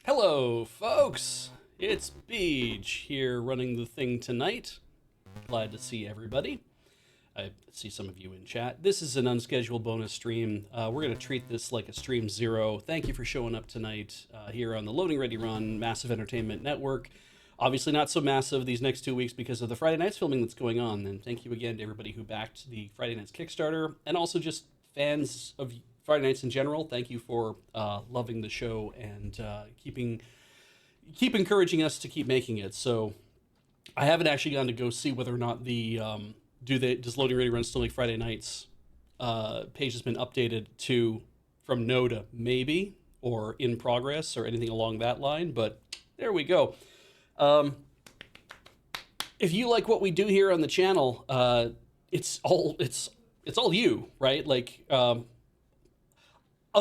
Hello, folks. It's Beej here running the thing tonight. Glad to see everybody. I see some of you in chat. This is an unscheduled bonus stream. We're going to treat this like a stream zero. Thank you for showing up tonight here on the Loading Ready Run Massive Entertainment Network. Obviously not so massive these next 2 weeks because of the Friday Nights filming that's going on. And thank you again to everybody who backed the Friday Nights Kickstarter, and also just fans of Friday Nights in general. Thank you for loving the show and keep encouraging us to keep making it. So I haven't actually gone to go see whether or not the does Loading Ready Run still make Friday nights page has been updated to from no to maybe or in progress or anything along that line, but there we go. If you like what we do here on the channel, it's all you, right? Like a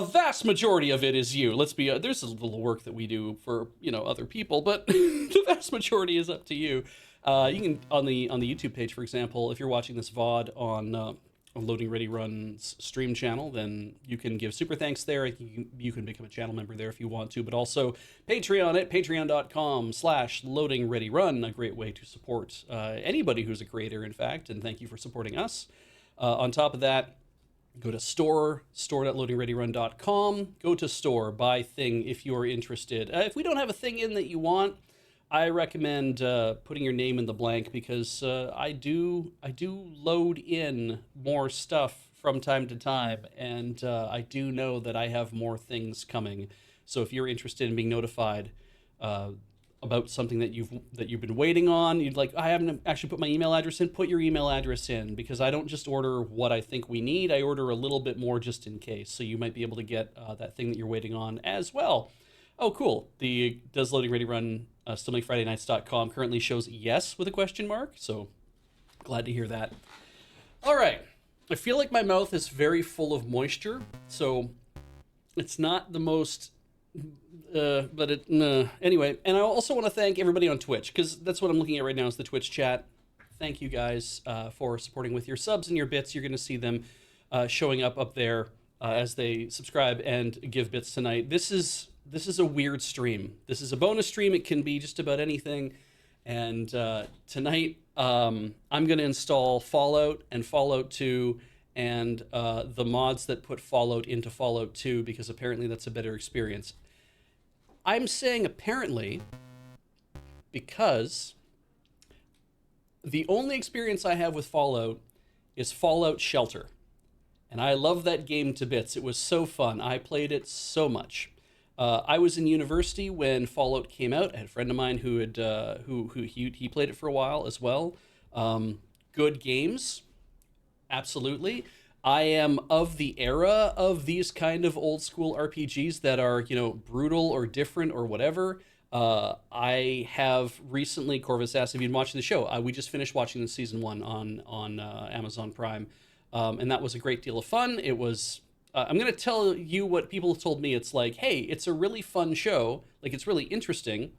vast majority of it is you. Let's be there's a little work that we do for other people, but the vast majority is up to you. You can on the YouTube page, for example, if you're watching this VOD on Loading Ready Run's stream channel, then you can give super thanks there. You can become a channel member there if you want to, but also Patreon at patreon.com/loadingreadyrun, a great way to support anybody who's a creator, in fact, and thank you for supporting us. On top of that, go to store.loadingreadyrun.com, go to store, buy thing if you're interested. If we don't have a thing in that you want, I recommend putting your name in the blank, because I do load in more stuff from time to time, and I do know that I have more things coming. So if you're interested in being notified about something that you've been waiting on, you'd like, I haven't actually put my email address in, put your email address in, because I don't just order what I think we need, I order a little bit more just in case. So you might be able to get that thing that you're waiting on as well. Oh, cool. Does Loading Ready Run still make FridayNights.com currently shows yes with a question mark, so glad to hear that. All right. I feel like my mouth is very full of moisture, so it's not the most, anyway. And I also want to thank everybody on Twitch, because that's what I'm looking at right now is the Twitch chat. Thank you guys for supporting with your subs and your bits. You're going to see them showing up there as they subscribe and give bits tonight. This is a weird stream. This is a bonus stream. It can be just about anything. And tonight, I'm going to install Fallout and Fallout 2 and the mods that put Fallout into Fallout 2, because apparently that's a better experience. I'm saying apparently because the only experience I have with Fallout is Fallout Shelter. And I love that game to bits. It was so fun. I played it so much. I was in university when Fallout came out. I had a friend of mine who had he played it for a while as well. Good games, absolutely. I am of the era of these kind of old school RPGs that are brutal or different or whatever. I have recently, Corvus asked if you'd been watching the show. We just finished watching the season 1 on Amazon Prime, and that was a great deal of fun. It was. I'm going to tell you what people have told me. It's like, hey, it's a really fun show. Like, it's really interesting.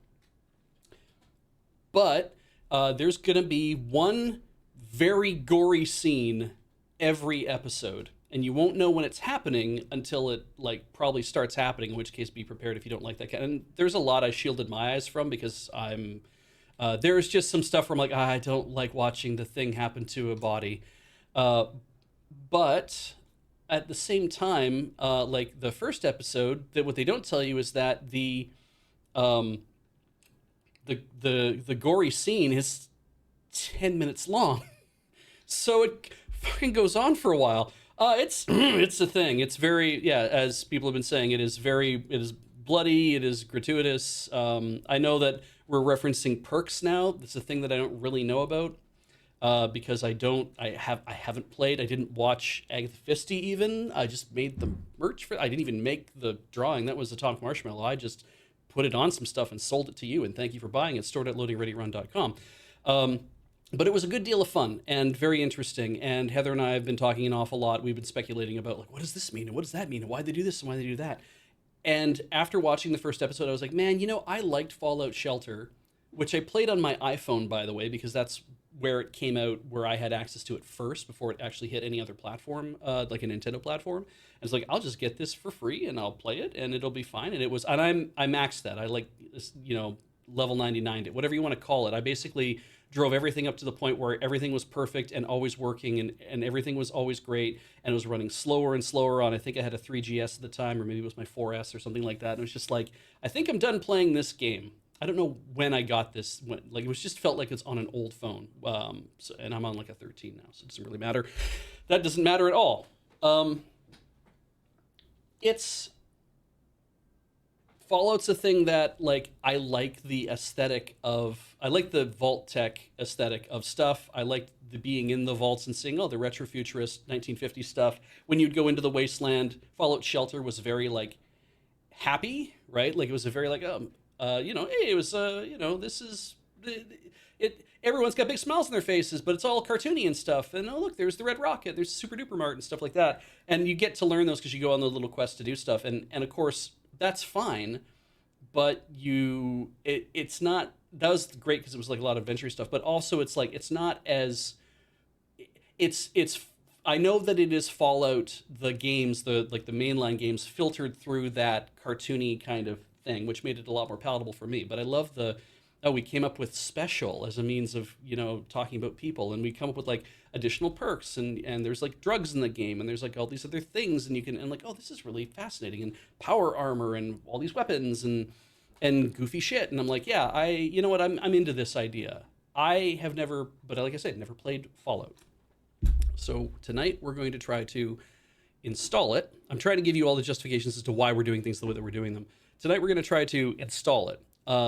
But there's going to be one very gory scene every episode. And you won't know when it's happening until it, probably starts happening, in which case be prepared if you don't like that kind. And there's a lot I shielded my eyes from, because there's just some stuff where I'm like, I don't like watching the thing happen to a body. But at the same time, like the first episode, that what they don't tell you is that the gory scene is 10 minutes long, so it fucking goes on for a while. It's a thing. It's very, as people have been saying, it is bloody. It is gratuitous. I know that we're referencing perks now. That's a thing that I don't really know about. Because I haven't played. I didn't watch Agatha Christie even. I just made the merch for it. I didn't even make the drawing. That was Atomic Marshmallow. I just put it on some stuff and sold it to you, and thank you for buying it. Stored at loadingreadyrun.com. But it was a good deal of fun and very interesting. And Heather and I have been talking an awful lot. We've been speculating about, like, what does this mean? And what does that mean? And why they do this and why they do that. And after watching the first episode, I was like, man, I liked Fallout Shelter, which I played on my iPhone, by the way, because that's where it came out, where I had access to it first before it actually hit any other platform, like a Nintendo platform. And it's like, I'll just get this for free and I'll play it and it'll be fine. And it was, and I maxed that. I like, level 99, whatever you want to call it. I basically drove everything up to the point where everything was perfect and always working, and everything was always great, and it was running slower and slower on, I think I had a 3GS at the time, or maybe it was my 4S or something like that. And it was just like, I think I'm done playing this game. I don't know when I got this, like it was just felt like it's on an old phone. And I'm on like a 13 now, so it doesn't really matter. That doesn't matter at all. It's Fallout's a thing that, like, I like the aesthetic of, I like the vault tech aesthetic of stuff. I liked the being in the vaults and seeing, the retrofuturist 1950s stuff. When you'd go into the wasteland, Fallout Shelter was very, like, happy, right? Like, it was a very, like, hey, it was, this is, everyone's got big smiles on their faces, but it's all cartoony and stuff. And, oh, look, there's the Red Rocket, there's Super Duper Mart and stuff like that. And you get to learn those because you go on the little quests to do stuff. And of course, that's fine, but it's not, that was great because it was like a lot of adventure stuff, but also it's like, it's not as, it's I know that it is Fallout, the games, the mainline games, filtered through that cartoony kind of thing, which made it a lot more palatable for me. But I love we came up with special as a means of, talking about people, and we come up with like additional perks, and there's like drugs in the game, and there's like all these other things, and you can, and like, oh, this is really fascinating, and power armor and all these weapons and goofy shit. And I'm like, yeah, I'm into this idea. I have never, but like I said, never played Fallout. So tonight we're going to try to install it. I'm trying to give you all the justifications as to why we're doing things the way that we're doing them. Tonight we're going to try to install it.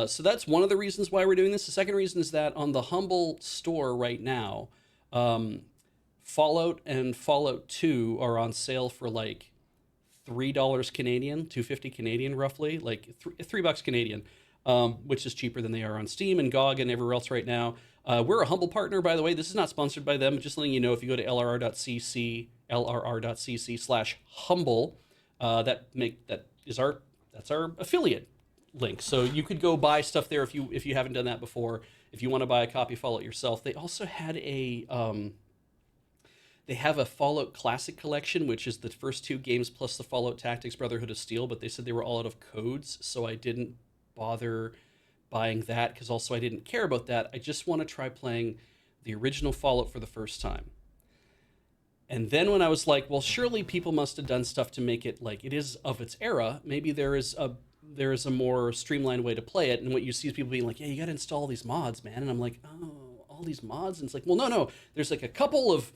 So that's one of the reasons why we're doing this. The second reason is that on the Humble store right now, Fallout and Fallout 2 are on sale for like $3 Canadian, $2.50 Canadian roughly, like $3 Canadian, which is cheaper than they are on Steam and GOG and everywhere else right now. We're a Humble partner, by the way. This is not sponsored by them. Just letting you know, if you go to lrr.cc/humble, that's our affiliate link. So you could go buy stuff there if you haven't done that before. If you want to buy a copy of Fallout yourself, they also had they have a Fallout Classic collection, which is the first 2 games plus the Fallout Tactics Brotherhood of Steel, but they said they were all out of codes, so I didn't bother buying that, because also I didn't care about that. I just want to try playing the original Fallout for the first time. And then when I was like, well, surely people must have done stuff to make it like it is of its era. Maybe there is a more streamlined way to play it. And what you see is people being like, yeah, you got to install these mods, man. And I'm like, oh, all these mods? And it's like, well, no. There's like a couple of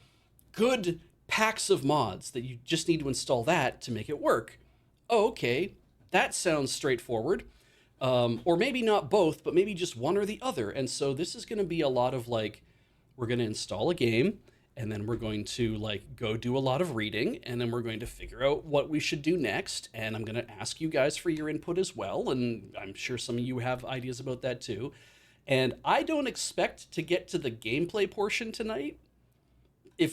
good packs of mods that you just need to install that to make it work. Oh, okay. That sounds straightforward. Or maybe not both, but maybe just one or the other. And so this is going to be a lot of like, we're going to install a game, and then we're going to like go do a lot of reading, and then we're going to figure out what we should do next. And I'm going to ask you guys for your input as well. And I'm sure some of you have ideas about that too. And I don't expect to get to the gameplay portion tonight. I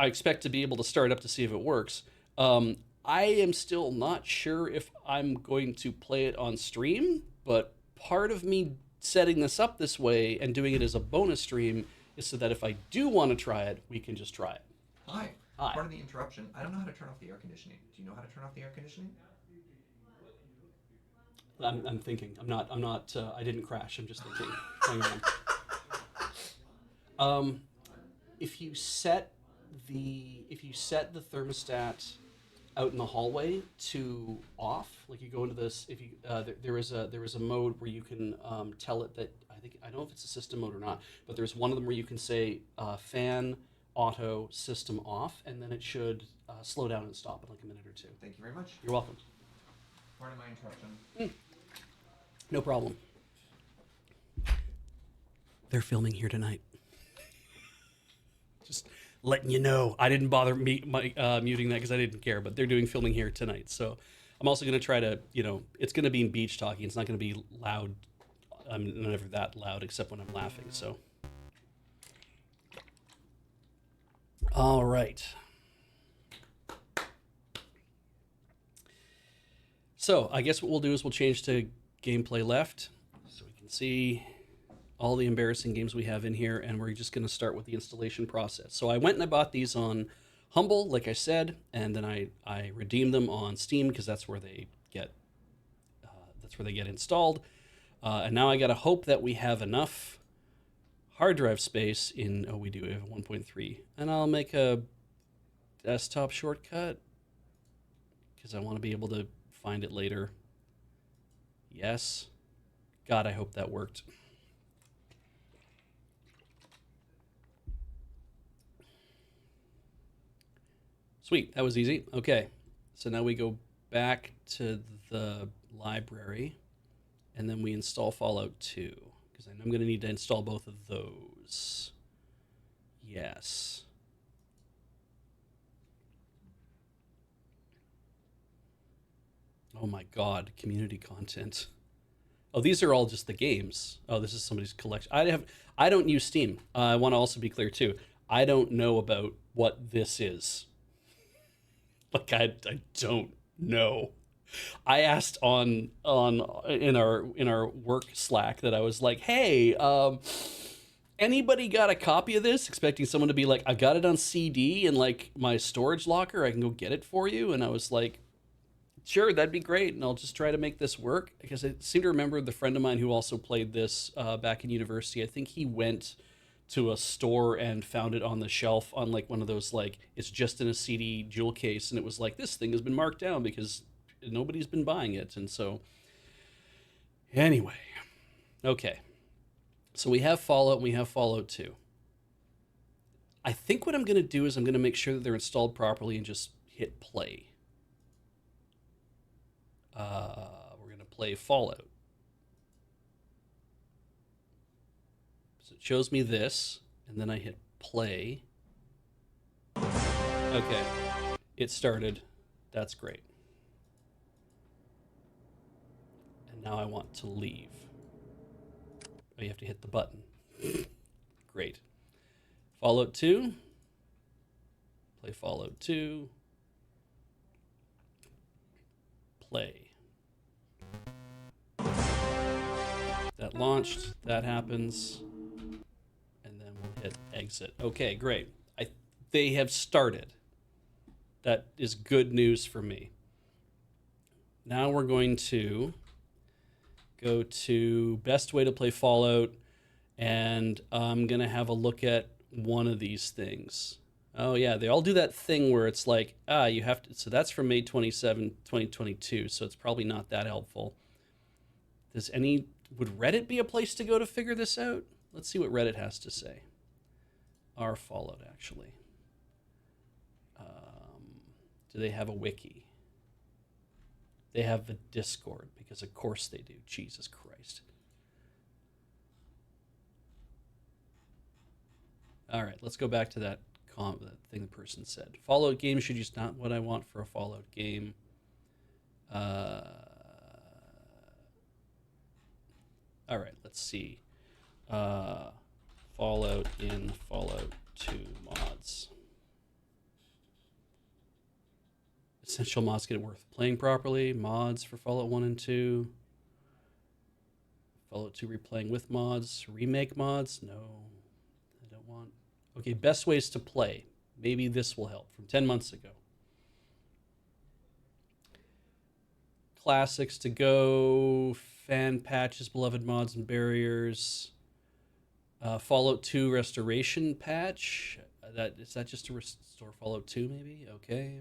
expect to be able to start up to see if it works. I am still not sure if I'm going to play it on stream, but part of me setting this up this way and doing it as a bonus stream is so that if I do want to try it, we can just try it. Hi. Pardon the interruption. I don't know how to turn off the air conditioning. Do you know how to turn off the air conditioning? I'm thinking. I'm not, I didn't crash. I'm just thinking. Hang on. If you set the thermostat out in the hallway to off, like you go into this, if you there is a mode where you can tell it that, I don't know if it's a system mode or not, but there's one of them where you can say fan auto system off, and then it should slow down and stop in like a minute or two. Thank you very much. You're welcome. Pardon my interruption. No problem. They're filming here tonight. Just letting you know. I didn't bother muting that because I didn't care, but they're doing filming here tonight. So I'm also going to try to, it's going to be in Beej talking. It's not going to be loud. I'm never that loud except when I'm laughing. So, all right. So I guess what we'll do is we'll change to gameplay left so we can see all the embarrassing games we have in here, and we're just going to start with the installation process. So I went and I bought these on Humble, like I said, and then I redeemed them on Steam because that's where they get installed. And now I got to hope that we have enough hard drive space in. Oh, we do. We have 1.3, and I'll make a desktop shortcut because I want to be able to find it later. Yes. God, I hope that worked. Sweet, that was easy. Okay, so now we go back to the library, and then we install Fallout 2, because I'm going to need to install both of those. Yes. Oh my god, community content. Oh, these are all just the games. Oh, this is somebody's collection. I don't use Steam. I want to also be clear too. I don't know about what this is. Like I don't know. I asked on in our work Slack that I was like, hey, anybody got a copy of this? Expecting someone to be like, I got it on CD in like my storage locker. I can go get it for you. And I was like, sure, that'd be great, and I'll just try to make this work. Because I seem to remember the friend of mine who also played this back in university. I think he went to a store and found it on the shelf on like one of those like it's just in a CD jewel case, and it was like this thing has been marked down because nobody's been buying it. And so anyway, okay, so we have Fallout and we have Fallout 2. I think what I'm going to do is I'm going to make sure that they're installed properly and just hit play. We're going to play Fallout. So it shows me this, and then I hit play. Okay, it started. That's great. And now I want to leave. Oh, you have to hit the button. Great. Fallout 2. Play Fallout 2. Play. That launched, that happens, and then we'll hit exit. Okay, great. They have started. That is good news for me. Now we're going to go to best way to play Fallout, and I'm going to have a look at one of these things. Oh yeah, they all do that thing where it's like, you have to, so that's from May 27, 2022, so it's probably not that helpful. Would Reddit be a place to go to figure this out? Let's see what Reddit has to say. Our Fallout, actually. Do they have a wiki? They have a Discord, because of course they do. Jesus Christ. All right, let's go back to that thing the person said. Fallout game should use not what I want for a Fallout game. All right, let's see. Fallout in Fallout 2 mods. Essential mods get it worth playing properly. Mods for Fallout 1 and 2. Fallout 2 replaying with mods. Remake mods? No, I don't want. Okay, best ways to play. Maybe this will help. From 10 months ago. Classics to go. Fan patches, beloved mods and barriers. Fallout 2 restoration patch. Is that just to restore Fallout 2 maybe? Okay.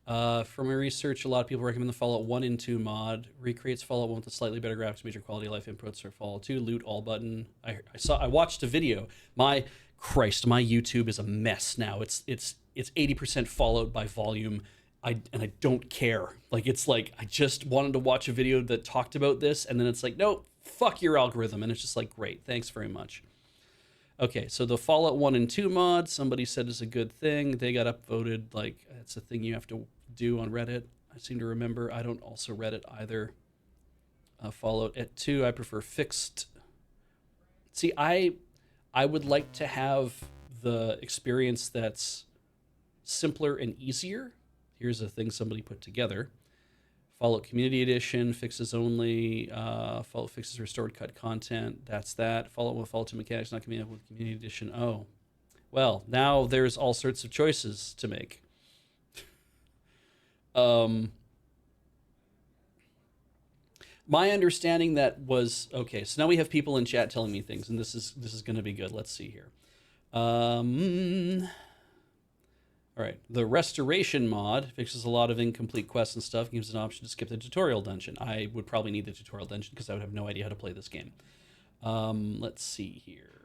From my research, a lot of people recommend the Fallout 1 and 2 mod. Recreates Fallout 1 with a slightly better graphics, major quality of life inputs for Fallout 2. Loot all button. I watched a video. My YouTube is a mess now. It's 80% Fallout by volume. I don't care. Like, it's like I just wanted to watch a video that talked about this, and then it's like, nope, fuck your algorithm. And it's just like, great, thanks very much. Okay, so the Fallout 1 and 2 mod, somebody said is a good thing. They got upvoted. Like, it's a thing you have to do on Reddit. I seem to remember. I don't also Reddit either. Fallout at 2, I prefer fixed. See, I would like to have the experience that's simpler and easier. Here's a thing somebody put together. Fallout Community Edition, fixes only. Fallout fixes restored cut content. That's that. Fallout 1, Fallout 2 mechanics not coming up with Community Edition. Oh, well, now there's all sorts of choices to make. My understanding that was okay. So now we have people in chat telling me things, and this is going to be good. Let's see here. All right, the restoration mod fixes a lot of incomplete quests and stuff. Gives an option to skip the tutorial dungeon. I would probably need the tutorial dungeon because I would have no idea how to play this game. Let's see here.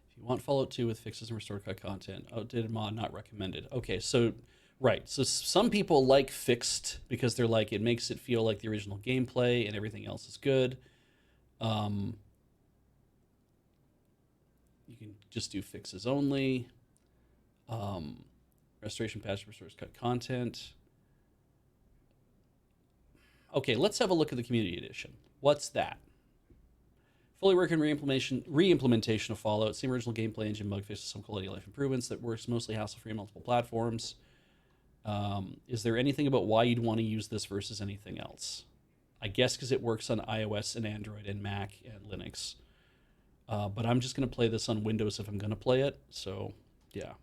If you want Fallout 2 with fixes and restored cut content, outdated mod not recommended. Okay, so right, so some people like fixed because they're like it makes it feel like the original gameplay and everything else is good. You can just do fixes only. Restoration patch restores cut content. Okay, let's have a look at the community edition. What's that? Fully working re-implementation of Fallout. Same original gameplay engine, bug fixes, some quality of life improvements that works mostly hassle-free on multiple platforms. Is there anything about why you'd want to use this versus anything else? I guess because it works on iOS and Android and Mac and Linux. But I'm just going to play this on Windows if I'm going to play it. So, yeah.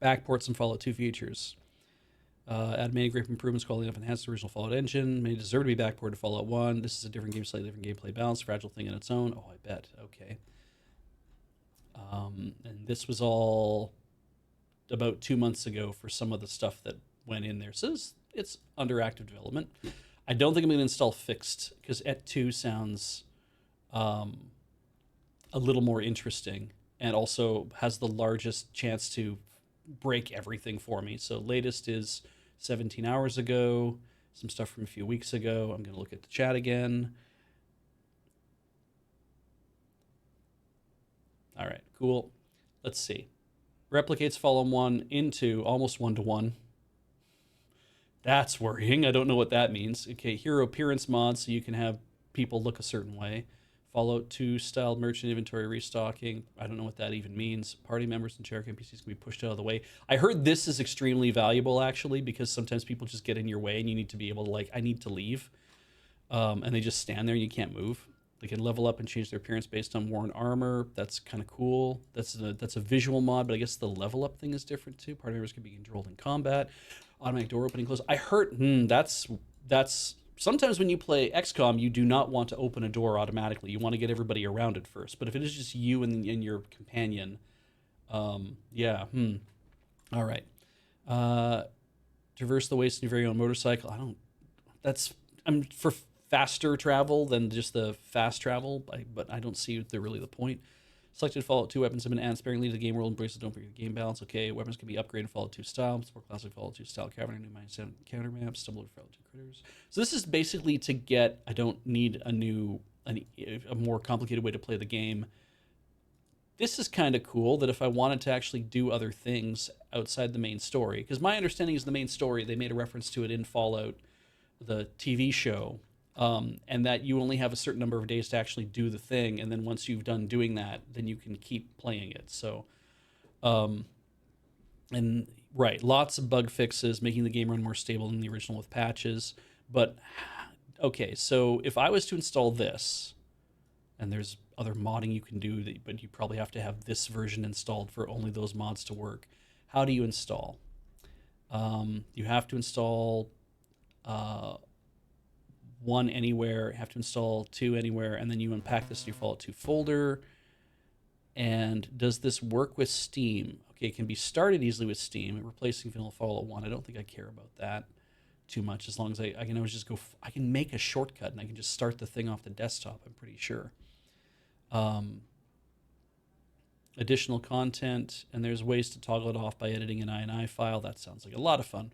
Backport some Fallout 2 features. Add many great improvements, quality up, enhance the original Fallout engine. May deserve to be backported to Fallout 1. This is a different game, slightly different gameplay balance, fragile thing in its own. Oh, I bet. Okay. And this was all about 2 months ago for some of the stuff that went in there. So it's under active development. I don't think I'm going to install fixed because Et2 sounds a little more interesting and also has the largest chance to break everything for me. So latest is 17 hours ago, some stuff from a few weeks ago. I'm going to look at the chat again. All right, cool. Let's see. Replicates Fallout 1 into almost 1-to-1. That's worrying. I don't know what that means. Okay, hero appearance mod, so you can have people look a certain way. Fallout 2 style merchant inventory restocking. I don't know what that even means. Party members and Cherokee NPCs can be pushed out of the way. I heard this is extremely valuable, actually, because sometimes people just get in your way and you need to be able to, like, I need to leave. And they just stand there and you can't move. They can level up and change their appearance based on worn armor. That's kind of cool. That's a visual mod, but I guess the level up thing is different too. Party members can be controlled in combat. Automatic door opening close. I heard that's sometimes when you play XCOM, you do not want to open a door automatically. You want to get everybody around it first. But if it is just you and your companion, yeah. All right. Traverse the waste in your very own motorcycle. I'm for faster travel than just the fast travel, but I don't see really the point. Selected Fallout 2 weapons have been added sparingly to the game world. Embraces don't break the game balance. Okay, weapons can be upgraded Fallout 2 style. More classic Fallout 2 style cavern, new mine sound counter maps, stumble over Fallout 2 critters. So this is basically to get. I don't need a more complicated way to play the game. This is kind of cool that if I wanted to actually do other things outside the main story, because my understanding is the main story, they made a reference to it in Fallout, the TV show. And that you only have a certain number of days to actually do the thing, and then once you've done doing that, then you can keep playing it. So, and right, lots of bug fixes, making the game run more stable than the original with patches. But okay, so if I was to install this, and there's other modding you can do, but you probably have to have this version installed for only those mods to work. How do you install? You have to install 1 anywhere, have to install 2 anywhere, and then you unpack this in your Fallout 2 folder. And does this work with Steam? Okay, it can be started easily with Steam, replacing vanilla Fallout 1. I don't think I care about that too much, as long as I can always just go, I can make a shortcut and I can just start the thing off the desktop, I'm pretty sure. Additional content, and there's ways to toggle it off by editing an INI file. That sounds like a lot of fun.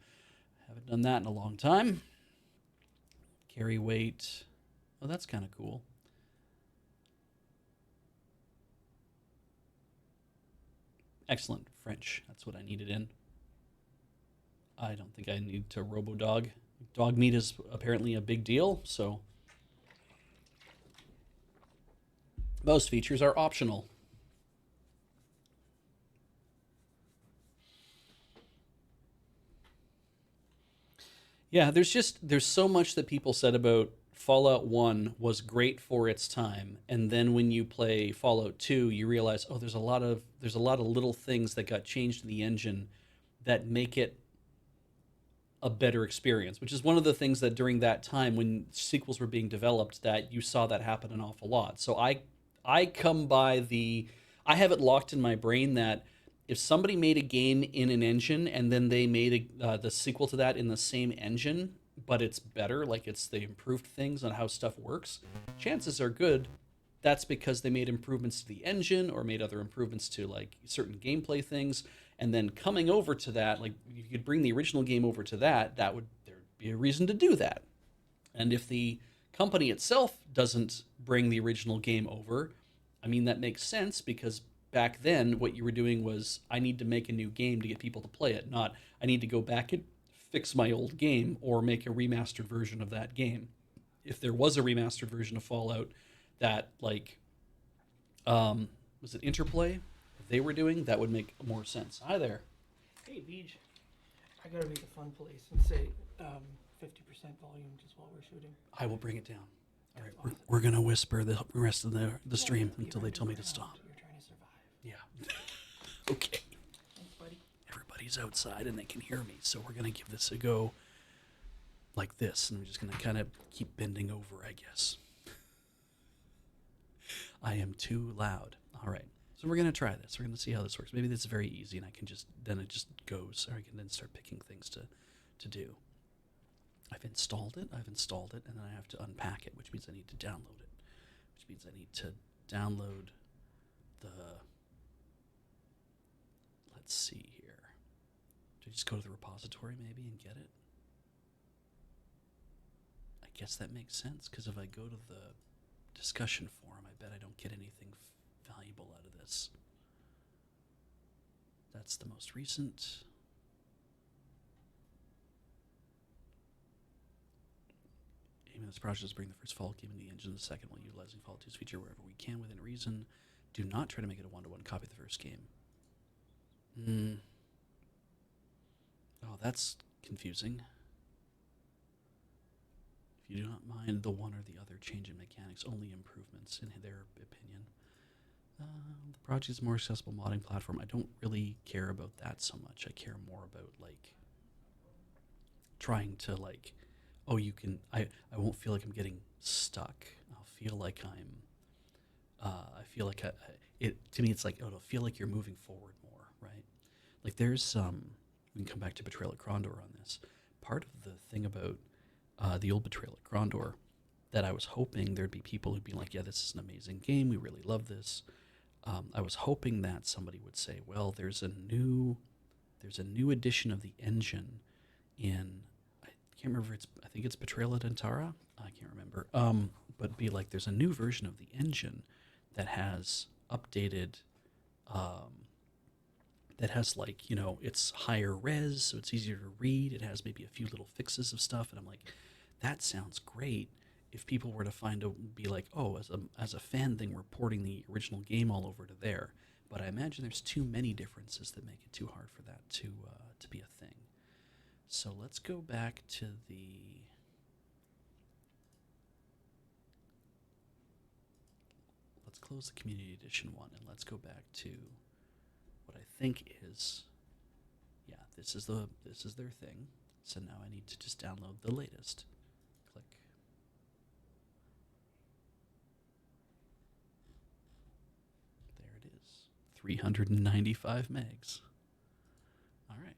Haven't done that in a long time. Carry weight. Oh, that's kind of cool. Excellent. French. That's what I needed in. I don't think I need to robo-dog. Dog meat is apparently a big deal, so most features are optional. Yeah, there's so much that people said about Fallout 1 was great for its time, and then when you play Fallout 2, you realize, oh, there's a lot of little things that got changed in the engine that make it a better experience, which is one of the things that during that time when sequels were being developed that you saw that happen an awful lot. So I come by the I have it locked in my brain that if somebody made a game in an engine and then they made the sequel to that in the same engine, but it's better, like it's they improved things on how stuff works, chances are good that's because they made improvements to the engine or made other improvements to like certain gameplay things, and then coming over to that, like you could bring the original game over to that would there'd be a reason to do that. And if the company itself doesn't bring the original game over, I mean, that makes sense because back then what you were doing was I need to make a new game to get people to play it, not I need to go back and fix my old game or make a remastered version of that game. If there was a remastered version of Fallout that like was it Interplay if they were doing, that would make more sense. Hi there. Hey, Beej, I gotta make a fun place and say 50% volume just while we're shooting. I will bring it down. All right, That's we're, awesome. we're gonna whisper the rest of the stream You're until they tell me to underground. stop. You're trying to survive. Yeah. Okay. Thanks, buddy. Everybody's outside and they can hear me, so we're gonna give this a go like this, and I'm just gonna kind of keep bending over, I guess. I am too loud. All right. So we're gonna try this. We're gonna see how this works. Maybe this is very easy, and I can just then it just goes, or I can then start picking things to do. I've installed it, and then I have to unpack it, which means I need to download it, which means I need to download the, let's see here. Do I just go to the repository maybe and get it? I guess that makes sense, because if I go to the discussion forum, I bet I don't get anything valuable out of this. That's the most recent. Aim of this project is bring the first Fallout game in the engine, the second while utilizing Fallout 2's feature wherever we can within reason. Do not try to make it a one-to-one copy of the first game. Oh, that's confusing. If you do not mind the one or the other change in mechanics, only improvements in their opinion. The project is a more accessible modding platform. I don't really care about that so much. I care more about like trying to like, oh, you can. I won't feel like I'm getting stuck. I'll feel like I feel like it to me. It's like, oh, it'll feel like you're moving forward more, right? Like there's we can come back to Betrayal at Krondor on this. Part of the thing about the old Betrayal at Krondor that I was hoping there'd be people who'd be like, yeah, this is an amazing game. We really love this. I was hoping that somebody would say, well, there's a new edition of the engine in, I can't remember, I think it's Betrayal at Antara. I can't remember. But be like, there's a new version of the engine that has updated, that has like, it's higher res, so it's easier to read. It has maybe a few little fixes of stuff. And I'm like, that sounds great. If people were to be like, oh, as a fan thing, we're porting the original game all over to there. But I imagine there's too many differences that make it too hard for that to be a thing. So let's go back to let's close the Community Edition one, and let's go back to what I think is, yeah, this is their thing. So now I need to just download the latest. Click. There it is. 395 megs. All right.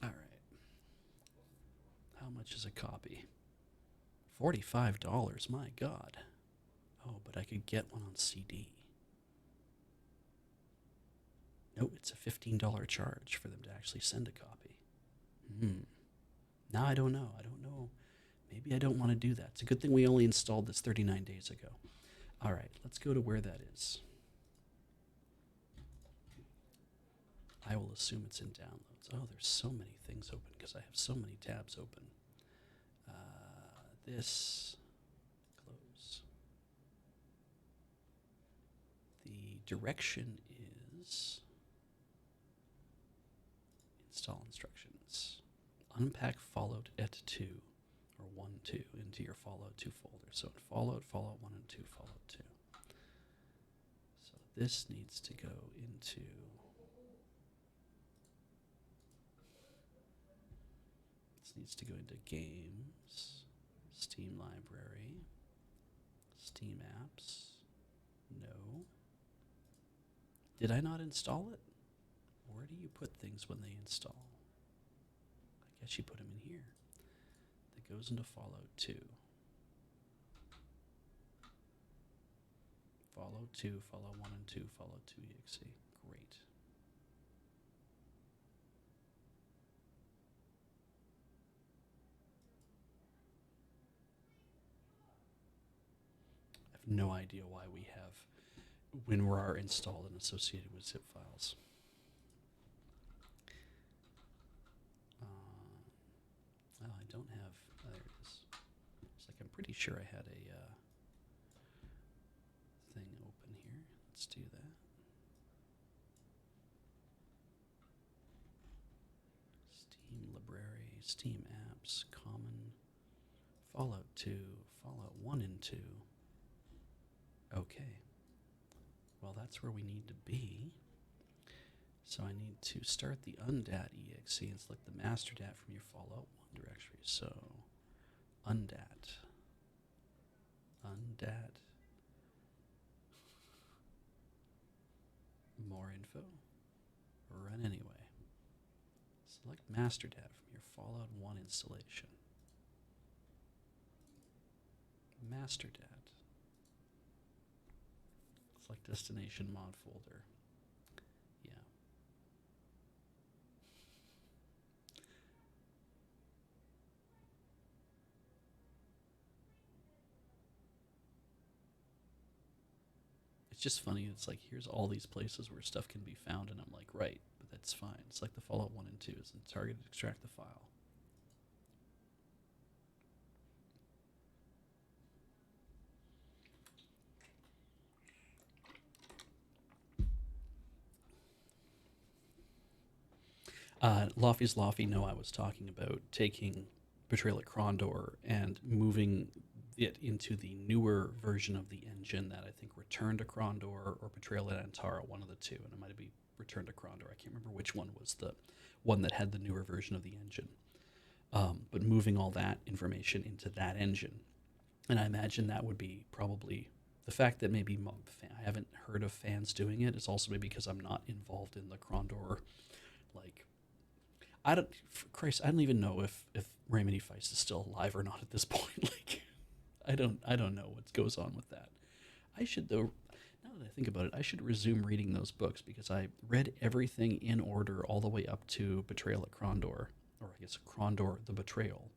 All right. How much is a copy? $45. My God. Oh, but I could get one on CD. No, it's a $15 charge for them to actually send a copy. Now I don't know. Maybe I don't want to do that. It's a good thing we only installed this 39 days ago. All right, let's go to where that is. I will assume it's in downloads. Oh, there's so many things open because I have so many tabs open. This, close. The direction is install instructions. Unpack Fallout et2 or 1.2 into your Fallout 2 folder. So in Fallout 1 and 2, Fallout 2. So this needs to go into games, Steam library, Steam apps. No. Did I not install it? Where do you put things when they install? I guess you put them in here. That goes into Fallout 2. Fallout 2, Fallout 1 and 2, Fallout 2 exe. Great. I have no idea why we have WinRAR installed and associated with zip files. Oh, I don't have. There it is. It's like I'm pretty sure I had a thing open here. Let's do that. Steam library, Steam apps, common, Fallout 2, Fallout 1 and 2. Okay. Well, that's where we need to be. So I need to start the undat exe and select the master dat from your Fallout 1 directory. So undat. More info. Run anyway. Select master dat from your Fallout 1 installation. Master dat. Select destination mod folder. Yeah. It's just funny. It's like, here's all these places where stuff can be found, and I'm like, right, but that's fine. It's like the Fallout 1 and 2 is in target to extract the file. Laffy's Laffy, no, I was talking about taking Betrayal at Krondor and moving it into the newer version of the engine that I think Return to Krondor or Betrayal at Antara, one of the two, and it might be Return to Krondor. I can't remember which one was the one that had the newer version of the engine. But moving all that information into that engine. And I imagine that would be probably the fact that maybe I haven't heard of fans doing it. It's also maybe because I'm not involved in the Krondor, like, I don't even know if Remedy Feist is still alive or not at this point. Like, I don't know what goes on with that. I should, though, now that I think about it, I should resume reading those books because I read everything in order all the way up to Betrayal at Krondor, or I guess Krondor the Betrayal,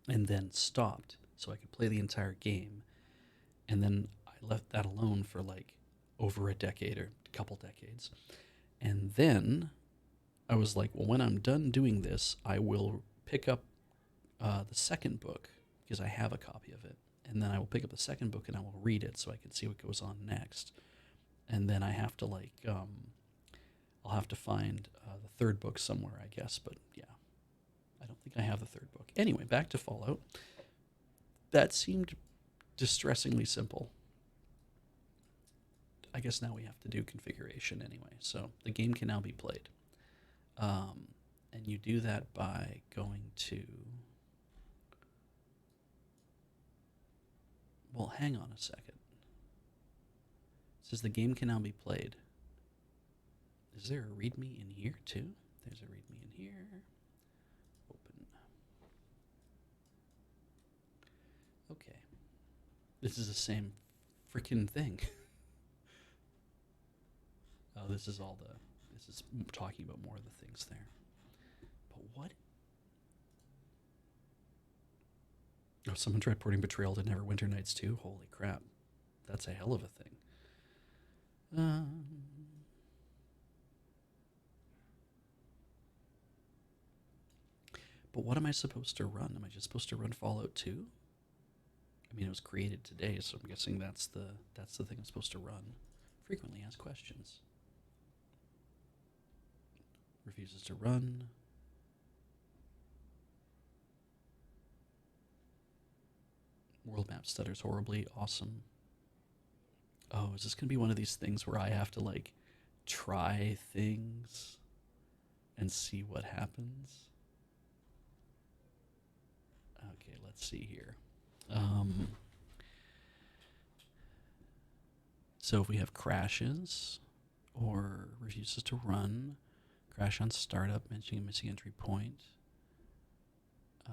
and then stopped so I could play the entire game. And then I left that alone for like over a decade or a couple decades. And then I was like, well, when I'm done doing this, I will pick up the second book because I have a copy of it. And then I will pick up the second book and I will read it so I can see what goes on next. And then I have to I'll have to find the third book somewhere, I guess. But yeah, I don't think I have the third book. Anyway, back to Fallout. That seemed distressingly simple. I guess now we have to do configuration anyway. So the game can now be played. And you do that by going to, well, hang on a second. It says the game can now be played. Is there a README in here too? There's a README in here. Open. Okay. This is the same freaking thing. Oh, this is talking about more of the things there. But what? Oh, someone tried porting Betrayal to Neverwinter Nights 2? Holy crap. That's a hell of a thing. But what am I supposed to run? Am I just supposed to run Fallout 2? I mean, it was created today, so I'm guessing that's the thing I'm supposed to run. Frequently asked questions. Refuses to run. World map stutters horribly. Awesome. Oh, is this going to be one of these things where I have to, like, try things and see what happens? Okay, let's see here. So if we have crashes or refuses to run, crash on startup, mentioning a missing entry point.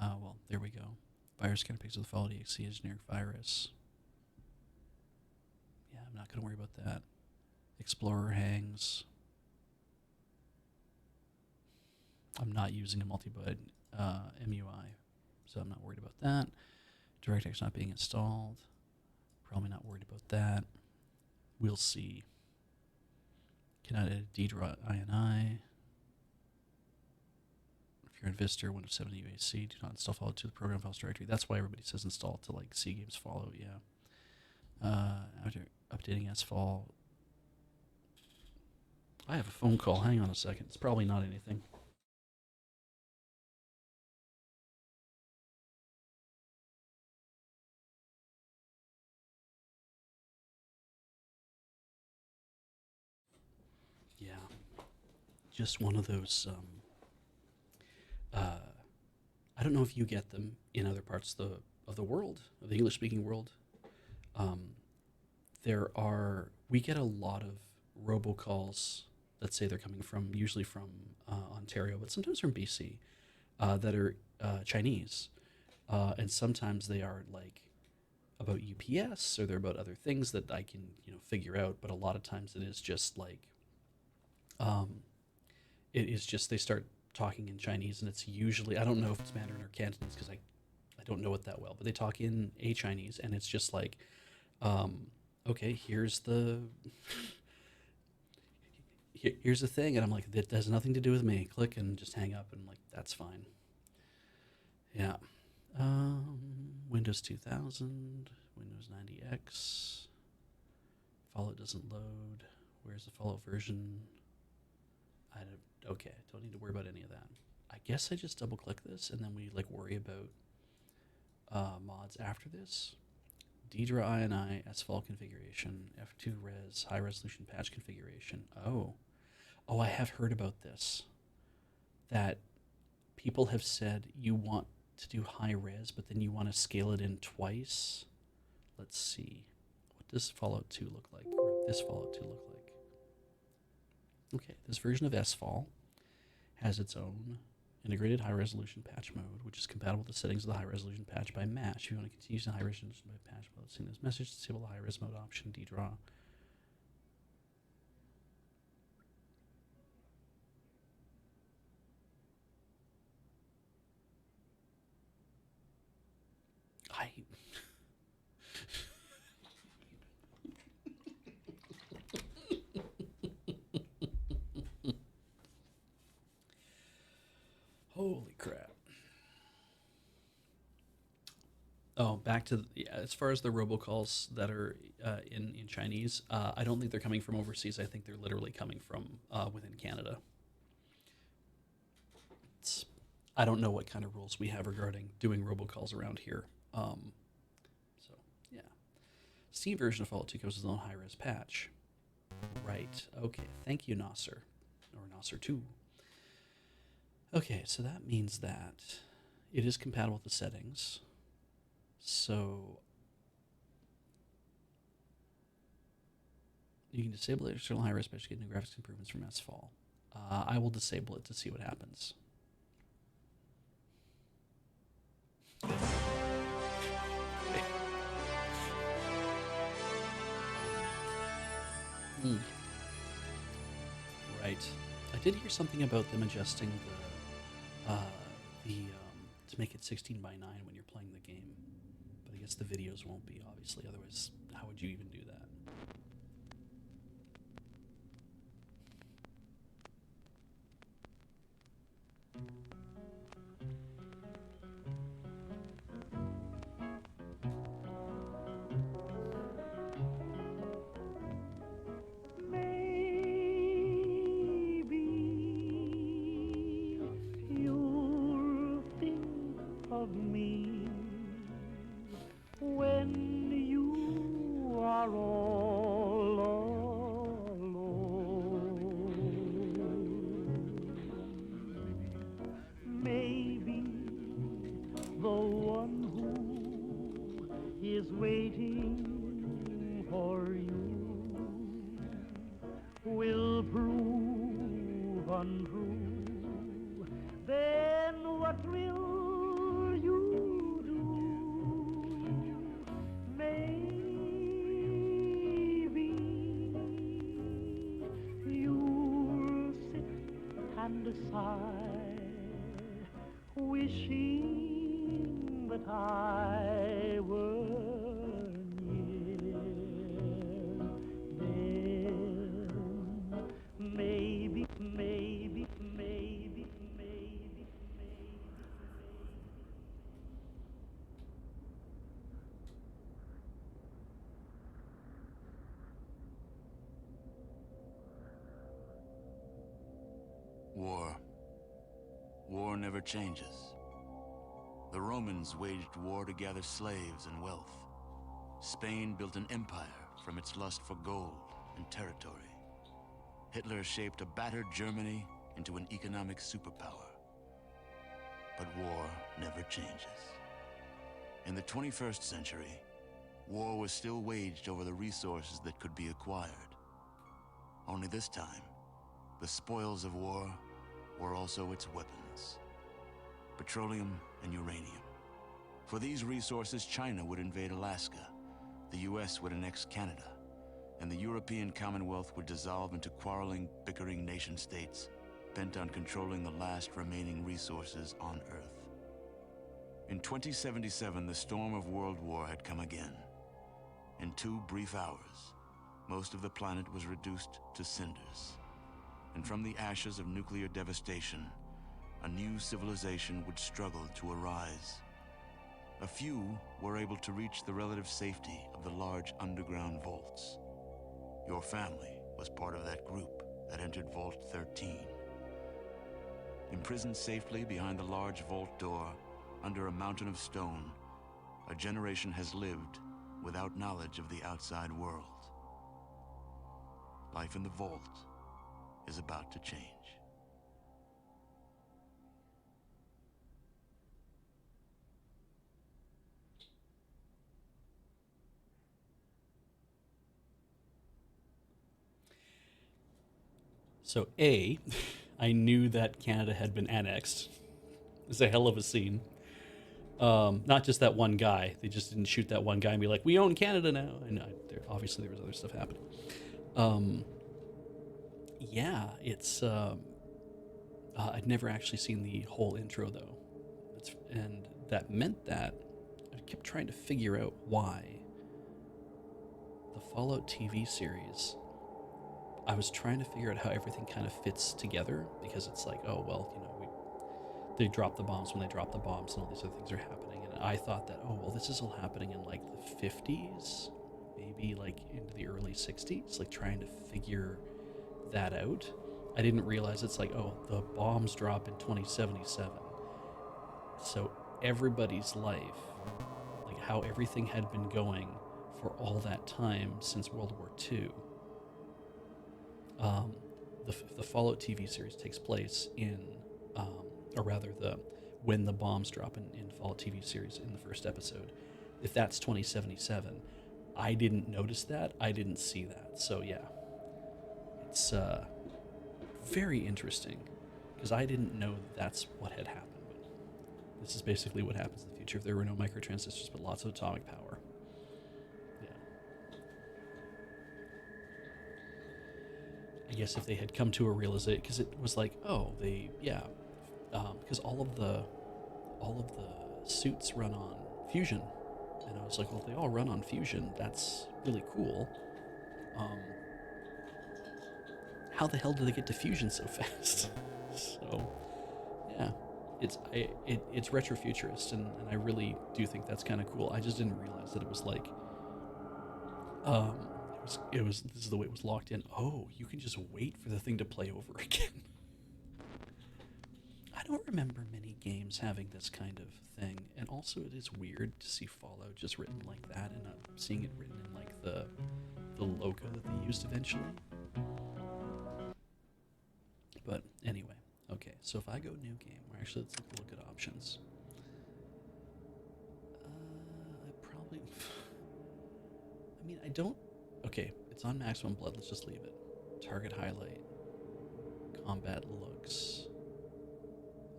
Well, there we go. Virus kind of picks up the Fallout EXE as generic virus. Yeah, I'm not going to worry about that. Explorer hangs. I'm not using a multi-byte MUI, so I'm not worried about that. DirectX not being installed. Probably not worried about that. We'll see. Cannot edit DDRA INI. If you're in Vista or Windows 7 UAC, do not install Fallout to the program files directory. That's why everybody says install to, like, C games Fallout, yeah. After updating SFall. I have a phone call. Hang on a second. It's probably not anything. Yeah. Just one of those, I don't know if you get them in other parts of the world, of the English-speaking world. We get a lot of robocalls that say they're coming from, usually from Ontario, but sometimes from BC, that are Chinese. And sometimes they are, like, about UPS, or they're about other things that I can, figure out. But a lot of times it is just like, it is just they start talking in Chinese, and it's usually, I don't know if it's Mandarin or Cantonese because I don't know it that well, but they talk in a Chinese, and it's just like, okay, here's the thing, and I'm like, that has nothing to do with me. Click and just hang up, and I'm like, that's fine. Yeah. Windows 2000, Windows 90X. Fallout doesn't load. Where's the Fallout version? Okay, don't need to worry about any of that. I guess I just double click this, and then we, like, worry about mods after this. DDRA INI, SFall configuration, F2 res, high resolution patch configuration. Oh, I have heard about this. That people have said you want to do high res, but then you want to scale it in twice. Let's see. What does Fallout 2 look like? Or this Fallout 2 look like? Okay, this version of SFall has its own integrated high-resolution patch mode, which is compatible with the settings of the high-resolution patch by match. If you want to continue using the high-resolution by patch mode, seeing this message, disable the high-res mode option, DDRA. Holy crap. Oh, back to as far as the robocalls that are in Chinese, I don't think they're coming from overseas. I think they're literally coming from within Canada. I don't know what kind of rules we have regarding doing robocalls around here. So, yeah. Steam version of Fallout 2 comes with its own high-res patch. Right. Okay. Thank you, Nasser. Or Nasser 2. Okay, so that means that it is compatible with the settings. So you can disable the external high-res patch to get new graphics improvements from SFall. I will disable it to see what happens. Right. I did hear something about them adjusting to make it 16 by 9 when you're playing the game. But I guess the videos won't be, obviously. Otherwise, how would you even do that? and sigh, wishing that I were near. Then maybe, maybe, maybe, maybe, maybe. War. War never changes. The Romans waged war to gather slaves and wealth. Spain built an empire from its lust for gold and territory. Hitler shaped a battered Germany into an economic superpower. But war never changes. In the 21st century, war was still waged over the resources that could be acquired. Only this time, the spoils of war were also its weapons: petroleum and uranium. For these resources, China would invade Alaska, the US would annex Canada, and the European Commonwealth would dissolve into quarreling, bickering nation-states bent on controlling the last remaining resources on Earth. In 2077, the storm of World War had come again. In 2 brief hours, most of the planet was reduced to cinders. And from the ashes of nuclear devastation, a new civilization would struggle to arise. A few were able to reach the relative safety of the large underground vaults. Your family was part of that group that entered Vault 13. Imprisoned safely behind the large vault door, under a mountain of stone, a generation has lived without knowledge of the outside world. Life in the vault is about to change. So, A, I knew that Canada had been annexed. It was a hell of a scene. Not just that one guy. They just didn't shoot that one guy and be like, "We own Canada now." And obviously there was other stuff happening. Yeah, it's. I'd never actually seen the whole intro though, and that meant that I kept trying to figure out why the Fallout TV series. I was trying to figure out how everything kind of fits together, because it's like, oh well, they drop the bombs when they drop the bombs, and all these other things are happening. And I thought that, oh well, this is all happening in like the 50s, maybe like into the early 60s, like trying to figure that out. I didn't realize it's like, oh, the bombs drop in 2077. So everybody's life, like how everything had been going for all that time since World War II. The Fallout TV series takes place in, or rather, when the bombs drop in Fallout TV series in the first episode. If that's 2077, I didn't notice that. I didn't see that. So yeah, it's very interesting, because I didn't know that's what had happened. But this is basically what happens in the future if there were no microtransistors but lots of atomic power. Yeah. I guess if they had come to a realization, because it was like, oh, because all of the suits run on fusion, and I was like, well, if they all run on fusion, that's really cool. How the hell did they get to fusion so fast? So, yeah, it's retrofuturist, and I really do think that's kind of cool. I just didn't realize that it was like, this is the way it was locked in. Oh, you can just wait for the thing to play over again. I don't remember many games having this kind of thing, and also it is weird to see Fallout just written like that, and not seeing it written in like the logo that they used eventually. But anyway, okay, so if I go new game, or actually let's look at options. I don't, okay, it's on maximum blood, let's just leave it. Target highlight, combat looks,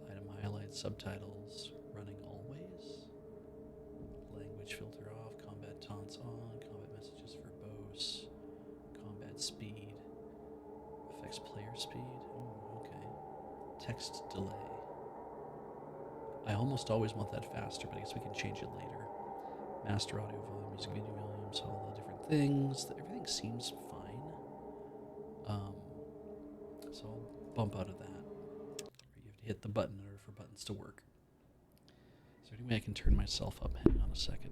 item highlight, subtitles, running always, language filter off, combat taunts on, combat messages verbose, combat speed, affects player speed, oh, okay. text delay. I almost always want that faster, but I guess we can change it later. Master audio volume, music video volume, so all the different things. Everything seems fine. So I'll bump out of that. You have to hit the button in order for buttons to work. Is there any way I can turn myself up? Hang on a second.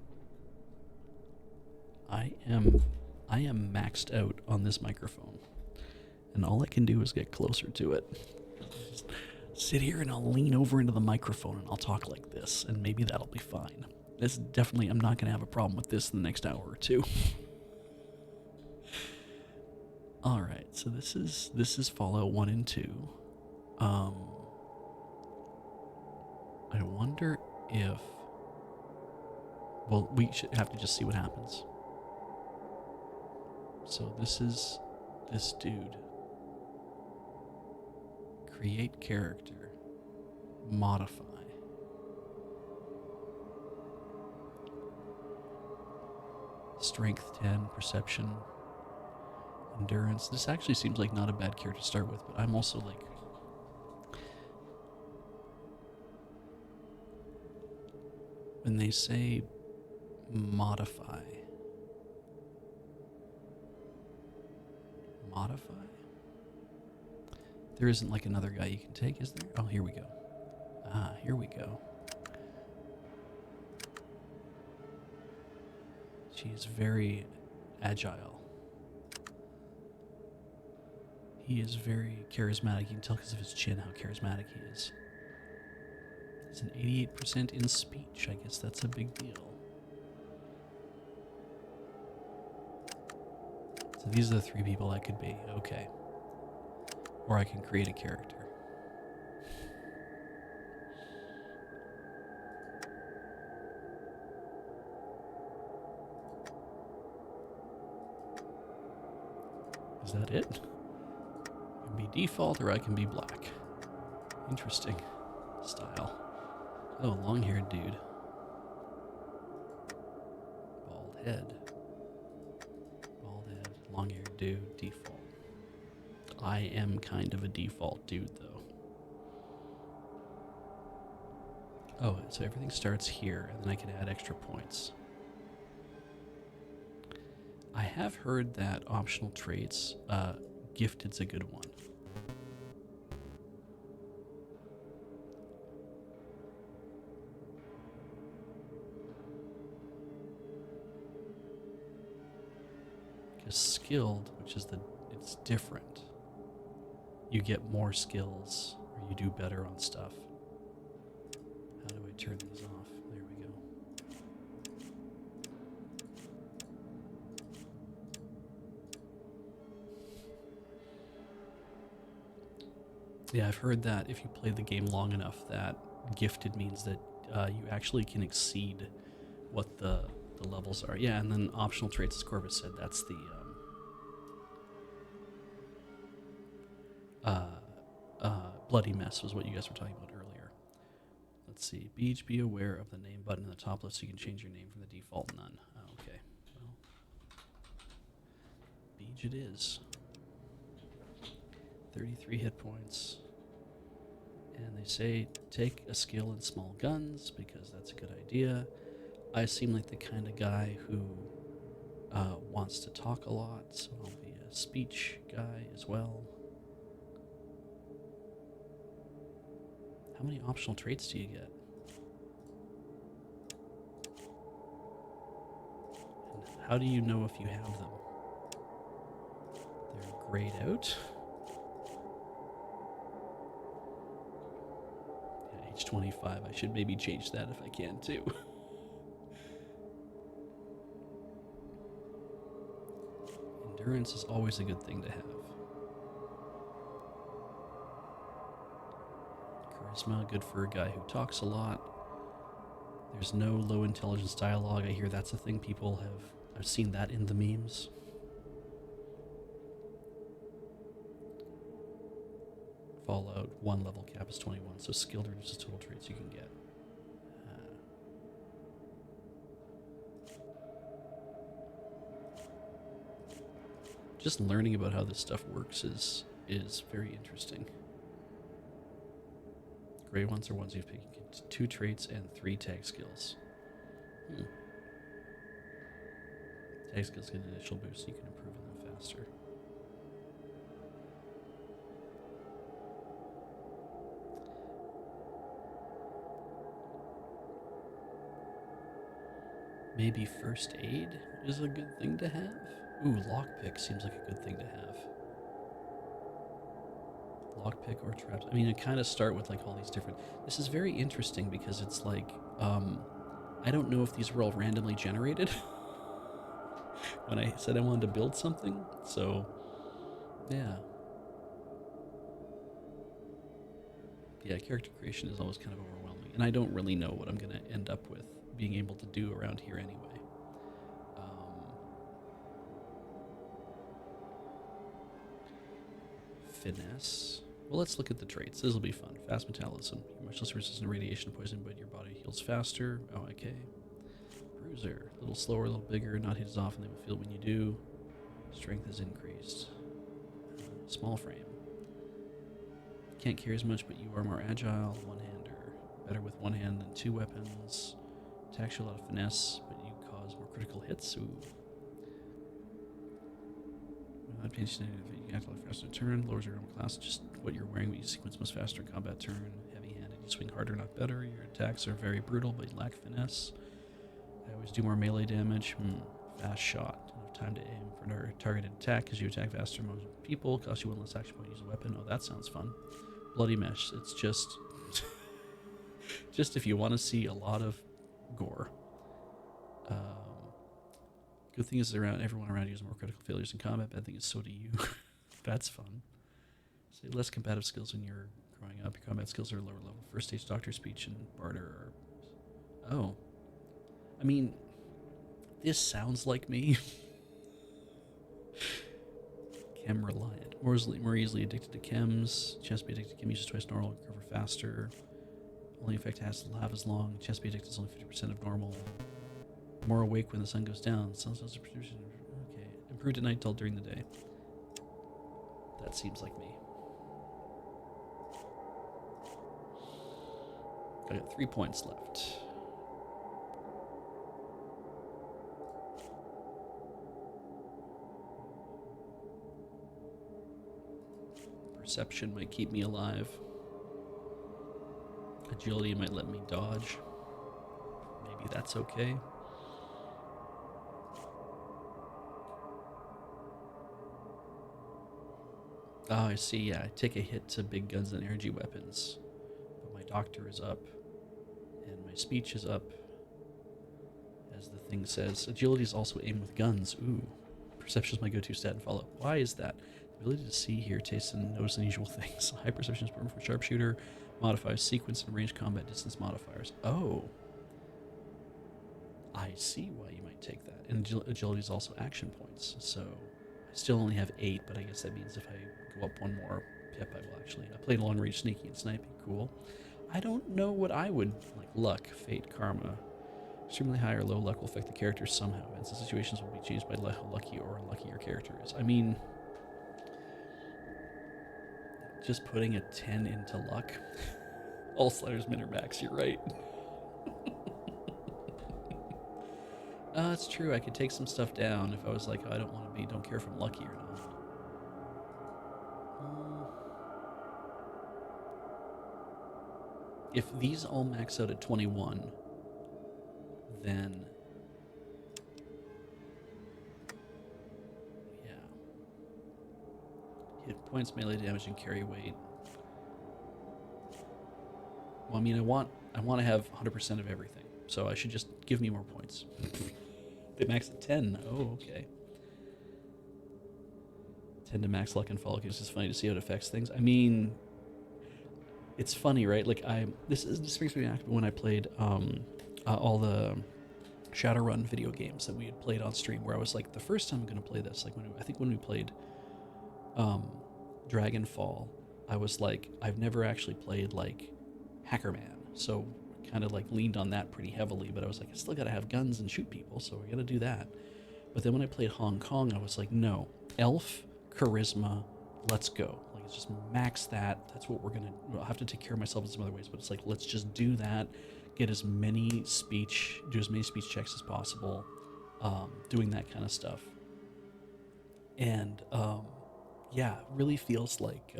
I am maxed out on this microphone, and all I can do is get closer to it. Just sit here and I'll lean over into the microphone and I'll talk like this, and maybe that'll be fine. This definitely, I'm not going to have a problem with this in the next hour or two. All right, so this is Fallout 1 and 2. I wonder if, well, we should have to just see what happens. So this is this dude. Create character. Modify. Strength 10, perception, endurance. This actually seems like not a bad character to start with, but I'm also like, when they say modify, there isn't like another guy you can take, is there? Oh, here we go. Here we go. She is very agile. He is very charismatic. You can tell because of his chin how charismatic he is. He's an 88% in speech. I guess that's a big deal. So these are the three people I could be. Okay. Or I can create a character. Is that it? I can be default or I can be black. Interesting. Style. Oh, long-haired dude. Bald head. Bald head. Long-haired dude. Default. I am kind of a default dude, though. Oh, so everything starts here, and then I can add extra points. I have heard that optional traits, gifted's a good one. Because skilled, which is it's different. You get more skills, or you do better on stuff. How do I turn these off? There we go. Yeah, I've heard that if you play the game long enough, that gifted means that you actually can exceed what the levels are. Yeah, and then optional traits, as Corbett said, that's the bloody mess was what you guys were talking about earlier. Let's see. Beej, be aware of the name button in the top left so you can change your name from the default none. Oh, okay. Well, Beej it is. 33 hit points. And they say take a skill in small guns because that's a good idea. I seem like the kind of guy who wants to talk a lot, so I'll be a speech guy as well. How many optional traits do you get? And how do you know if you have them? They're grayed out. Yeah, age 25. I should maybe change that if I can too. Endurance is always a good thing to have. Charisma, good for a guy who talks a lot. There's no low intelligence dialogue. I hear that's a thing people have. I've seen that in the memes. Fallout 1 level cap is 21, so skilled reduces total traits you can get. Just learning about how this stuff works is very interesting. gray ones are ones you've picked. You get 2 traits and 3 tag skills. Tag skills get an initial boost, so you can improve them faster. Maybe first aid is a good thing to have? Ooh, lockpick seems like a good thing to have. Lockpick or traps. I mean, I kind of start with like all these different... This is very interesting because it's like, I don't know if these were all randomly generated when I said I wanted to build something. So, yeah. Yeah, character creation is always kind of overwhelming. And I don't really know what I'm going to end up with being able to do around here anyway. Finesse. Well, let's look at the traits. This will be fun. Fast metabolism. You're much less resistant to radiation and poison, but your body heals faster. Oh, okay. Bruiser. A little slower, a little bigger, not hit as often. They will feel when you do. Strength is increased. Small frame. Can't carry as much, but you are more agile. One-hander. Better with one hand than 2 weapons. Attacks you a lot of finesse, but you cause more critical hits. Ooh. Without paying attention, you can act a lot faster in turn. Lowers your armor class. Just what you're wearing, but you sequence much faster in combat turn. Heavy-handed. You swing harder, not better. Your attacks are very brutal, but you lack finesse. I always do more melee damage. Fast shot. Don't have time to aim for another targeted attack because you attack faster than most people. Costs you 1 less action point to use a weapon. Oh, that sounds fun. Bloody mesh. It's just... just if you want to see a lot of gore. Good thing is everyone around you has more critical failures in combat. Bad thing is so do you. That's fun. So less combative skills when you're growing up. Your combat skills are lower level. First stage doctor speech and barter are... Oh. I mean, this sounds like me. Chem reliant. More easily addicted to chems. Chance to be addicted to chem uses twice normal. Recover faster. Only effect has to have as long. Chance to be addicted is only 50% of normal. More awake when the sun goes down. Sun cells are produced. Okay. Improved at night till during the day. That seems like me. I got 3 points left. Perception might keep me alive. Agility might let me dodge. Maybe that's okay. Oh, I see. Yeah, I take a hit to big guns and energy weapons. But my doctor is up. And my speech is up. As the thing says. Agility is also aim with guns. Ooh. Perception is my go-to stat and follow-up. Why is that? The ability to see, hear, taste, and notice unusual things. High perception is important for sharpshooter. Modifies sequence and range combat distance modifiers. Oh. I see why you might take that. And agility is also action points. So I still only have 8, but I guess that means if I go up 1 more pip, I will actually. I played long range sneaking and sniping. Cool. I don't know what I would like. Luck, fate, karma. Extremely high or low luck will affect the character somehow. Events and situations will be changed by how lucky or unlucky your character is. I mean, just putting a 10 into luck. All sliders min or max, you're right. It's true. I could take some stuff down if I was like, oh, I don't care if I'm lucky or not. If these all max out at 21, then yeah. Hit points, melee damage, and carry weight. Well, I mean, I want to have 100% of everything, so I should just give me more points. They max at 10. Oh, okay. 10 to max luck and follow. It's just funny to see how it affects things. I mean, it's funny, right? Like this brings me back to when I played all the Shadowrun video games that we had played on stream, where I was like, the first time I'm going to play this, like when we played Dragonfall, I was like, I've never actually played like Hackerman, so kind of like leaned on that pretty heavily, but I was like, I still got to have guns and shoot people, so we're going to do that. But then when I played Hong Kong, I was like, no, elf, charisma, let's go. Like, thing is just max that. That's what we're gonna. I'll have to take care of myself in some other ways, but it's like let's just do that. Get as many speech checks as possible, doing that kind of stuff. And yeah, it really feels like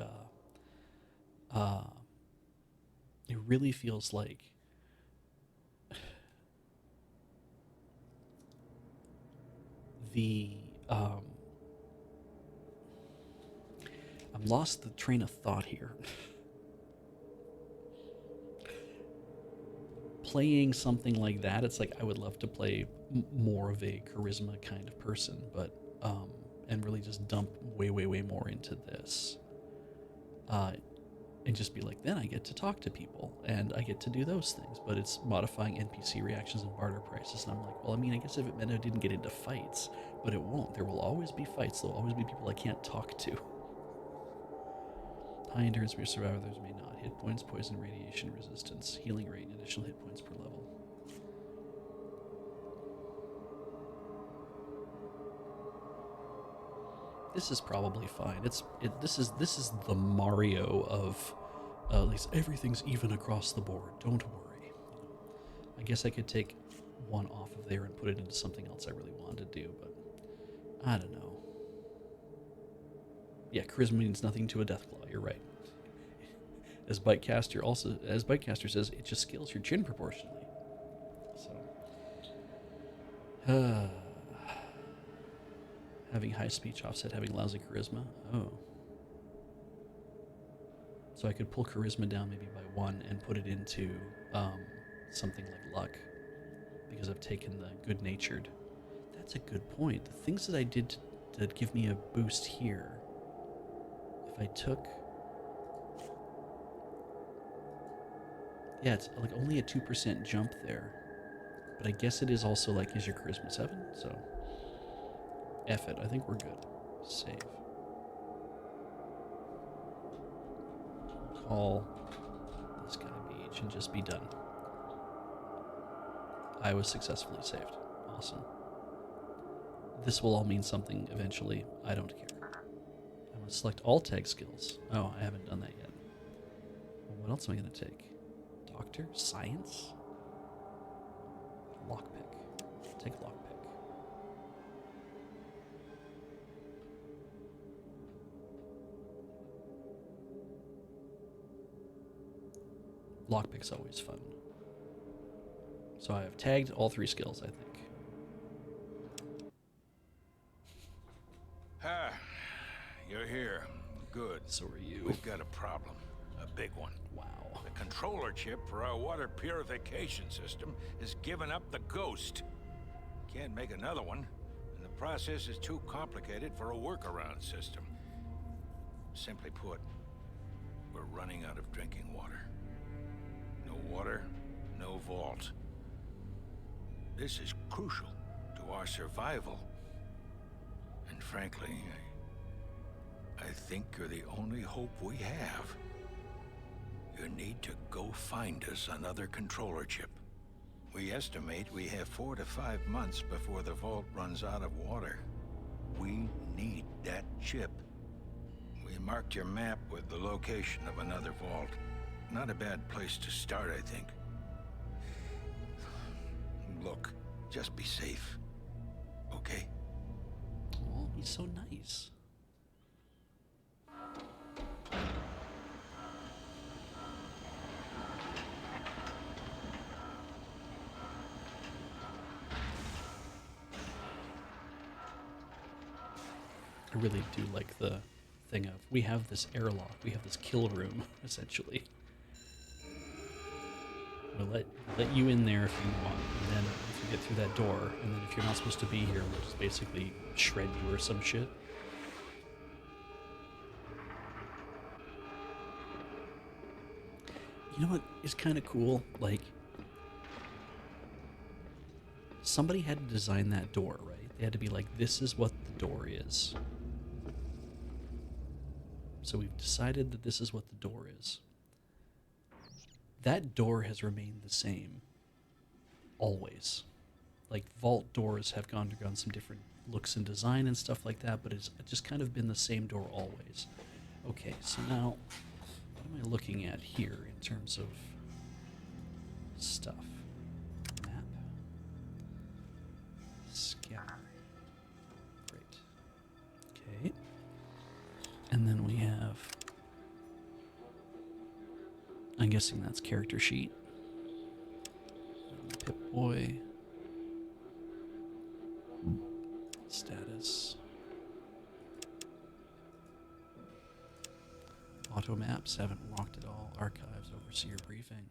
it really feels like the I'm lost the train of thought here. Playing something like that, it's like I would love to play more of a charisma kind of person, but and really just dump way more into this, and just be like, then I get to talk to people and I get to do those things, but it's modifying NPC reactions and barter prices, and I'm like, well, I mean, I guess if it meant I didn't get into fights, but it won't. There will always be fights. There will always be people I can't talk to. High endurance may survive, others may not. Hit points, poison, radiation resistance, healing rate, and additional hit points per level. This is probably fine. This is the Mario of at least everything's even across the board. Don't worry. I guess I could take one off of there and put it into something else I really wanted to do, but I don't know. Yeah, charisma means nothing to a Deathclaw. You're right. As Bitecaster says, it just scales your chin proportionally. So, having high speech offset, having lousy charisma. Oh, so I could pull charisma down maybe by 1 and put it into something like luck, because I've taken the good-natured. That's a good point. The things that I did to give me a boost here, if I took. Yeah, it's like only a 2% jump there. But I guess it is also like, is your charisma 7? So, F it. I think we're good. Save. Call this guy Beej and just be done. I was successfully saved. Awesome. This will all mean something eventually. I don't care. I'm going to select all tag skills. Oh, I haven't done that yet. Well, what else am I going to take? Doctor? Science? Lockpick. Take lockpick. Lockpick's always fun. So I have tagged all 3 skills, I think. Ah, you're here. Good. So are you. We've got a problem. A big one. Wow. The controller chip for our water purification system has given up the ghost. Can't make another one, and the process is too complicated for a workaround system. Simply put, we're running out of drinking water. No water, no vault. This is crucial to our survival. And frankly, I think you're the only hope we have. You need to go find us another controller chip. We estimate we have 4 to 5 months before the vault runs out of water. We need that chip. We marked your map with the location of another vault. Not a bad place to start, I think. Look, just be safe. Okay? Oh, he's so nice. I really do like the thing of, we have this airlock, we have this kill room, essentially. We'll let you in there if you want, and then if you get through that door, and then if you're not supposed to be here, we'll just basically shred you or some shit. You know what is kind of cool? Like, somebody had to design that door, right? They had to be like, this is what the door is. So we've decided that this is what the door is. That door has remained the same always. Like, vault doors have undergone some different looks and design and stuff like that, but it's just kind of been the same door always. Okay, so now, what am I looking at here in terms of stuff? Map. Scanner. Great. Okay. And then we have, I'm guessing that's character sheet. Pip-Boy. Status. Auto maps, haven't walked at all. Archives, overseer briefing.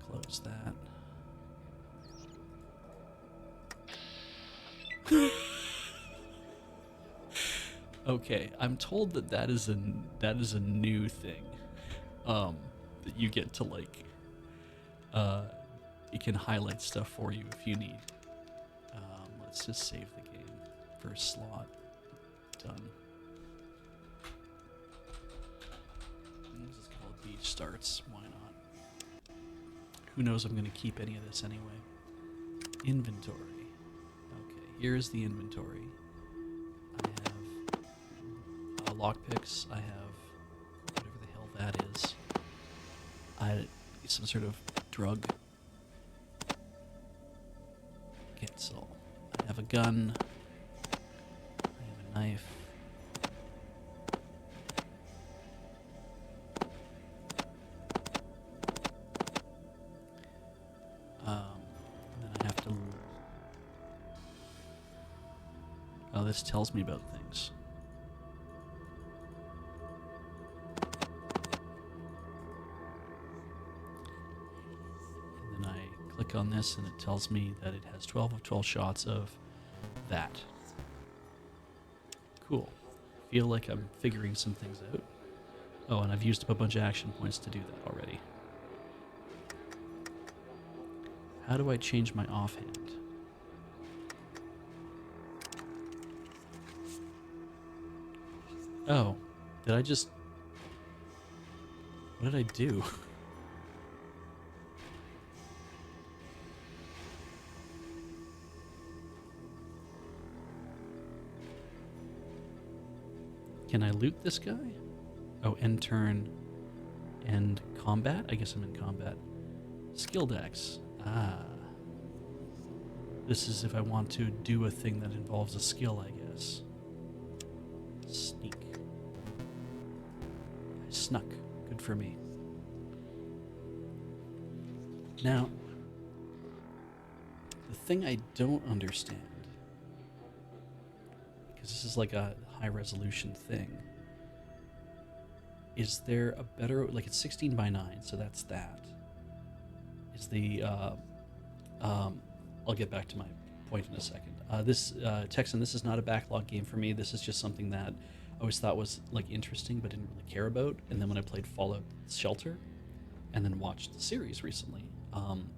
Close that. Okay, I'm told that that is a new thing. That you get to like. It can highlight stuff for you if you need. Let's just save the game. First slot. Done. This is called Beej Starts. Why not? Who knows I'm going to keep any of this anyway. Inventory. Okay, here's the inventory. I have lockpicks. I have whatever the hell that is. Some sort of drug. Cancel. I have a gun. I have a knife. And then I have to. Oh, this tells me about things. And then I click on this and it tells me that it has 12 of 12 shots of that. Cool. Feel like I'm figuring some things out. Oh, and I've used up a bunch of action points to do that already. How do I change my offhand? Oh, did I just... What did I do? Can I loot this guy? Oh, end turn. End combat? I guess I'm in combat. Skill decks. Ah. This is if I want to do a thing that involves a skill, I guess. Sneak. I snuck. Good for me. Now, the thing I don't understand, because this is like a high resolution thing, is there a better, like it's 16 by 9, so that's that. Is the, I'll get back to my point in a second. Texan, this is not a backlog game for me. This is just something that I always thought was like interesting, but didn't really care about. And then when I played Fallout Shelter, and then watched the series recently,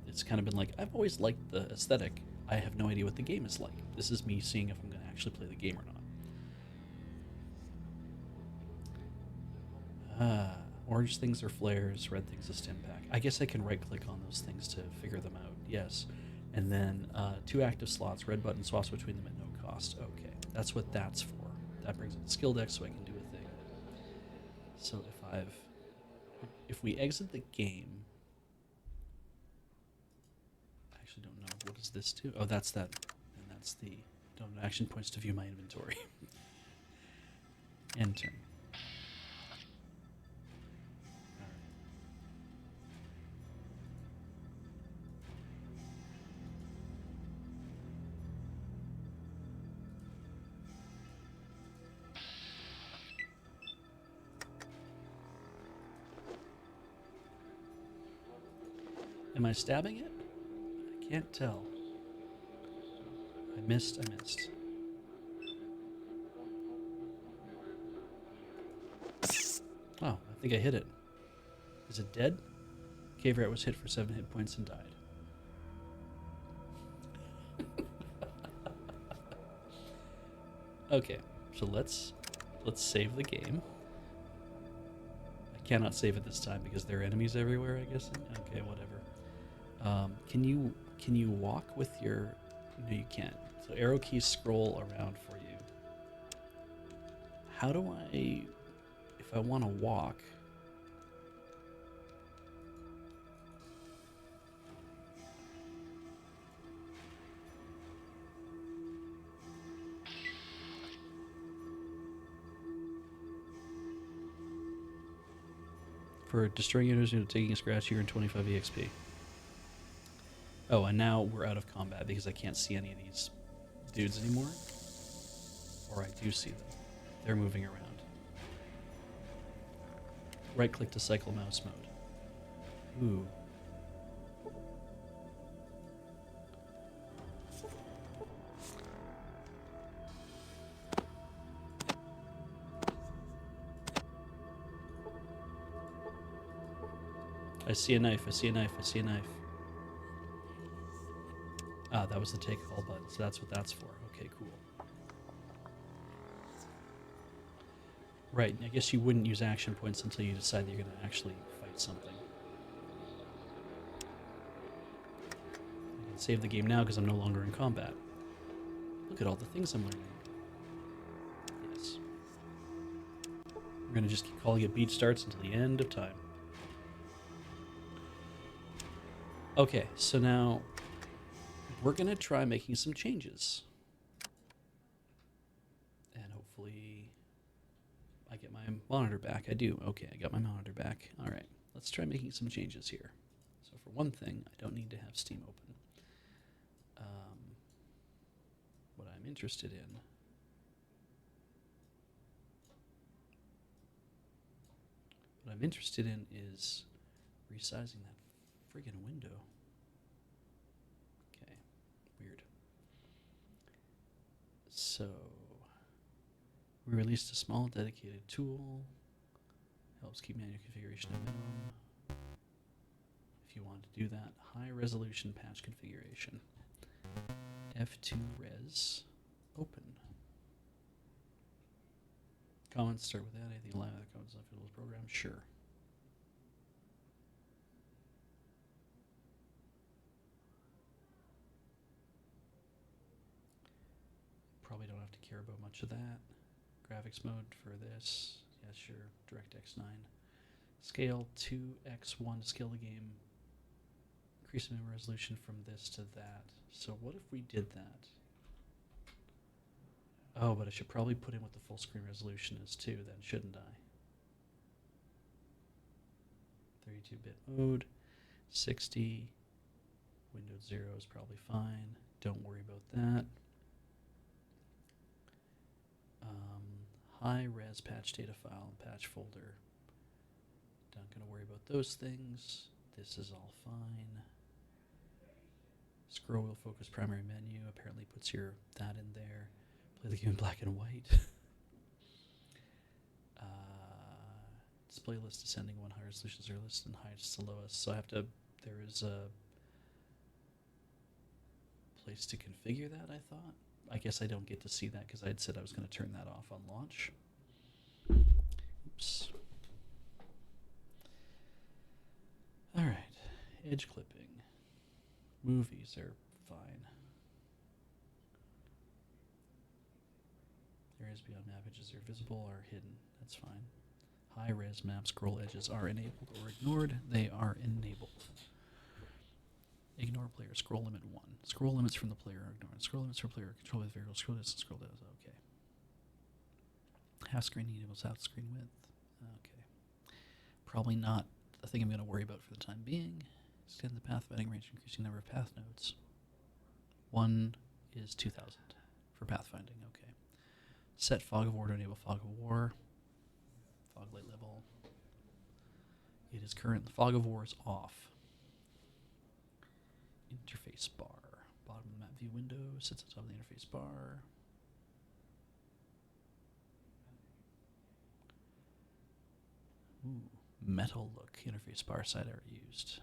it's kind of been like, I've always liked the aesthetic. I have no idea what the game is like. This is me seeing if I'm going to actually play the game or not. Orange things are flares, red things are stim pack. I guess I can right click on those things to figure them out. Yes. And then 2 active slots, red button swaps between them at no cost. Okay, that's what that's for. That brings up the skill deck so I can do a thing. So if we exit the game, I actually don't know, what does this do? Oh, that's that, and that's the, don't have action points to view my inventory. End turn. Am I stabbing it? I can't tell. I missed. Oh, I think I hit it. Is it dead? Cave Rat was hit for 7 hit points and died. Okay, so let's save the game. I cannot save it this time because there are enemies everywhere, I guess. Okay, whatever. Can you walk with your... No, you can't. So arrow keys scroll around for you. How do I if I want to walk... For destroying units, taking a scratch here and 25 EXP. Oh, and now we're out of combat because I can't see any of these dudes anymore. Or I do see them. They're moving around. Right click to cycle mouse mode. Ooh. I see a knife, I see a knife, I see a knife. Ah, that was the take call button, so that's what that's for. Okay, cool. Right, I guess you wouldn't use action points until you decide that you're going to actually fight something. I can save the game now because I'm no longer in combat. Look at all the things I'm learning. Yes. We're going to just keep calling it Beej Starts until the end of time. Okay, so now we're going to try making some changes. And hopefully I get my monitor back. I do. Okay, I got my monitor back. All right, let's try making some changes here. So for one thing, I don't need to have Steam open. What I'm interested in is resizing that friggin' window. Okay, weird. So, we released a small dedicated tool. Helps keep manual configuration at minimum. If you want to do that, high resolution patch configuration. F2 res open. Comments start with that. Anything live that comments not filled with program? Sure. Probably don't have to care about much of that. Graphics mode for this. Yeah, sure. DirectX 9. Scale 2x1 to scale the game. Increase the memory resolution from this to that. So what if we did that? Oh, but I should probably put in what the full screen resolution is too, then, shouldn't I? 32-bit mode, 60. Windows 0 is probably fine. Don't worry about that. High res patch data file and patch folder. Not going to worry about those things. This is all fine. Scroll wheel focus primary menu apparently puts that in there. Play the game in black and white. Display list descending 1 high resolution 0 list and highest to lowest. So there is a place to configure that, I thought. I guess I don't get to see that because I had said I was going to turn that off on launch. Oops. All right, edge clipping. Movies are fine. Areas beyond map edges are visible or hidden. That's fine. High-res map scroll edges are enabled or ignored. They are enabled. Ignore player scroll limit 1. Scroll limits from the player are ignored. Scroll limits from player control with variable scroll distance, scroll distance. Okay. Half screen enables half screen width. Okay. Probably not a thing I'm going to worry about for the time being. Extend the pathfinding range, increasing number of path nodes. 1 is 2000 for pathfinding. Okay. Set fog of war to enable fog of war. Fog light level. It is current. The fog of war is off. Interface bar. Bottom of the map view window sits on top of the interface bar. Ooh, metal look. Interface bar side error used.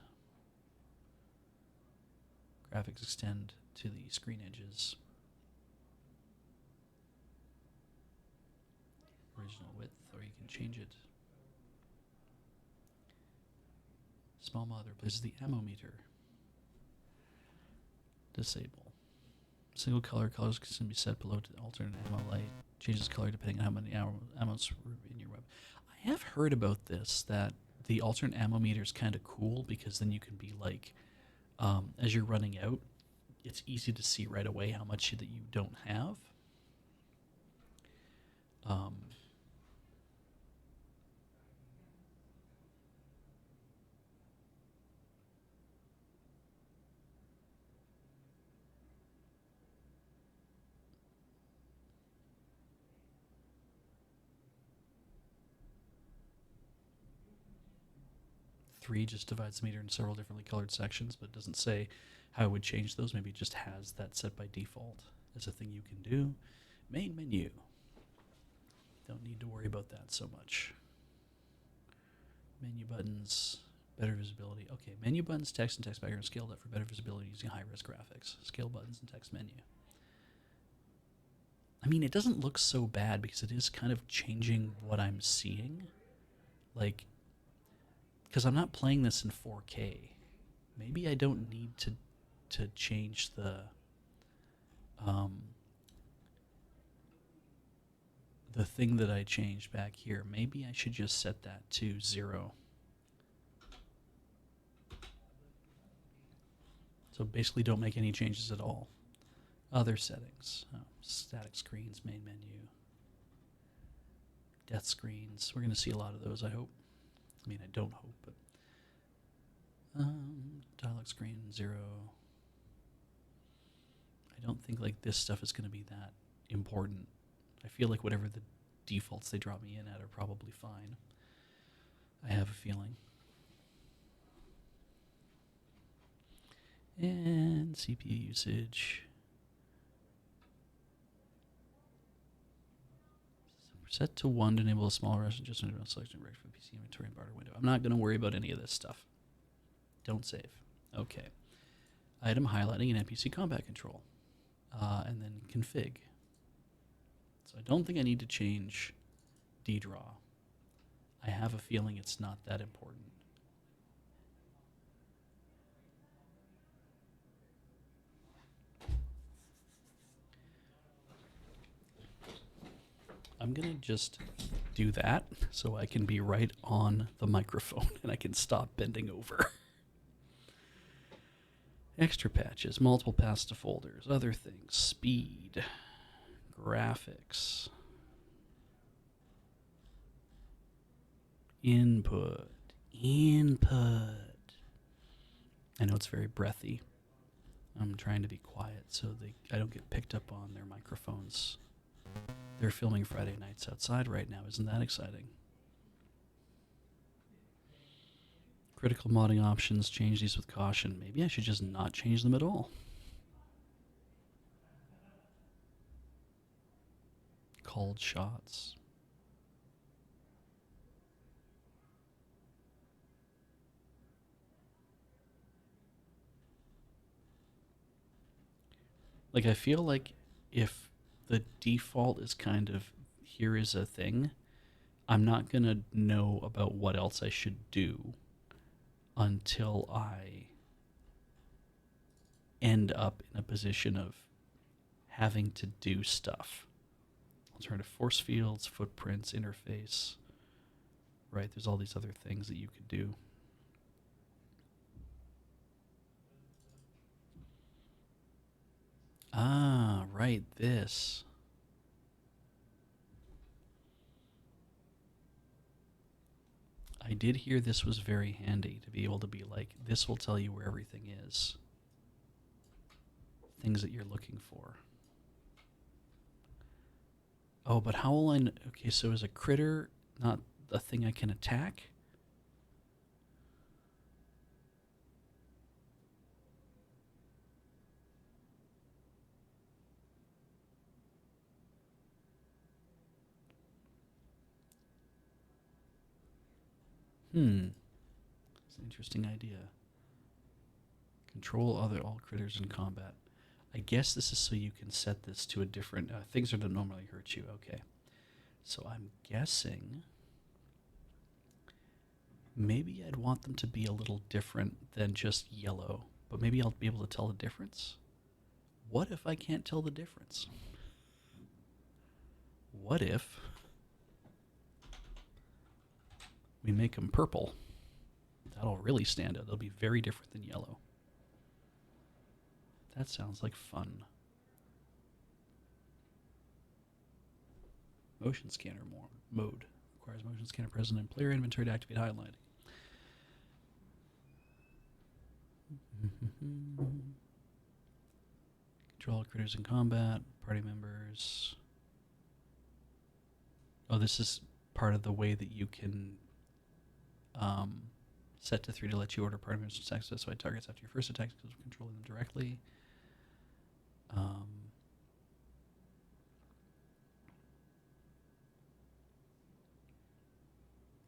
Graphics extend to the screen edges. Original width, or you can change it. Small mod replaces the ammo meter. Disable. Single color colors can be set below to alternate ammo light. Changes color depending on how many ammo's in your weapon. I have heard about this, that the alternate ammo meter is kind of cool because then you can be like, as you're running out, it's easy to see right away how much that you don't have. Three just divides the meter into several differently colored sections, but it doesn't say how it would change those. Maybe it just has that set by default as a thing you can do. Main menu. Don't need to worry about that so much. Menu buttons, better visibility. Okay, menu buttons, text, and text background scaled up for better visibility using high-res graphics. Scale buttons and text menu. I mean, it doesn't look so bad because it is kind of changing what I'm seeing. Like, because I'm not playing this in 4K. Maybe I don't need to change the thing that I changed back here. Maybe I should just set that to 0. So basically don't make any changes at all. Other settings. Static screens, main menu. Death screens. We're going to see a lot of those, I hope. I mean, I don't hope, but... dialog screen, 0. I don't think, like, this stuff is going to be that important. I feel like whatever the defaults they drop me in at are probably fine. I have a feeling. And CPU usage. Set to 1 to enable a small rest just in selection break for the PC inventory and barter window. I'm not going to worry about any of this stuff. Don't save. Okay. Item highlighting and NPC combat control. And then config. So I don't think I need to change D-draw. I have a feeling it's not that important. I'm going to just do that so I can be right on the microphone and I can stop bending over. Extra patches, multiple paths to folders, other things, speed, graphics, input. I know it's very breathy. I'm trying to be quiet so I don't get picked up on their microphones. They're filming Friday nights outside right now. Isn't that exciting? Critical modding options, change these with caution. Maybe I should just not change them at all. Called shots. Like, I feel like if the default is kind of, here is a thing, I'm not going to know about what else I should do until I end up in a position of having to do stuff. Alternative force fields, footprints, interface. Right, there's all these other things that you could do. Ah, right, this. I did hear this was very handy to be able to be like, this will tell you where everything is. Things that you're looking for. Oh, but how will I know? Okay, so is a critter not a thing I can attack? It's an interesting idea. Control all critters in combat. I guess this is so you can set this to a different... things that don't normally hurt you. Okay. So I'm guessing... maybe I'd want them to be a little different than just yellow. But maybe I'll be able to tell the difference? What if I can't tell the difference? What if... we make them purple, that'll really stand out. They'll be very different than yellow. That sounds like fun. Motion scanner mode. Requires motion scanner present in player inventory to activate highlighting. Control critters in combat, party members. Oh, this is part of the way that you can set to 3 to let you order party members to access by targets after your first attack because of controlling them directly.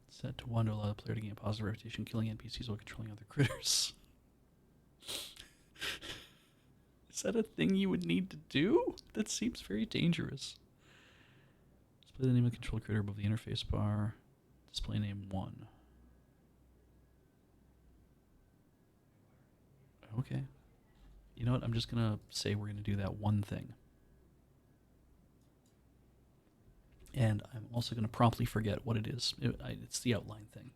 Set to 1 to allow the player to gain a positive reputation, killing NPCs while controlling other critters. Is that a thing you would need to do? That seems very dangerous. Display the name of the control critter above the interface bar. Display name 1. Okay. You know what? I'm just going to say we're going to do that one thing. And I'm also going to promptly forget what it is. It's the outline thing.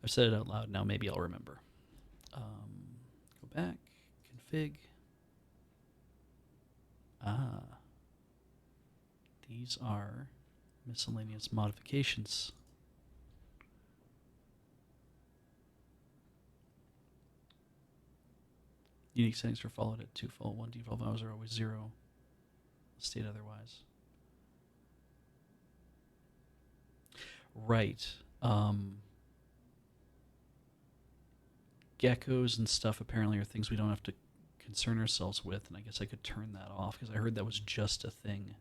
I've said it out loud. Now maybe I'll remember. Go back. Config. These are miscellaneous modifications. Unique settings for followed at 2 full 1 default values are always 0. State otherwise. Right. Geckos and stuff apparently are things we don't have to concern ourselves with, and I guess I could turn that off because I heard that was just a thing.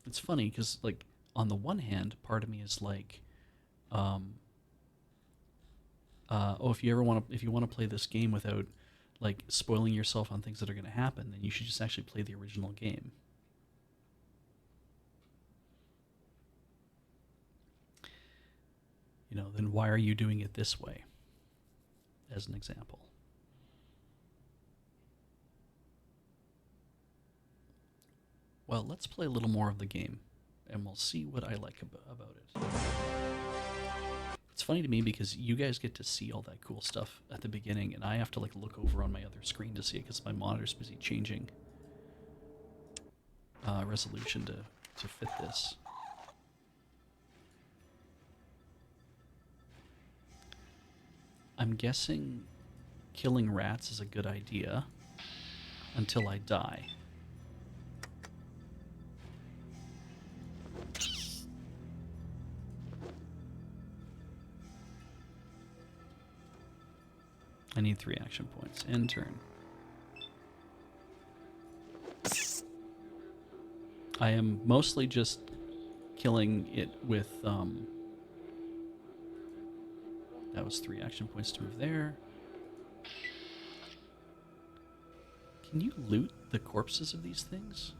It's funny because, like, on the one hand, part of me is like, if you want to play this game without like spoiling yourself on things that are going to happen, then you should just actually play the original game. You know, then why are you doing it this way? As an example. Well, let's play a little more of the game, and we'll see what I like about it. It's funny to me because you guys get to see all that cool stuff at the beginning, and I have to like look over on my other screen to see it because my monitor's busy changing resolution to fit this. I'm guessing killing rats is a good idea until I die. I need 3 action points. End turn. I am mostly just killing it with... that was 3 action points to move there. Can you loot the corpses of these things?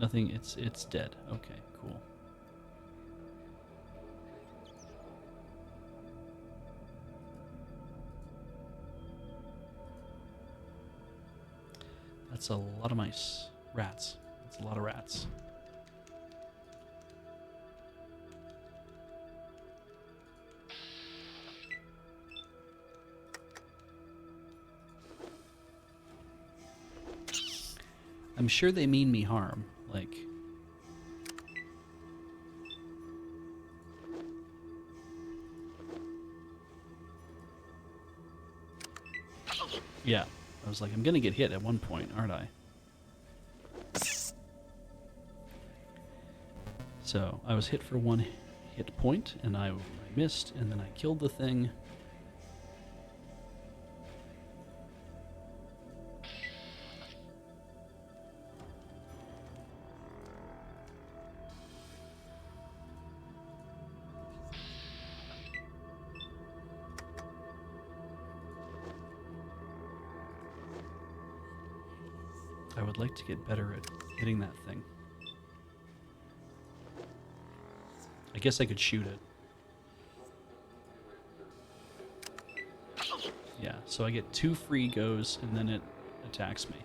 Nothing, it's dead. Okay, cool. That's a lot of mice. Rats. That's a lot of rats. I'm sure they mean me harm, like... Yeah, I was like, I'm gonna get hit at one point, aren't I? So, I was hit for 1 hit point, and I missed, and then I killed the thing. I would like to get better at hitting that thing. I guess I could shoot it. Yeah, so I get 2 free goes and then it attacks me.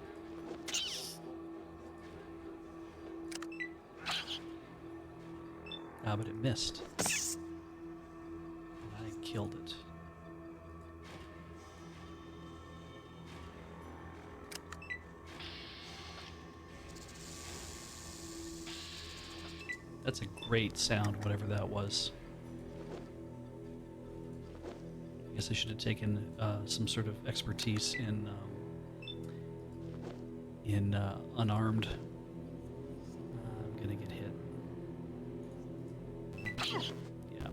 Ah, but it missed. And I killed it. That's a great sound, whatever that was. I guess I should have taken some sort of expertise in unarmed. I'm gonna get hit. Yeah.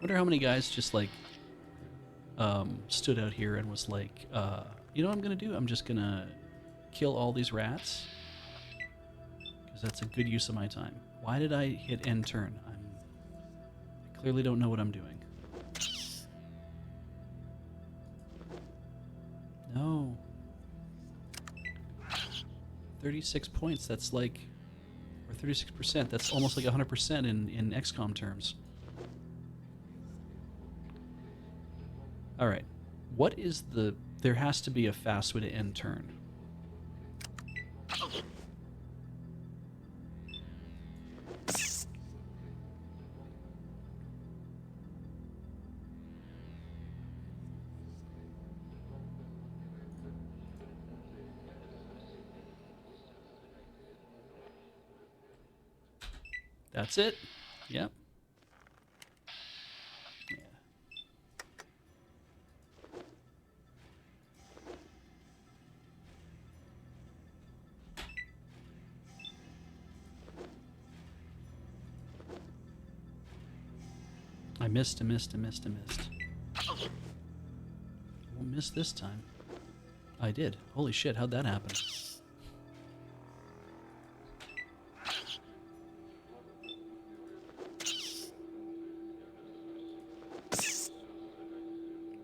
Wonder how many guys just like stood out here and was like, you know what I'm gonna do? I'm just gonna kill all these rats because that's a good use of my time. Why did I hit end turn? I clearly don't know what I'm doing. No. 36 points. That's like, or 36%. That's almost like 100% in XCOM terms. All right. What is the? There has to be a fast way to end turn. That's it. Yep. Yeah. I missed. Won't miss this time. I did. Holy shit, how'd that happen?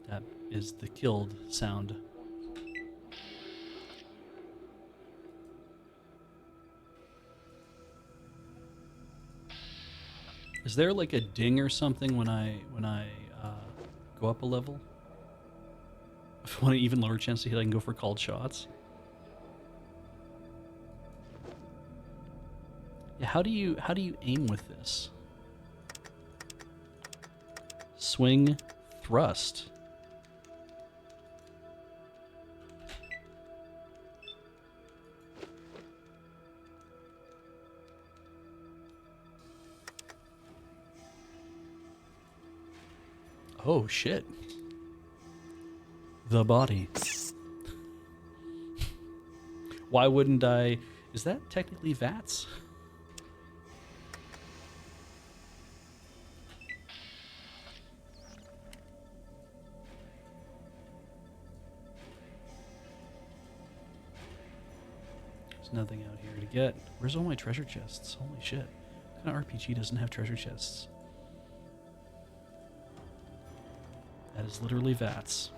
That is the killed sound. Is there like a ding or something when I go up a level? If I want an even lower chance to hit, I can go for called shots. Yeah, how do you aim with this? Swing, thrust. Oh shit. The body. Why wouldn't I? Is that technically VATS? There's nothing out here to get. Where's all my treasure chests? Holy shit. What kind of RPG doesn't have treasure chests? That is literally VATS.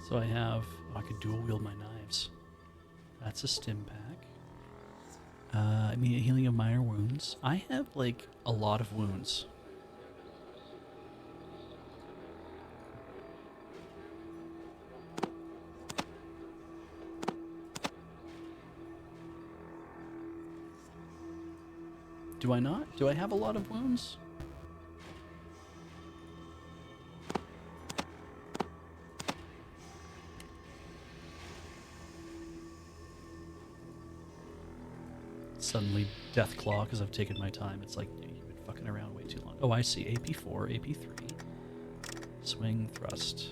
So I have, I could dual wield my knives. That's a stim pack. Immediate healing of minor wounds. I have like a lot of wounds. Do I not? Do I have a lot of wounds? Suddenly death claw because I've taken my time. It's like, yeah, you've been fucking around way too long. Oh, I see. AP4, AP3. Swing, thrust.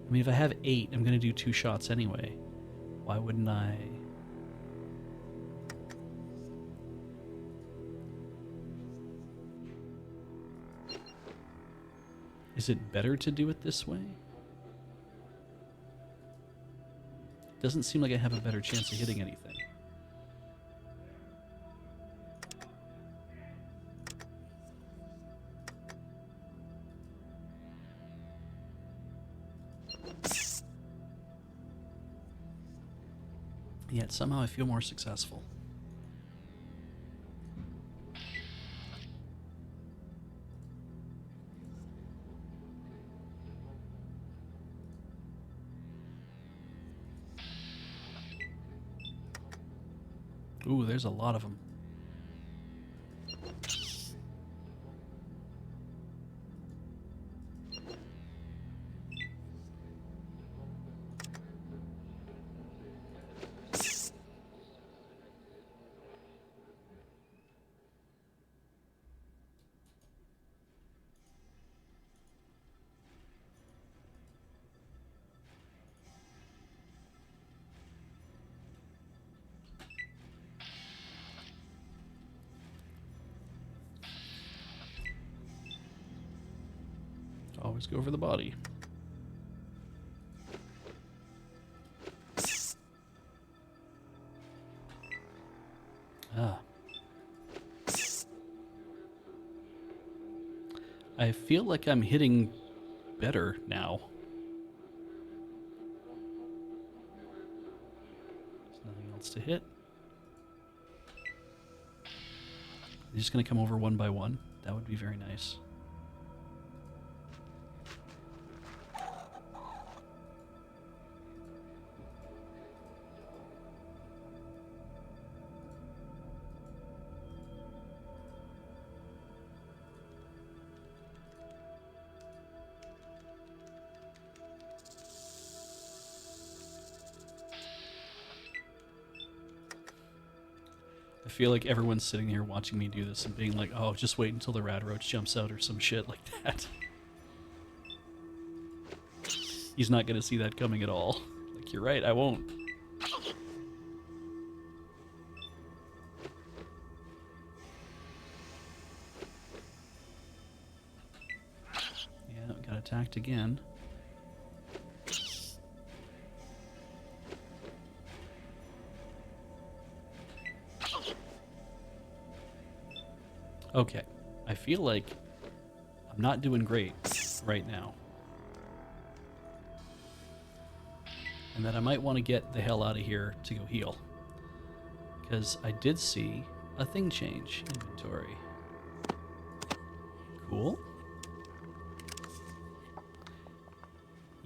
I mean, if I have 8, I'm going to do 2 shots anyway. Why wouldn't I? Is it better to do it this way? Doesn't seem like I have a better chance of hitting anything. yet somehow I feel more successful. Ooh, there's a lot of them. Always go for the body. Ah. I feel like I'm hitting better now. There's nothing else to hit. You're just going to come over one by one. That would be very nice. I feel like everyone's sitting here watching me do this and being like, oh, just wait until the rad roach jumps out or some shit like that. He's not going to see that coming at all. Like, you're right, I won't. Yeah, got attacked again. Okay, I feel like I'm not doing great right now. And that I might want to get the hell out of here to go heal. Because I did see a thing change inventory. Cool.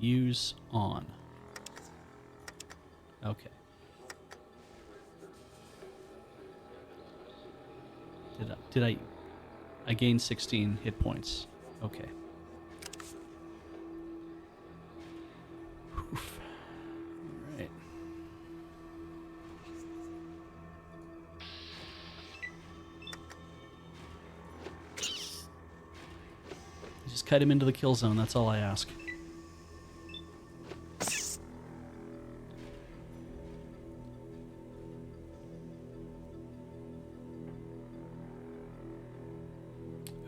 Use on. Okay. Did I gained 16 hit points. Okay. Oof. All right. Just cut him into the kill zone. That's all I ask.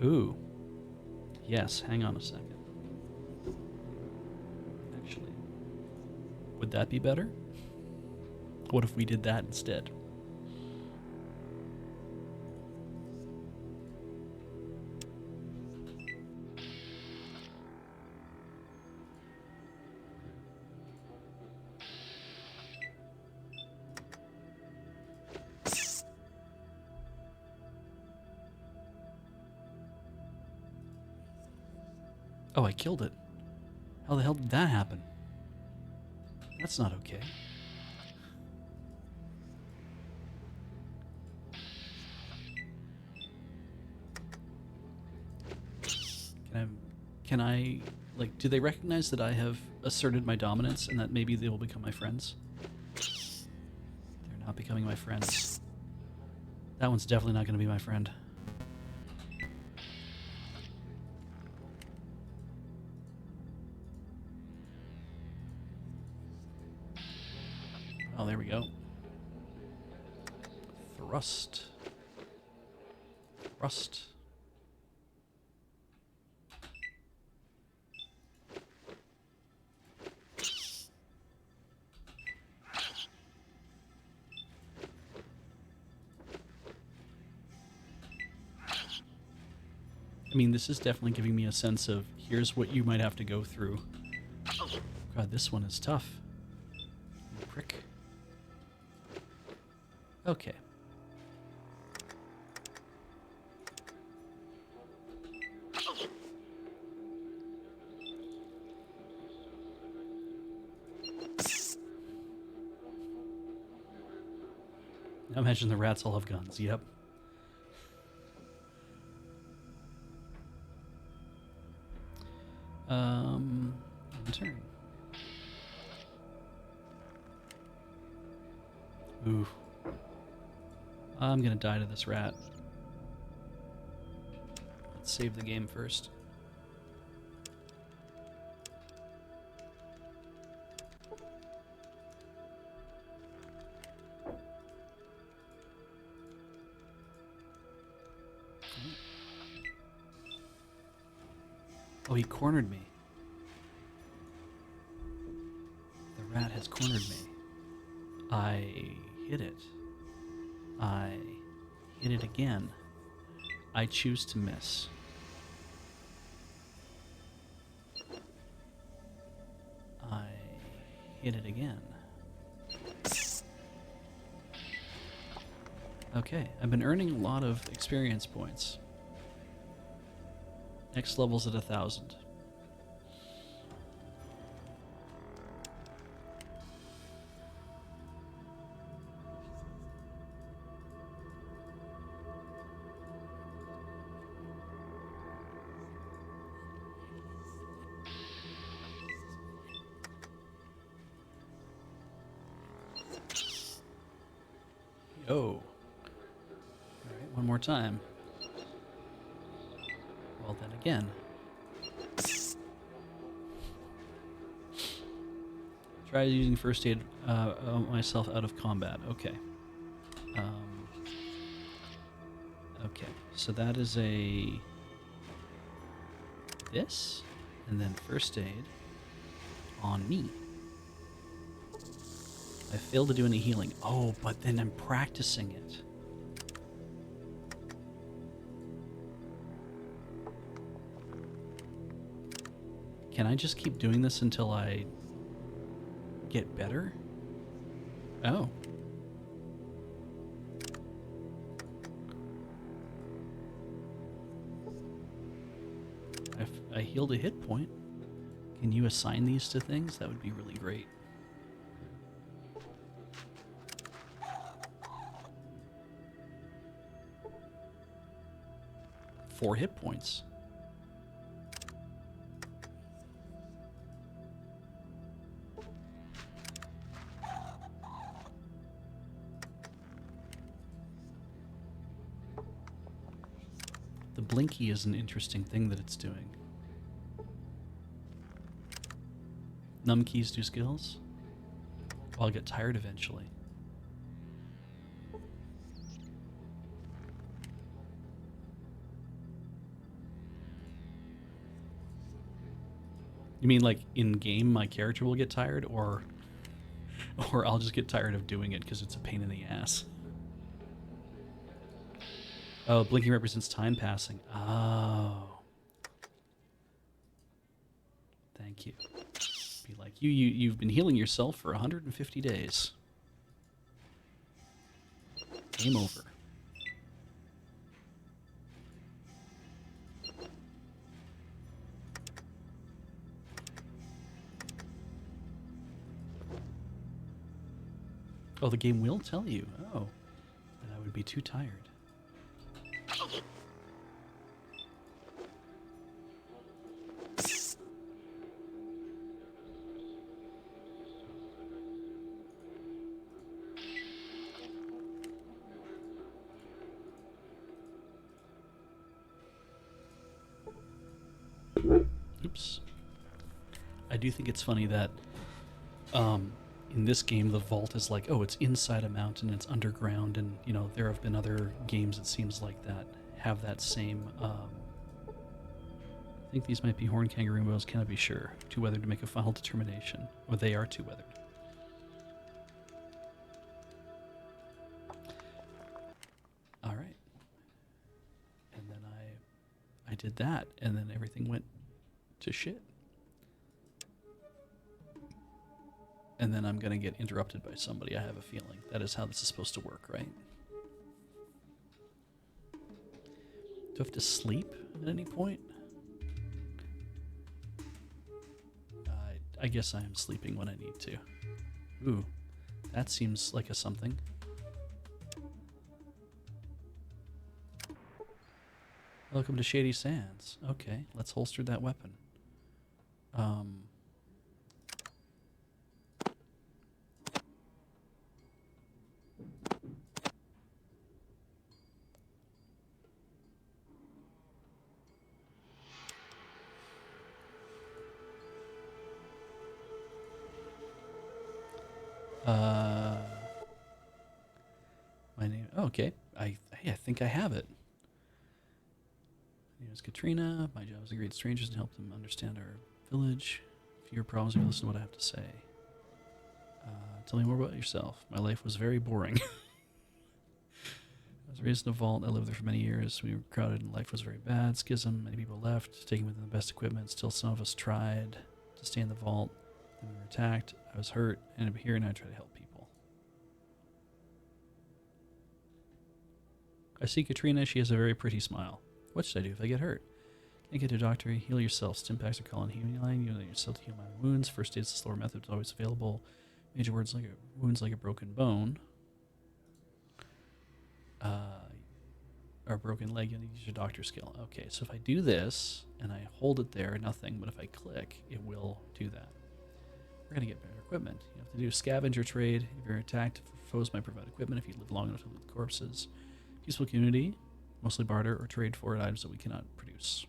Ooh. Yes, hang on a second. Actually, would that be better? What if we did that instead? Oh, I killed it. How the hell did that happen? That's not okay. Can I, like, do they recognize that I have asserted my dominance and that maybe they will become my friends? They're not becoming my friends. That one's definitely not going to be my friend. Oh, there we go. Thrust. Thrust. I mean, this is definitely giving me a sense of here's what you might have to go through. God, this one is tough. Prick. Okay. I imagine the rats all have guns. Yep. Turn. Ooh. I'm gonna die to this rat. Let's save the game first. Oh, he cornered me. The rat has cornered me. I hit it. I hit it again. I choose to miss. I hit it again. Okay, I've been earning a lot of experience points. Next level's at 1,000. Yo. Alright, one more time. Well, then again. Try using first aid myself out of combat. Okay. Okay, so that is a... this, and then first aid on me. I failed to do any healing. Oh, but then I'm practicing it. Can I just keep doing this until I get better? Oh. I healed a hit point. Can you assign these to things? That would be really great. Four hit points. The blinky is an interesting thing that it's doing. Num keys do skills? I'll get tired eventually. You mean like in game my character will get tired, or I'll just get tired of doing it because it's a pain in the ass? Oh, blinking represents time passing. Oh. Thank you. Be like, you've been healing yourself for 150 days. Game over. Oh, the game will tell you. Oh, that I would be too tired. Oops. I do think it's funny that in this game the vault is like, oh, it's inside a mountain, it's underground, and you know there have been other games, it seems like, that have that same I think these might be horned kangaroo bows, cannot be sure. Too weathered to make a final determination. Or they are too weathered. Alright. And then I did that, and then everything went to shit. and then I'm going to get interrupted by somebody, I have a feeling. That is how this is supposed to work, right? Do I have to sleep at any point? I guess I am sleeping when I need to. Ooh, that seems like a something. Welcome to Shady Sands. Okay, let's holster that weapon. My name. Oh, okay, hey, I think I have it. My name is Katrina. My job is to greet strangers and help them understand our village. If you have problems, you listen to what I have to say. Tell me more about yourself. My life was very boring. I was raised in a vault. I lived there for many years. We were crowded and life was very bad. Schism. Many people left, taking with them the best equipment. Still, some of us tried to stay in the vault. Then we were attacked. I was hurt. And I'm here and I try to help people. I see Katrina. She has a very pretty smile. What should I do if I get hurt? Can't get to a doctor. Heal yourself. Stim packs are calling healing line. You know yourself to heal my wounds. First aid is the slower method. Is always available. Major wounds like a broken bone. Or a broken leg. You'll need to use your doctor skill. Okay, so if I do this and I hold it there, nothing. But if I click, it will do that. We're gonna get better equipment. You have to do a scavenger trade. If you're attacked, foes might provide equipment if you live long enough to loot corpses. Peaceful community. Mostly barter or trade for items that we cannot produce.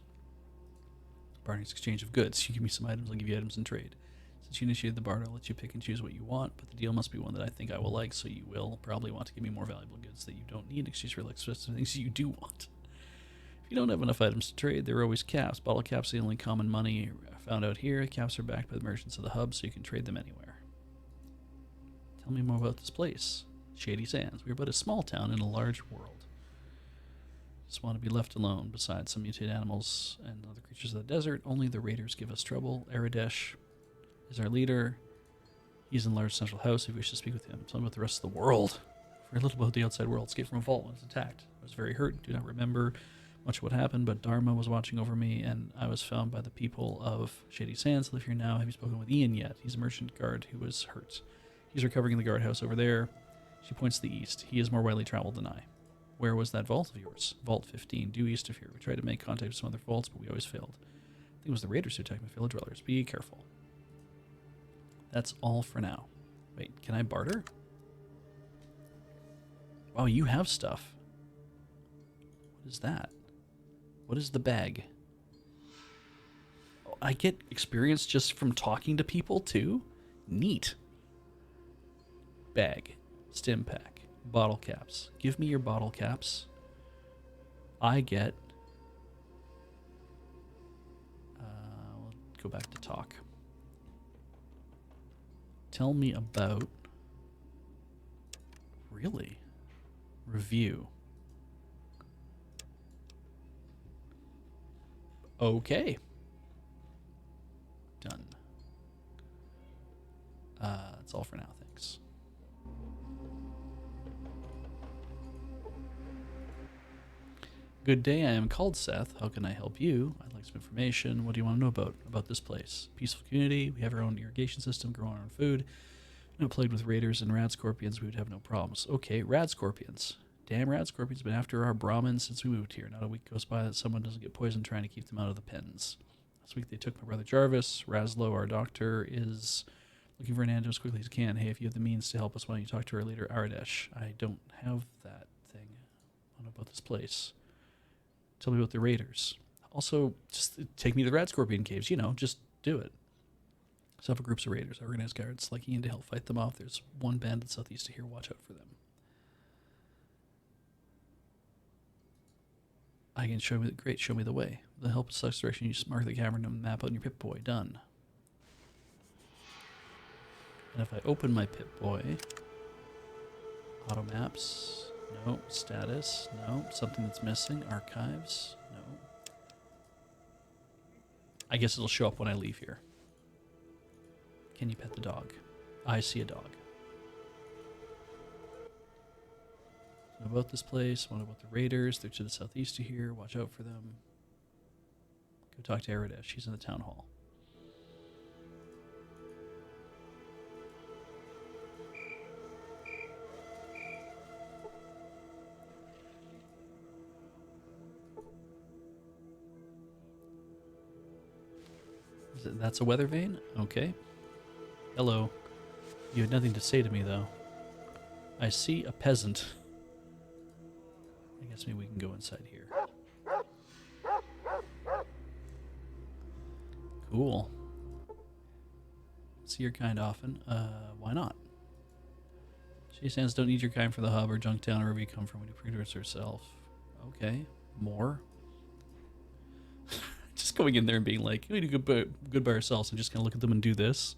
Bartering is exchange of goods. You give me some items, I'll give you items in trade. Since you initiated the barter, I'll let you pick and choose what you want, but the deal must be one that I think I will like, so you will probably want to give me more valuable goods that you don't need in exchange for expensive things you do want. If you don't have enough items to trade, there are always caps. Bottle caps are the only common money found out here. Caps are backed by the merchants of the hub, so you can trade them anywhere. Tell me more about this place. Shady Sands. We're but a small town in a large world. Just want to be left alone. Besides some mutated animals and other creatures of the desert, only the raiders give us trouble. Aradesh is our leader. He's in a large central house. If you wish to speak with him, tell him about the rest of the world. For a little about the outside world. Escaped from a vault when it was attacked. I was very hurt. Do not remember much of what happened, but Dharma was watching over me, and I was found by the people of Shady Sands. I live here now. Have you spoken with Ian yet? He's a merchant guard who was hurt. He's recovering in the guardhouse over there. She points to the east. He is more widely traveled than I. Where was that vault of yours? Vault 15, due east of here. We tried to make contact with some other vaults, but we always failed. I think it was the raiders who attacked my fellow dwellers. Be careful. That's all for now. Wait, can I barter? Wow, you have stuff. What is that? What is the bag? Oh, I get experience just from talking to people, too? Neat. Bag. Stim pack. Bottle caps. Give me your bottle caps. I get... we'll go back to talk. Tell me about... Really? Review. Okay. Done. That's all for now, thanks. Good day, I am called Seth. How can I help you? I'd like some information. What do you want to know about this place? Peaceful community. We have our own irrigation system, grow our own food. Not plagued with raiders and rad scorpions, we would have no problems. Okay, rad scorpions. Damn rad scorpions have been after our Brahmins since we moved here. Not a week goes by that someone doesn't get poisoned trying to keep them out of the pens. Last week they took my brother Jarvis. Raslo, our doctor, is looking for an antidote as quickly as he can. Hey, if you have the means to help us, why don't you talk to our leader, Aradesh? I don't have that thing. I don't know about this place. Tell me about the raiders. Also, just take me to the rat scorpion caves. You know, just do it. Several groups of raiders, organized guards like Ian to help fight them off. There's one bandit southeast of here. Watch out for them. I can show me show me the way. With the help of select direction, you just mark the cavern and map on your Pip-Boy. Done. And if I open my Pip-Boy, auto maps, no. Status, no. Something that's missing, archives, no. I guess it'll show up when I leave here. Can you pet the dog? I see a dog. What about this place? What about the raiders? They're to the southeast of here. Watch out for them. Go talk to Eridash. She's in the town hall. That's a weather vane? Okay. Hello. You had nothing to say to me, though. I see a peasant. I guess maybe we can go inside here. Cool. See your kind often. Why not? She stands don't need your kind for the hub or Junktown or wherever you come from when you produce herself. Okay. More. Just going in there and being like, we do good by ourselves, and just kind of look at them and do this.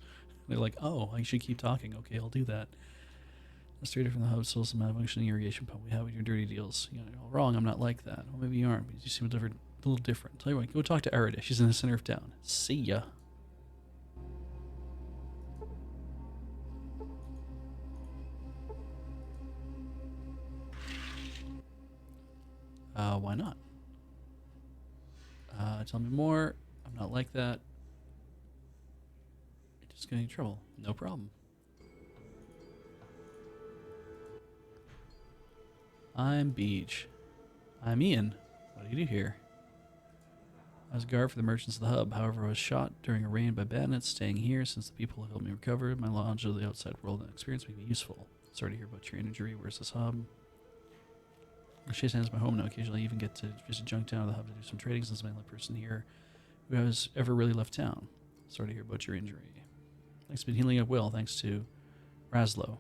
And they're like, oh, I should keep talking. Okay, I'll do that. That's straight from the hub, so some malfunctioning irrigation pump we have with your dirty deals. You're all wrong, I'm not like that. Well, maybe you aren't, but you seem a little different. Tell you what, go talk to Arida. She's in the center of town. See ya. Why not? Tell me more. I'm not like that. You're just getting in trouble. No problem. I'm Beej. I'm Ian. What do you do here? I was a guard for the merchants of the hub. However, I was shot during a raid by bandits. Staying here since the people have helped me recover. My knowledge of the outside world and experience make me useful. Sorry to hear about your injury. Where's this hub? Chase is my home now. Occasionally, I even get to visit Junktown or the hub to do some trading since I'm the only person here who has ever really left town. Sorry to hear about your injury. Thanks, been healing up well, thanks to Raslo.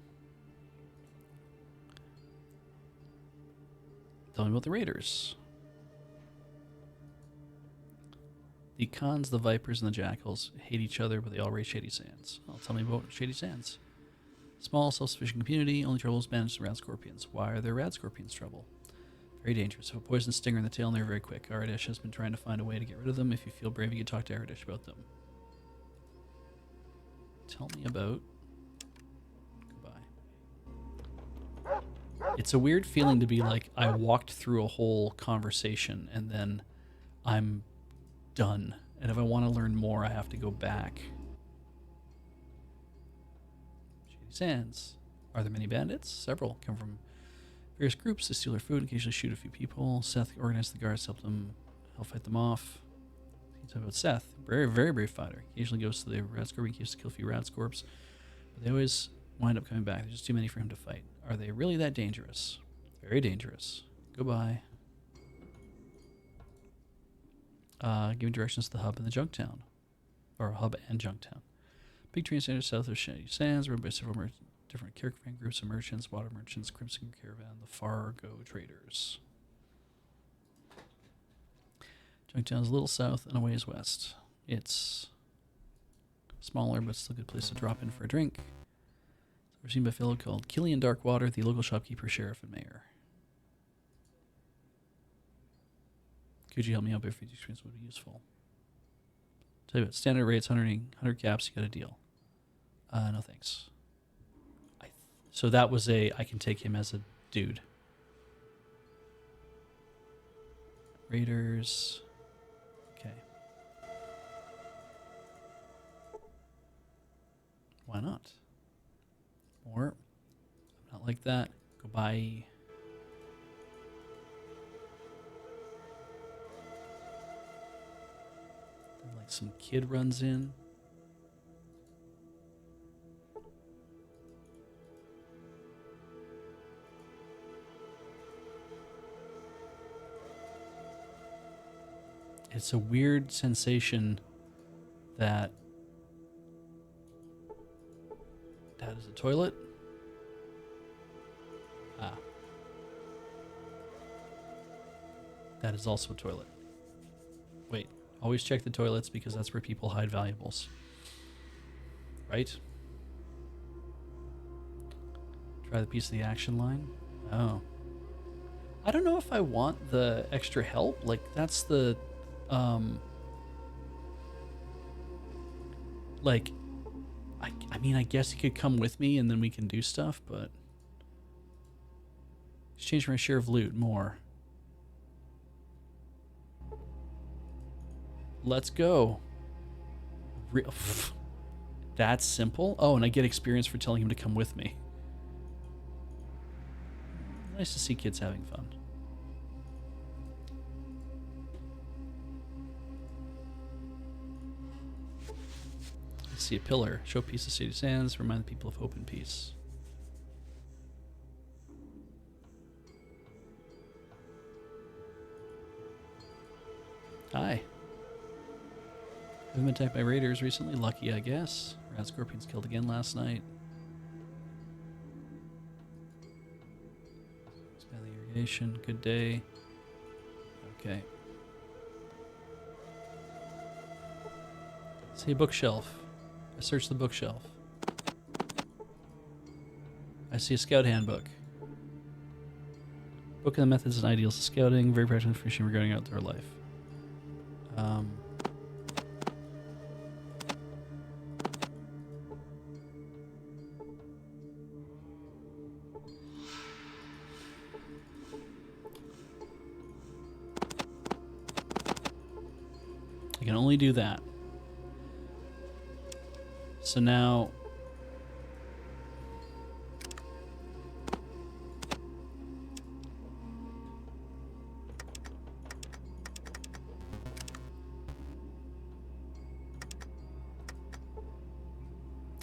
Tell me about the raiders. The Khans, the Vipers, and the Jackals hate each other, but they all raid Shady Sands. Well, tell me about Shady Sands. Small, self-sufficient community, only trouble is bandits and rad scorpions. Why are there rad scorpions trouble? Very dangerous. Have a poison stinger in the tail and they're very quick. Aridish has been trying to find a way to get rid of them. If you feel brave, you can talk to Aridish about them. Tell me about... Goodbye. It's a weird feeling to be like, I walked through a whole conversation and then I'm done. And if I want to learn more, I have to go back. Shady Sands. Are there many bandits? Several. Come from various groups. They steal their food, occasionally shoot a few people. Seth organized the guards, help fight them off. You talk about Seth. Very, very brave fighter. Occasionally goes to the rat scorpion, he used to kill a few rat scorps. But they always wind up coming back. There's just too many for him to fight. Are they really that dangerous? Very dangerous. Goodbye. Give me directions to the hub and the Junktown. Or hub and Junktown. Big train center south of Shady Sands, run by several different caravan groups of merchants, water merchants, Crimson Caravan, the Fargo Traders. Junktown is a little south and a ways west. It's smaller, but still a good place to drop in for a drink. We're seen by a fellow called Killian Darkwater, the local shopkeeper, sheriff, and mayor. Could you help me out if your experience would be useful? Tell you what, standard rates, 100 caps, you got a deal. No thanks. So that was I can take him as a dude. Raiders. Okay. Why not? More. I'm not like that. Goodbye. Then like some kid runs in. It's a weird sensation that is a toilet. That is also a toilet. Wait, always check the toilets because that's where people hide valuables. Right? Try the piece of the action line. Oh. I don't know if I want the extra help. Like, that's the... like, I mean, I guess he could come with me and then we can do stuff, but... Exchange my share of loot, more. Let's go. Real... That's simple? Oh, and I get experience for telling him to come with me. Nice to see kids having fun. I see a pillar. Show peace of city sands. Remind the people of hope and peace. Hi. Haven't been attacked by raiders recently. Lucky, I guess. Rat scorpions killed again last night. Skyly irrigation. Good day. Okay. See a bookshelf. I search the bookshelf. I see a scout handbook. Book of the methods and ideals of scouting. Very practical information regarding outdoor life. I can only do that. So now...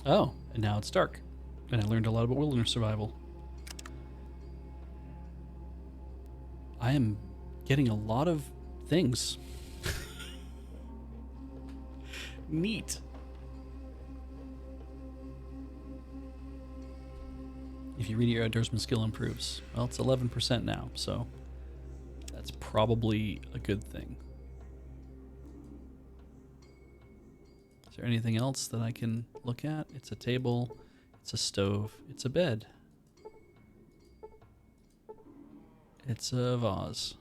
Oh, and now it's dark. And I learned a lot about wilderness survival. I am getting a lot of things. Neat. If you read it, your outdoorsman skill improves. Well, it's 11% now, so that's probably a good thing. Is there anything else that I can look at? It's a table, it's a stove, it's a bed. It's a vase.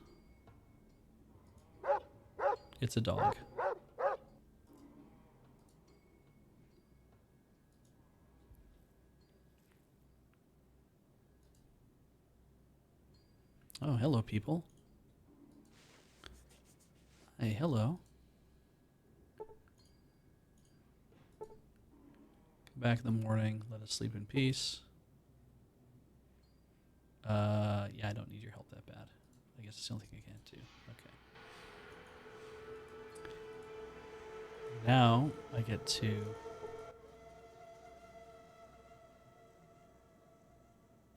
It's a dog. Oh, hello, people. Hey, hello. Come back in the morning. Let us sleep in peace. Yeah, I don't need your help that bad. I guess it's the only thing I can do. Okay. Now I get to...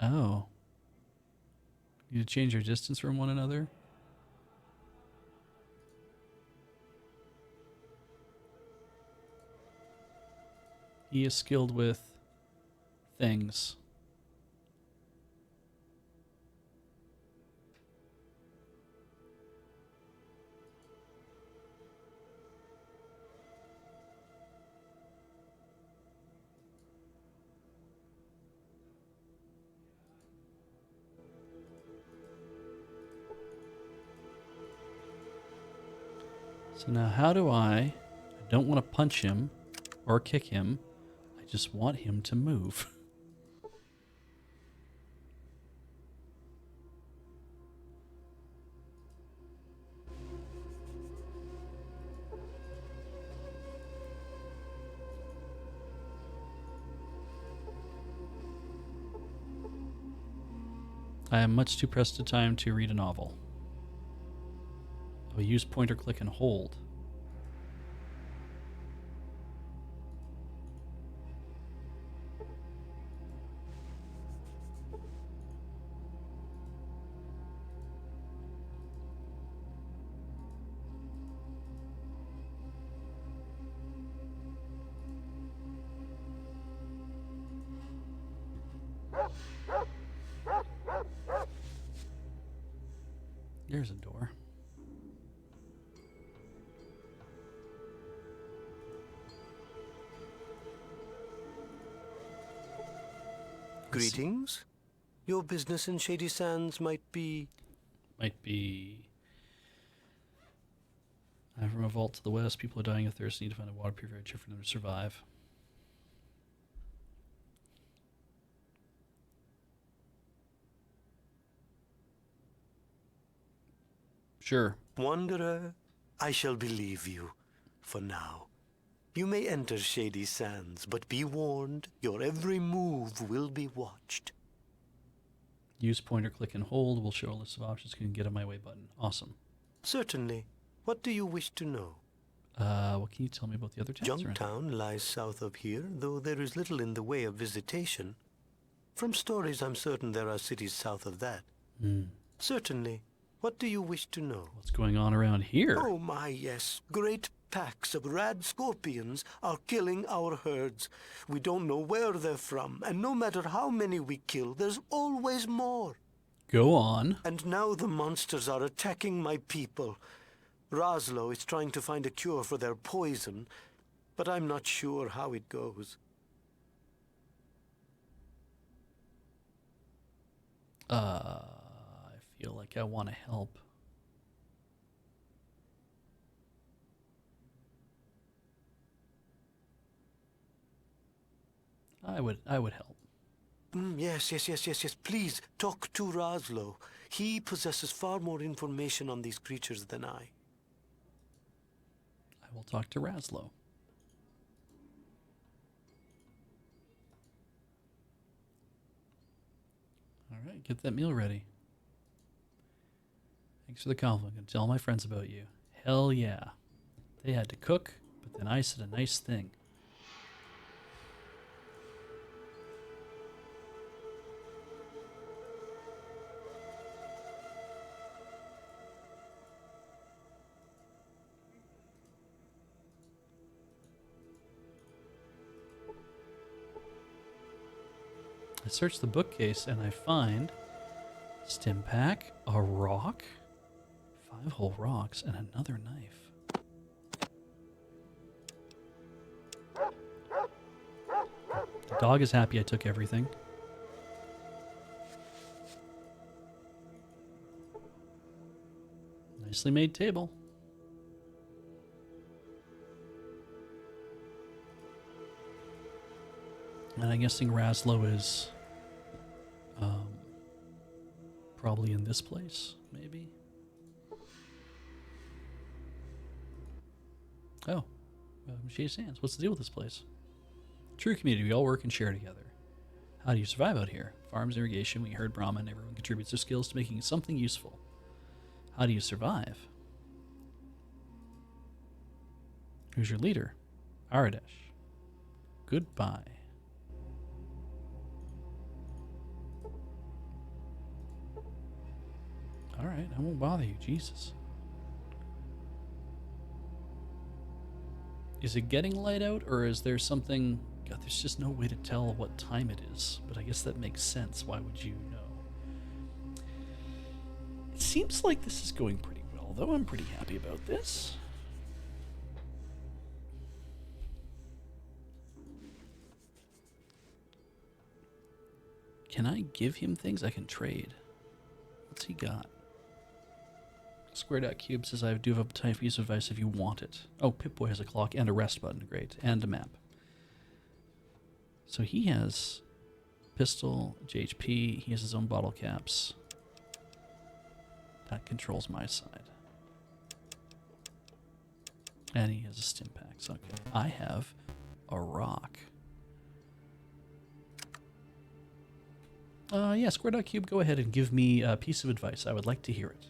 Oh. You need to change your distance from one another? He is skilled with things. So now how do I don't want to punch him or kick him. I just want him to move. I am much too pressed for time to read a novel. Oh, use pointer, click, and hold. There's a door. Greetings. Your business in Shady Sands might be... From a vault to the west, people are dying of thirst and need to find a water purifier chip for them to survive. Sure. Wanderer, I shall believe you, for now. You may enter Shady Sands, but be warned, your every move will be watched. Use pointer, click, and hold will show a list of options. You can get a My Way button. Awesome. Certainly. What do you wish to know? What can you tell me about the other towns around here? Junktown lies south of here, though there is little in the way of visitation. From stories, I'm certain there are cities south of that. Certainly. What do you wish to know? What's going on around here? Oh my, yes. Great packs of rad scorpions are killing our herds. We don't know where they're from, and no matter how many we kill, there's always more. Go on. And now the monsters are attacking my people. Roslo is trying to find a cure for their poison, but I'm not sure how it goes. I feel like I want to help. I would help. Yes. Please, talk to Roslo. He possesses far more information on these creatures than I. I will talk to Raslo. All right, get that meal ready. Thanks for the compliment. I'm gonna tell all my friends about you. Hell yeah. They had to cook, but then I said a nice thing. I search the bookcase and I find stim pack, a rock, 5 whole rocks, and another knife. The dog is happy I took everything. Nicely made table. And I'm guessing Raslo is probably in this place, maybe. Oh, Shady Sands. What's the deal with this place? True community. We all work and share together. How do you survive out here? Farms, irrigation, we herd Brahmin. Everyone contributes their skills to making something useful. How do you survive? Who's your leader? Aradesh. Goodbye. Alright, I won't bother you, Jesus. Is it getting light out, or is there something... God, there's just no way to tell what time it is, but I guess that makes sense. Why would you know? It seems like this is going pretty well, though. I'm pretty happy about this. Can I give him things I can trade? What's he got? Square.cube says I do have a type piece of advice if you want it. Oh, Pip-Boy has a clock and a rest button. Great. And a map. So he has pistol, GHP. He has his own bottle caps. That controls my side. And he has a stim packs. Okay. I have a rock. Yeah, Square.cube, go ahead and give me a piece of advice. I would like to hear it.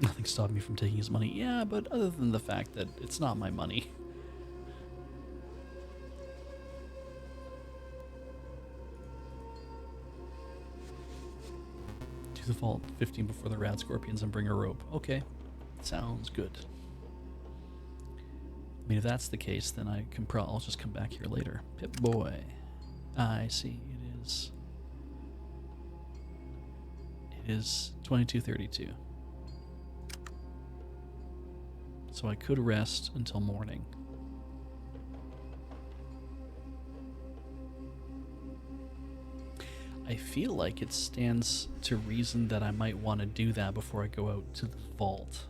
Nothing stopped me from taking his money. Yeah, but other than the fact that it's not my money. To the vault, 15 before the rad scorpions, and bring a rope. Okay, sounds good. I mean, if that's the case, then I can I'll just come back here later. Pip-Boy. I see. It is 22:32. So I could rest until morning. I feel like it stands to reason that I might want to do that before I go out to the vault.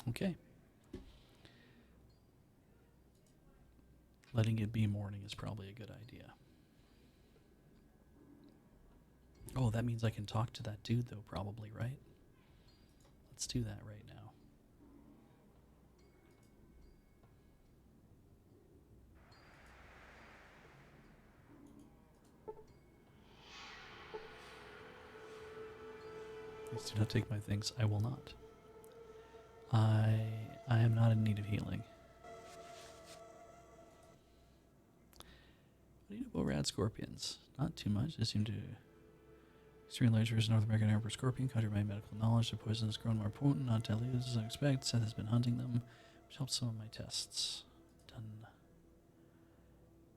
Okay. Letting it be morning is probably a good idea. Oh, that means I can talk to that dude, though, probably, right? Let's do that right now. Please do not take my things. I will not. I am not in need of healing. What do you know about rad scorpions? Not too much. They seem to extremely large version of North American emperor scorpion. Contrary to my medical knowledge, the poison has grown more potent, not deadly as I expect. Seth has been hunting them, which helps some of my tests. Done.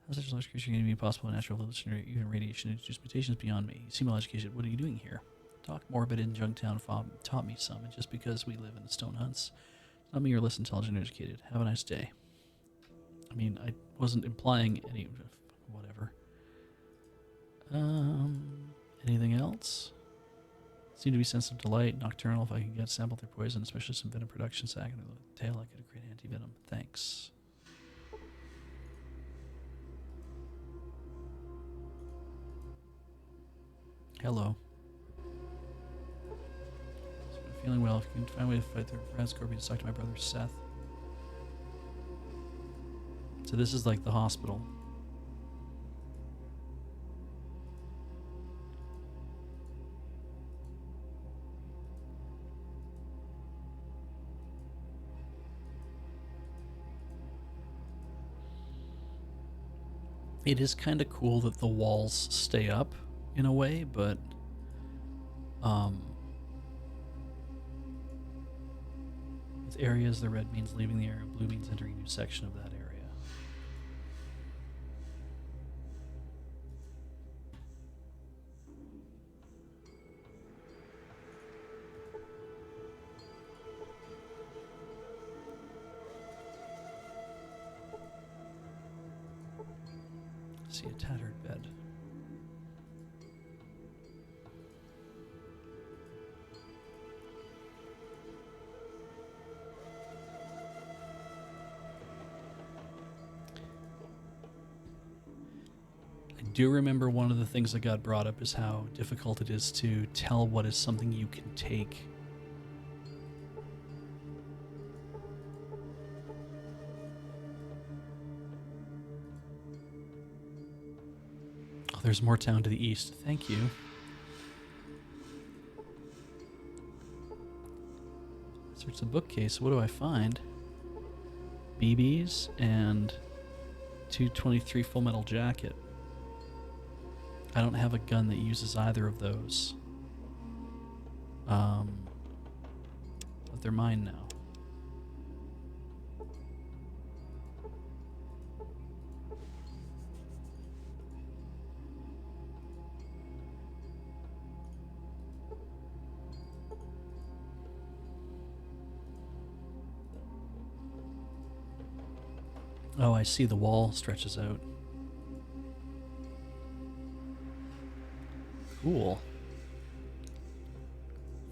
How such a large creature can be possible in natural evolution or even radiation-induced mutations beyond me? You seem well educated. What are you doing here? Doc Morbid in Junktown taught me some, and just because we live in the Stone Hunts, does not mean you're less intelligent or educated. Have a nice day. I mean, I wasn't implying any... whatever. Anything else? Seem to be sensitive to light, nocturnal. If I can get sample their poison, especially some venom production sac in the tail, I could create anti-venom. Thanks. Hello. Feeling well. If you can find a way to fight the rad scorpions, talk to my brother Seth. So this is like the hospital. It is kind of cool that the walls stay up in a way, but with areas, the red means leaving the area, blue means entering a new section of that area. See a tattered bed. I do remember one of the things that got brought up is how difficult it is to tell what is something you can take. Oh, there's more town to the east. Thank you. Search the bookcase. What do I find? BBs and 223 Full Metal Jacket. I don't have a gun that uses either of those. But they're mine now. Oh, I see the wall stretches out. Cool.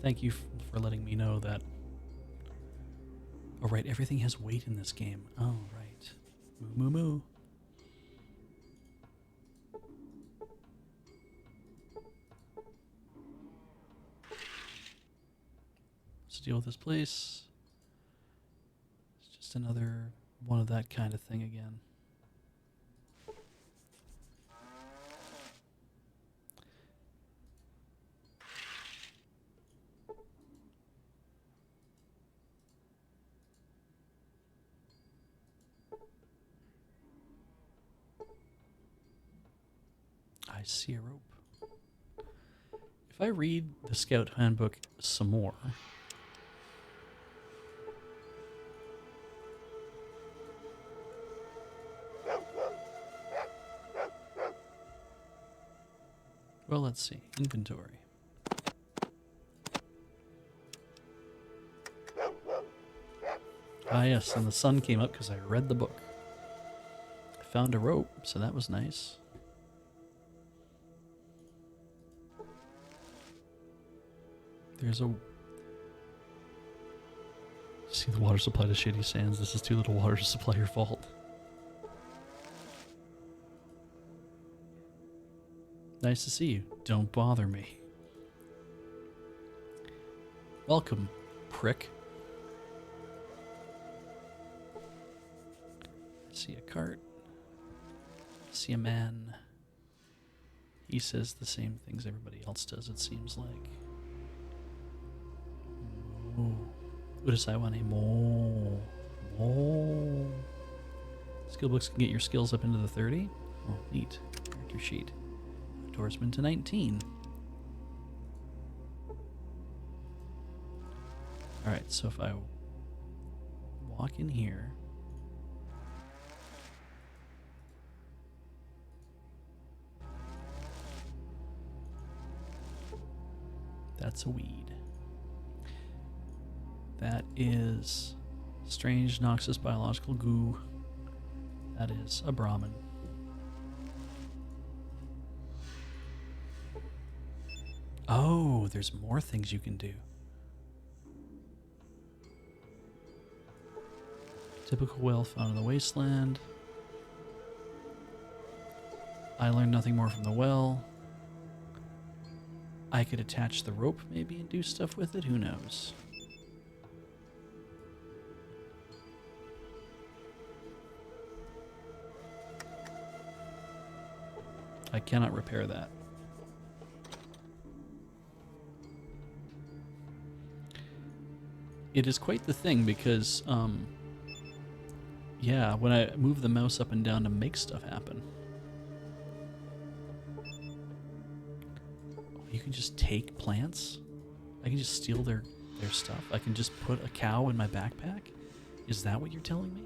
Thank you for letting me know that. Oh, right, everything has weight in this game. Oh, right. Moo moo moo. Let's deal with this place. It's just another one of that kind of thing again. I see a rope. If I read the Scout Handbook some more... Well, let's see. Inventory. Ah, yes, and the sun came up because I read the book. I found a rope, so that was nice. There's a See the water supply to Shady Sands. This is too little water to supply your vault. Nice to see you. Don't bother me. Welcome, prick. I see a cart. I see a man. He says the same things everybody else does, it seems like. Oh. Urasaiwane mo. Mo. Skill books can get your skills up into the 30. Oh, neat. Character sheet. Outdoorsman to 19. Alright, so if I walk in here. That's a weed. That is strange, noxious biological goo. That is a Brahmin. Oh, there's more things you can do. Typical well found in the wasteland. I learned nothing more from the well. I could attach the rope maybe and do stuff with it, who knows? I cannot repair that. It is quite the thing because, yeah, when I move the mouse up and down to make stuff happen. You can just take plants? I can just steal their stuff? I can just put a cow in my backpack? Is that what you're telling me?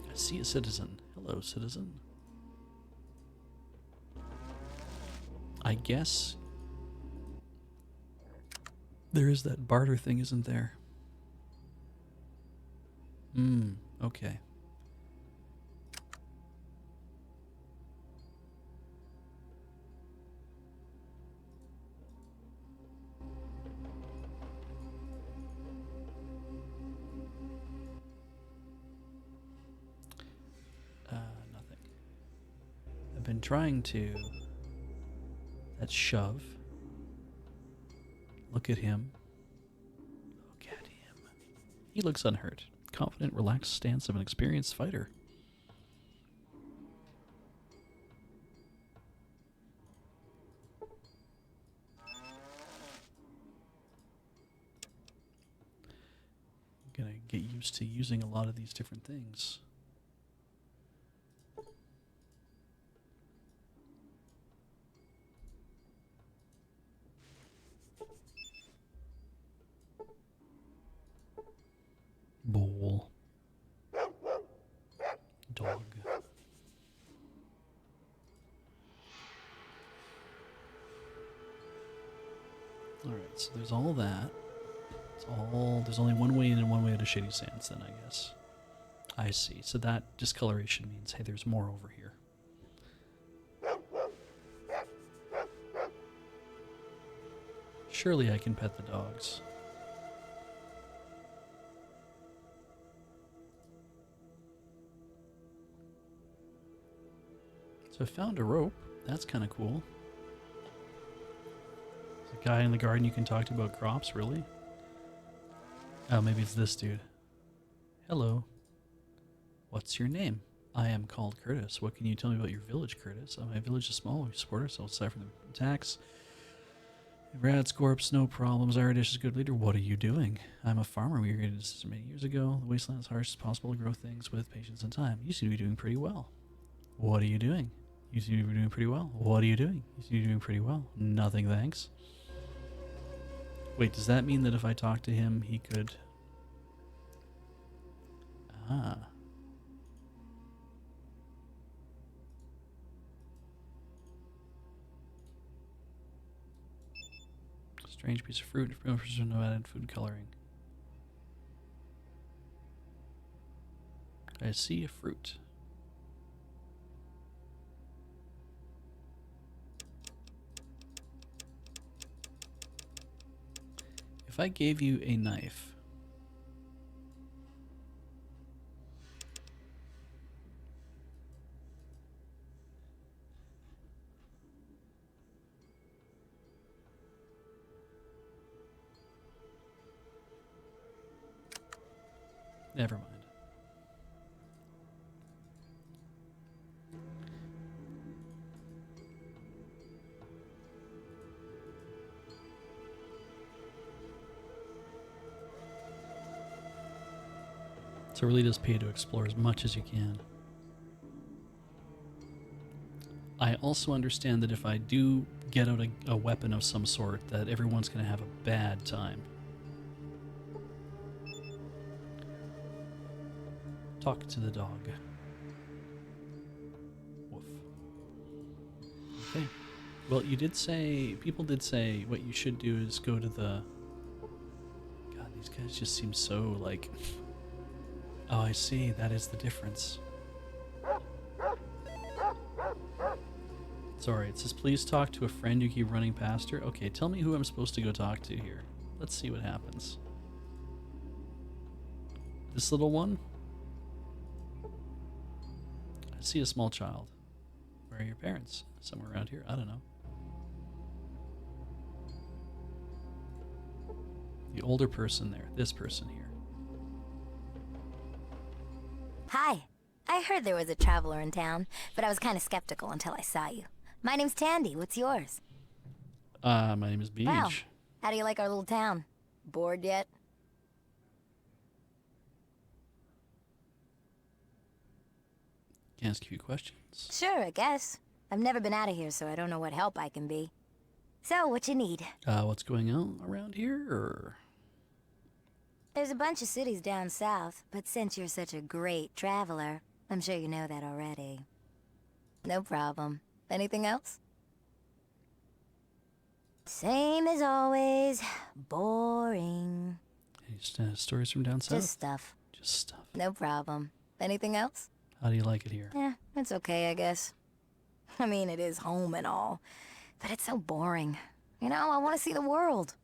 I see a citizen. Hello, citizen. I guess there is that barter thing, isn't there? Okay. Nothing. I've been trying to... Let's shove. Look at him. Look at him. He looks unhurt. Confident, relaxed stance of an experienced fighter. I'm gonna get used to using a lot of these different things. Bowl. Dog. Alright, so there's all that. There's only one way in and one way out of Shady Sands then, I guess. I see. So that discoloration means, hey, there's more over here. Surely I can pet the dogs. So I found a rope. That's kind of cool. There's a guy in the garden you can talk to about crops, really? Oh, maybe it's this dude. Hello. What's your name? I am called Curtis. What can you tell me about your village, Curtis? My village is small. We support ourselves aside from the attacks. Rad Scorps, no problems. Irish is a good leader. What are you doing? I'm a farmer. We created a system many years ago. The wasteland is harsh. It's possible to grow things with patience and time. You seem to be doing pretty well. What are you doing? You seem to be doing pretty well. What are you doing? You seem to be doing pretty well. Nothing, thanks. Wait, does that mean that if I talk to him, he could... Ah. Strange piece of fruit. No added food coloring. I see a fruit. If I gave you a knife, never mind. So it really does pay to explore as much as you can. I also understand that if I do get out a weapon of some sort, that everyone's going to have a bad time. Talk to the dog. Woof. Okay. Well, people did say what you should do is go to the... God, these guys just seem so like... Oh, I see. That is the difference. Sorry, it says, please talk to a friend you keep running past her. Okay, tell me who I'm supposed to go talk to here. Let's see what happens. This little one? I see a small child. Where are your parents? Somewhere around here? I don't know. The older person there. This person here. Hi. I heard there was a traveler in town, but I was kind of skeptical until I saw you. My name's Tandy. What's yours? My name is Beej. Wow. How do you like our little town? Bored yet? Can I ask you questions? Sure, I guess. I've never been out of here, so I don't know what help I can be. So, what you need? What's going on around here, or...? There's a bunch of cities down south, but since you're such a great traveler, I'm sure you know that already. No problem. Anything else? Same as always. Boring. Any stories from down south? Just stuff. Just stuff. No problem. Anything else? How do you like it here? Yeah, it's okay, I guess. I mean, it is home and all, but it's so boring. You know, I want to see the world.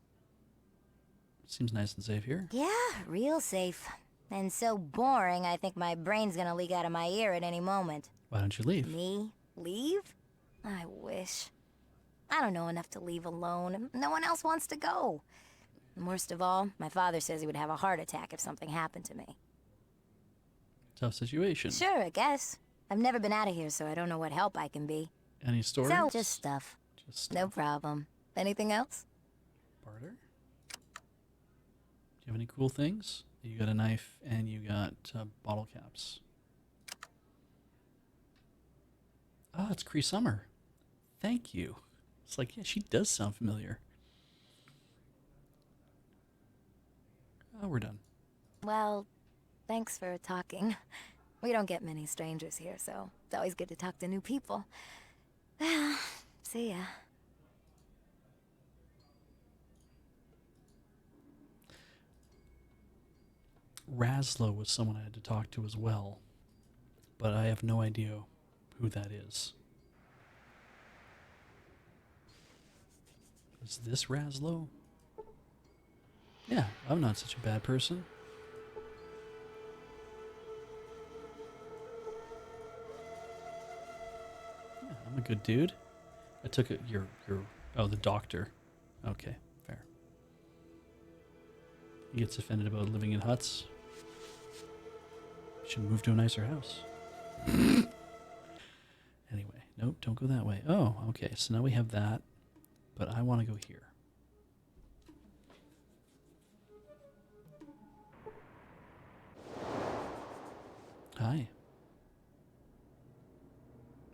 Seems nice and safe here. Yeah, real safe. And so boring, I think my brain's gonna leak out of my ear at any moment. Why don't you leave? Me? Leave? I wish. I don't know enough to leave alone. No one else wants to go. And worst of all, my father says he would have a heart attack if something happened to me. Tough situation. Sure, I guess. I've never been out of here, so I don't know what help I can be. Any stories? So, just stuff. Just stuff. No problem. Anything else? Barter? Do you have any cool things? You got a knife and you got bottle caps. Oh, it's Cree Summer. Thank you. It's like, yeah, she does sound familiar. Oh, we're done. Well, thanks for talking. We don't get many strangers here, so it's always good to talk to new people. Well, see ya. Raslo was someone I had to talk to as well, but I have no idea who that is. Is this Raslo? Yeah, I'm not such a bad person. Yeah, I'm a good dude. I took it. Oh, the doctor. Okay, fair. He gets offended about living in huts. Should move to a nicer house. Anyway, nope, don't go that way. Oh, okay, so now we have that, but I want to go here. Hi.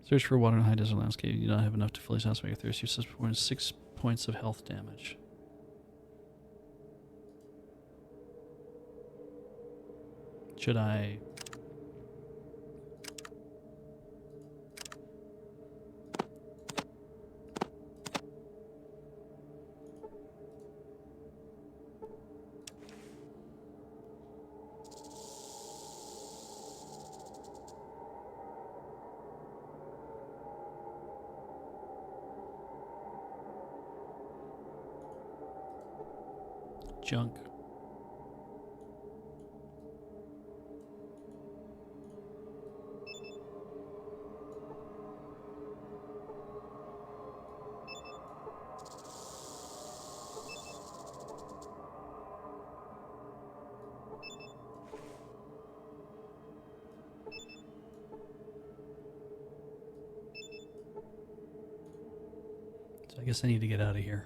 Search for water in a high desert landscape. You don't have enough to fully satisfy your thirst. Your system performs 6 points of health damage. Should I... junk. So I guess I need to get out of here.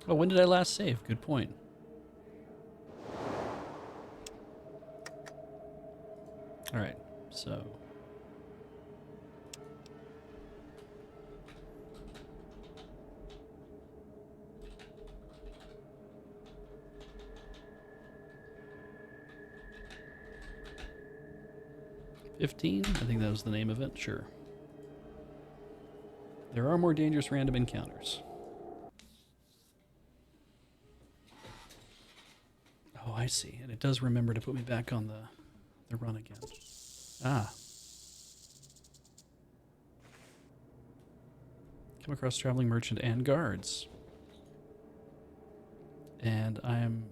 Oh, when did I last save? Good point. Alright, so... "15?" I think that was the name of it. Sure. There are more dangerous random encounters. Oh, I see. And it does remember to put me back on the run again. Ah. Come across traveling merchant and guards. And I'm...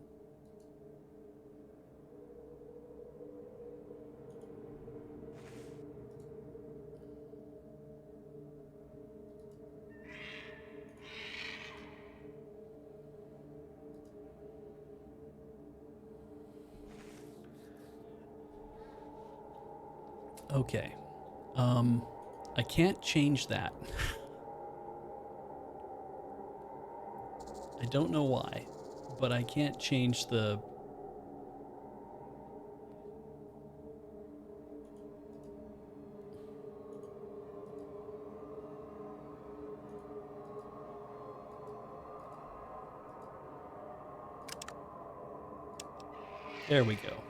Okay. I can't change that. I don't know why, but I can't change the... There we go.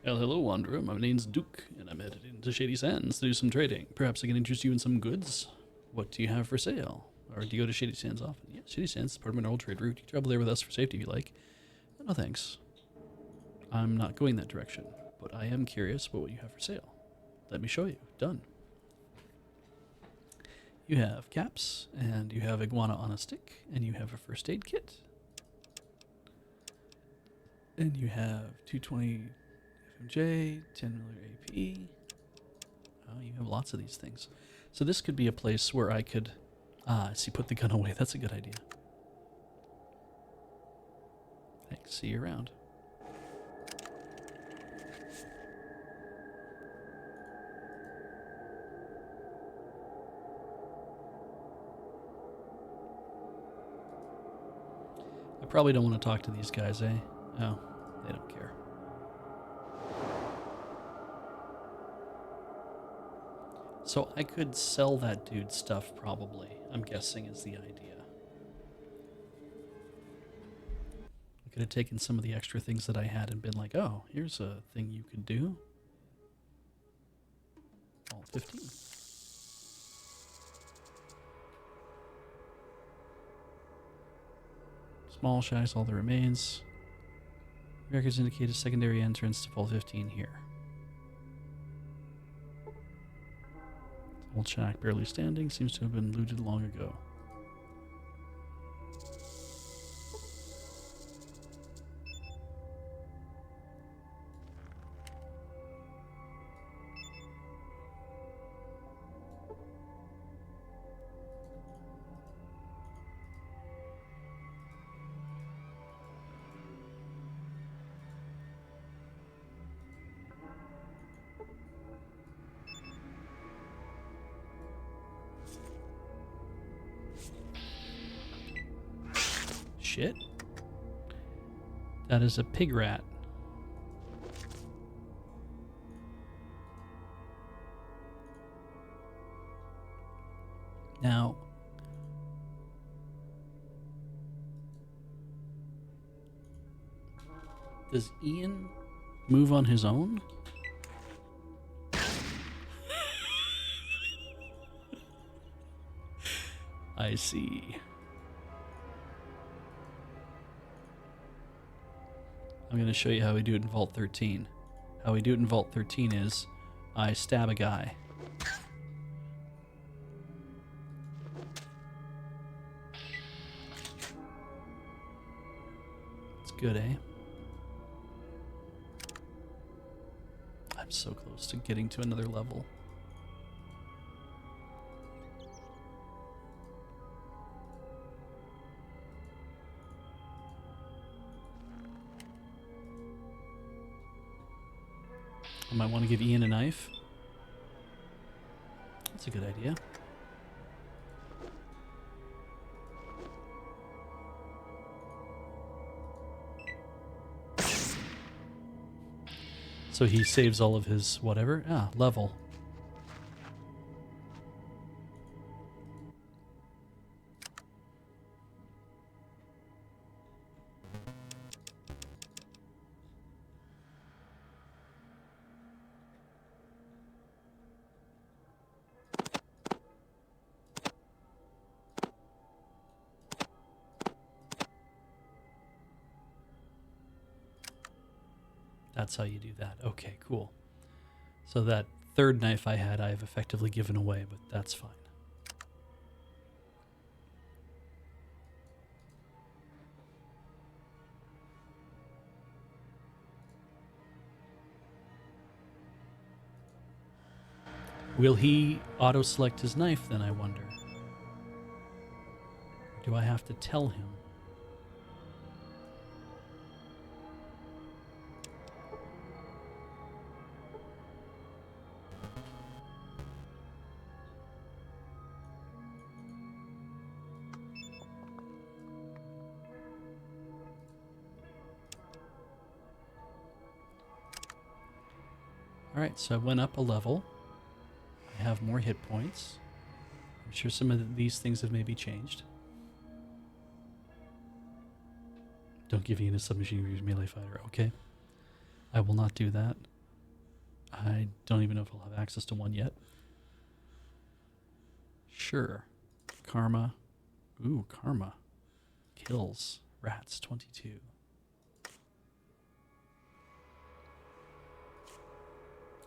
Well, hello, Wanderer. My name's Duke, and I'm headed into Shady Sands to do some trading. Perhaps I can interest you in some goods. What do you have for sale? Or do you go to Shady Sands often? Yeah, Shady Sands is part of an old trade route. You can travel there with us for safety if you like. No, thanks. I'm not going that direction, but I am curious about what you have for sale. Let me show you. Done. You have caps, and you have iguana on a stick, and you have a first aid kit. And you have 220 FMJ, 10 miller AP. Oh, you have lots of these things. So this could be a place where I could... Ah, I see, put the gun away. That's a good idea. Thanks. See you around. I probably don't want to talk to these guys, eh? Oh, they don't care. So I could sell that dude stuff, probably. I'm guessing is the idea. I could have taken some of the extra things that I had and been like, oh, here's a thing you could do. All 15. Small shacks, all the remains. Records indicate a secondary entrance to Vault 15 here. Old shack barely standing, seems to have been looted long ago. Shit. That is a pig rat. Now, does Ian move on his own? I see. I'm going to show you how we do it in Vault 13. How we do it in Vault 13 is I stab a guy. good, eh? I'm so close to getting to another level. I might want to give Ian a knife. That's a good idea. So he saves all of his whatever. Ah, level. That's how you do that. Okay, cool. So that third knife I had, I have effectively given away, but that's fine. Will he auto-select his knife then, I wonder? Do I have to tell him? Alright, so I went up a level. I have more hit points. I'm sure some of these things have maybe changed. Don't give Ian a submachine gun melee fighter. Okay. I will not do that. I don't even know if I'll have access to one yet. Sure. Karma. Ooh, karma. Kills. Rats, 22.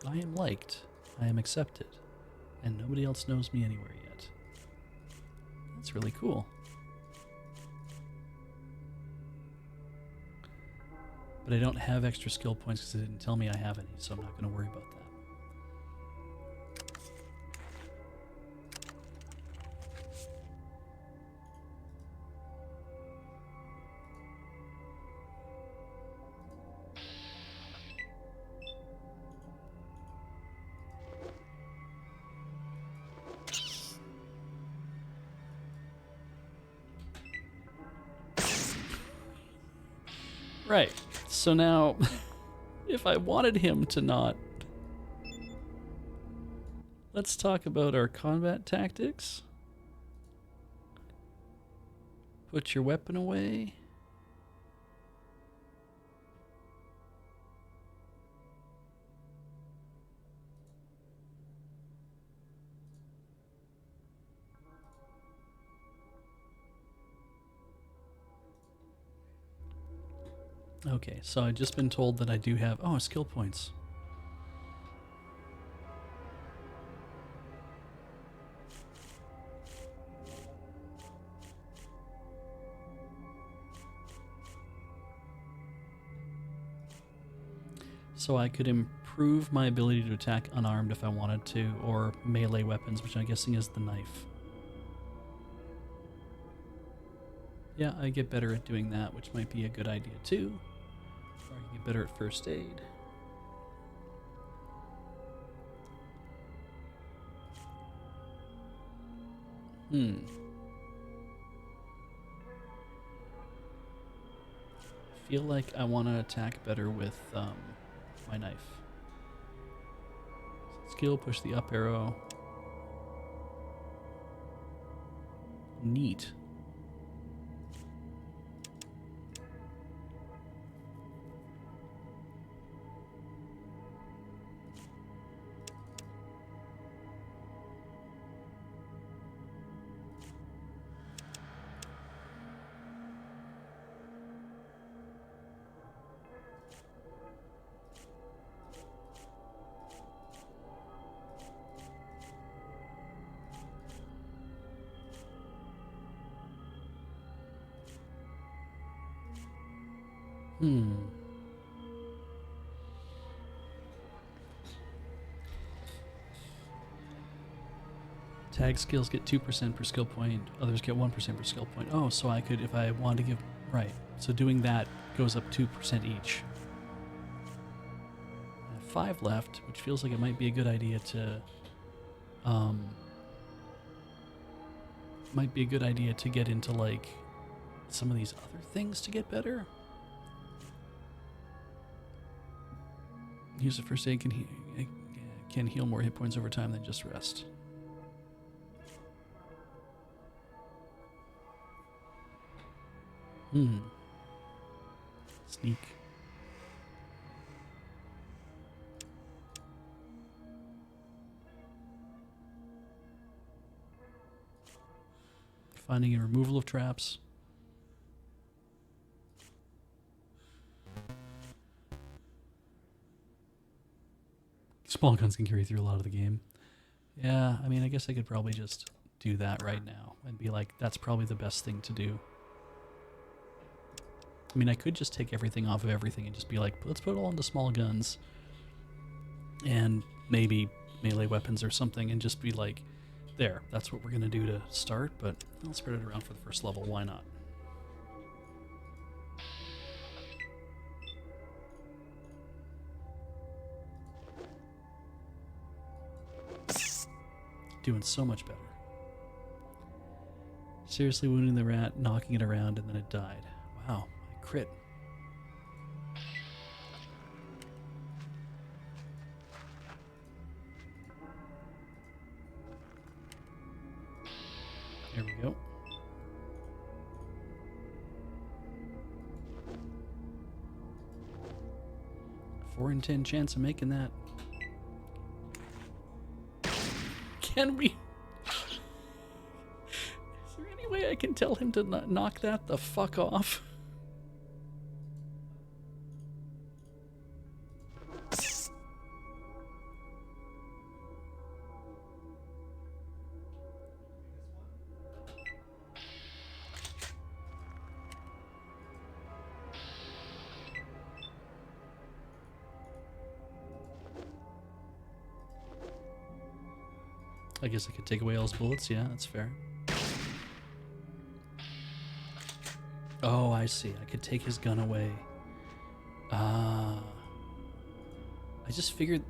I am liked. I am accepted. And nobody else knows me anywhere yet. That's really cool. But I don't have extra skill points because it didn't tell me I have any, so I'm not going to worry about that. Right. So now, if I wanted him to not... Let's talk about our combat tactics. Put your weapon away. Okay, so I've just been told that I do have... Oh, skill points. So I could improve my ability to attack unarmed if I wanted to, or melee weapons, which I'm guessing is the knife. Yeah, I get better at doing that, which might be a good idea too. Or I can get better at first aid. Feel like I want to attack better with my knife. Skill, push the up arrow. Neat. Hmm. Tag skills get 2% per skill point. Others get 1% per skill point. Oh, so I could, if I wanted to give... Right. So doing that goes up 2% each. I have 5 left, which feels like it might be a good idea to... might be a good idea to get into, like, some of these other things to get better. Use the first aid can heal more hit points over time than just rest. Sneak. Finding and removal of traps. Small guns can carry through a lot of the game. Yeah, I mean, I guess I could probably just do that right now and be like, that's probably the best thing to do. I mean, I could just take everything off of everything and just be like, let's put it all into small guns. And maybe melee weapons or something and just be like, there, that's what we're going to do to start, but I'll spread it around for the first level. Why not? Doing so much better. Seriously wounding the rat, knocking it around, and then it died. Wow, I crit. There we go. A 4 in 10 chance of making that. Can we? Is there any way I can tell him to knock that the fuck off? I guess I could take away all his bullets. Yeah, that's fair. Oh, I see. I could take his gun away. I just figured...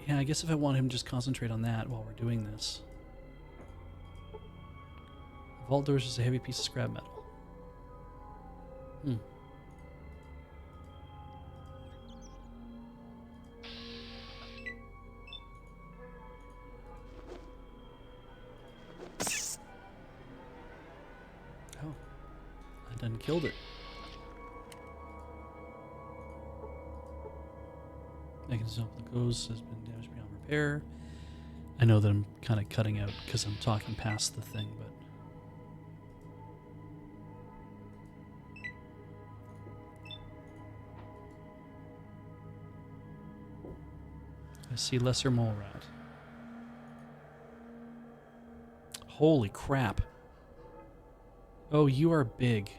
Yeah, I guess if I want him to just concentrate on that while we're doing this. Vault doors is a heavy piece of scrap metal. Oh, I done killed it. Mechanism of the ghost has been damaged beyond repair. I know that I'm kind of cutting out because I'm talking past the thing, but... I see lesser mole rat. Holy crap. Oh, you are big.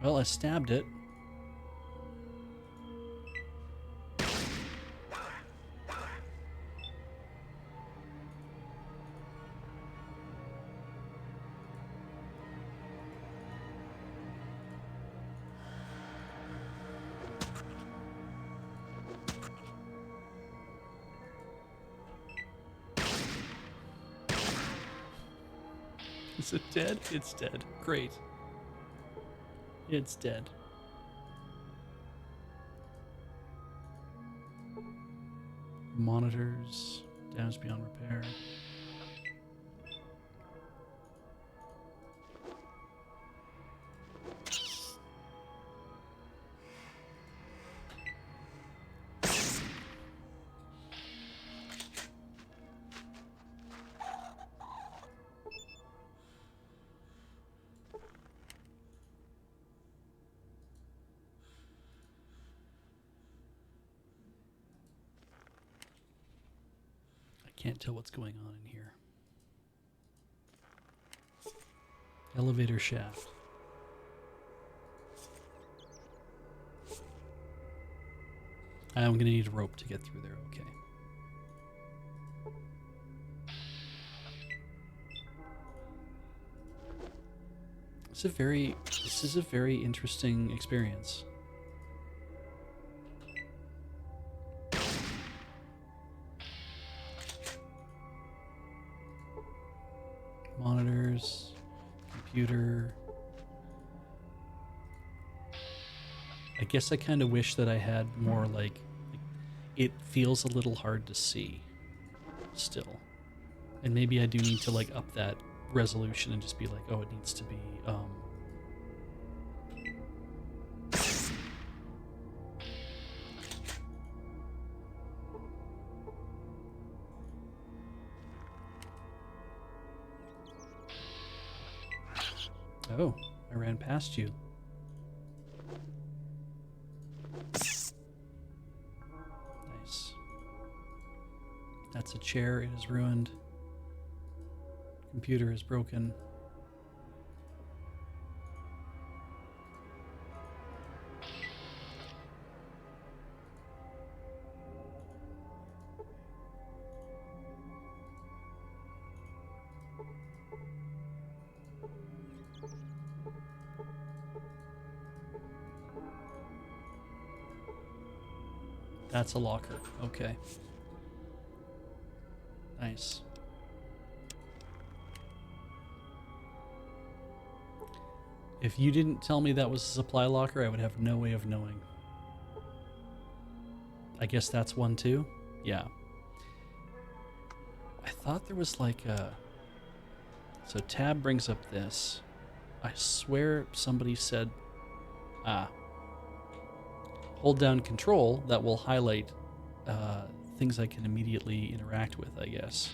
Well, I stabbed it. Is it dead? It's dead. Great. It's dead. Monitors. Damage beyond repair. Can't tell what's going on in here. Elevator shaft. I'm gonna need a rope to get through there, okay. This is a very interesting experience. Monitors, computer. I guess I kind of wish that I had more like it feels a little hard to see still. And maybe I do need to like up that resolution and just be like, oh, it needs to be Oh, I ran past you. Nice. That's a chair. It is ruined. Computer is broken. That's a locker. Okay. Nice. If you didn't tell me that was a supply locker, I would have no way of knowing. I guess that's one too? Yeah. I thought there was like a... So tab brings up this. I swear somebody said... Hold down control, that will highlight things I can immediately interact with, I guess.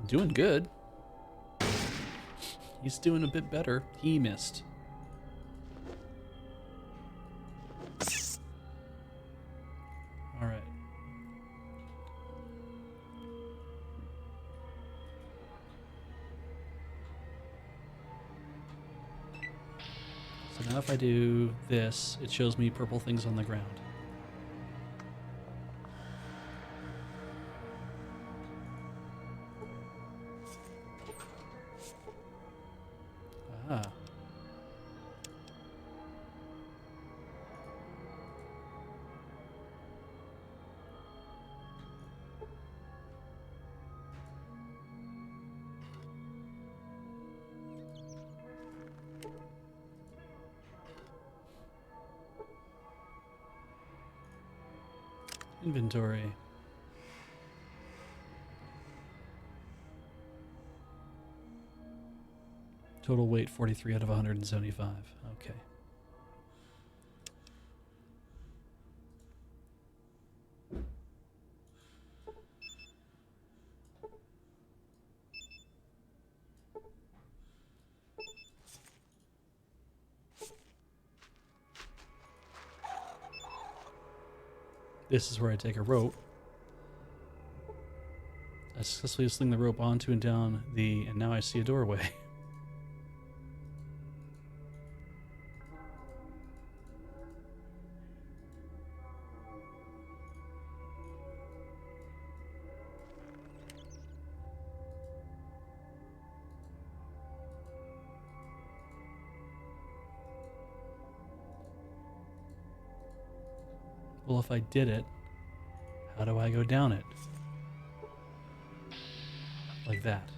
Doing good. He's doing a bit better. He missed. All right. So now if I do this, it shows me purple things on the ground. Ah. Inventory. Total weight 43 out of 175. Okay. This is where I take a rope. I successfully sling the rope onto and down the, and now I see a doorway. Well, if I did it, how do I go down it? Like that.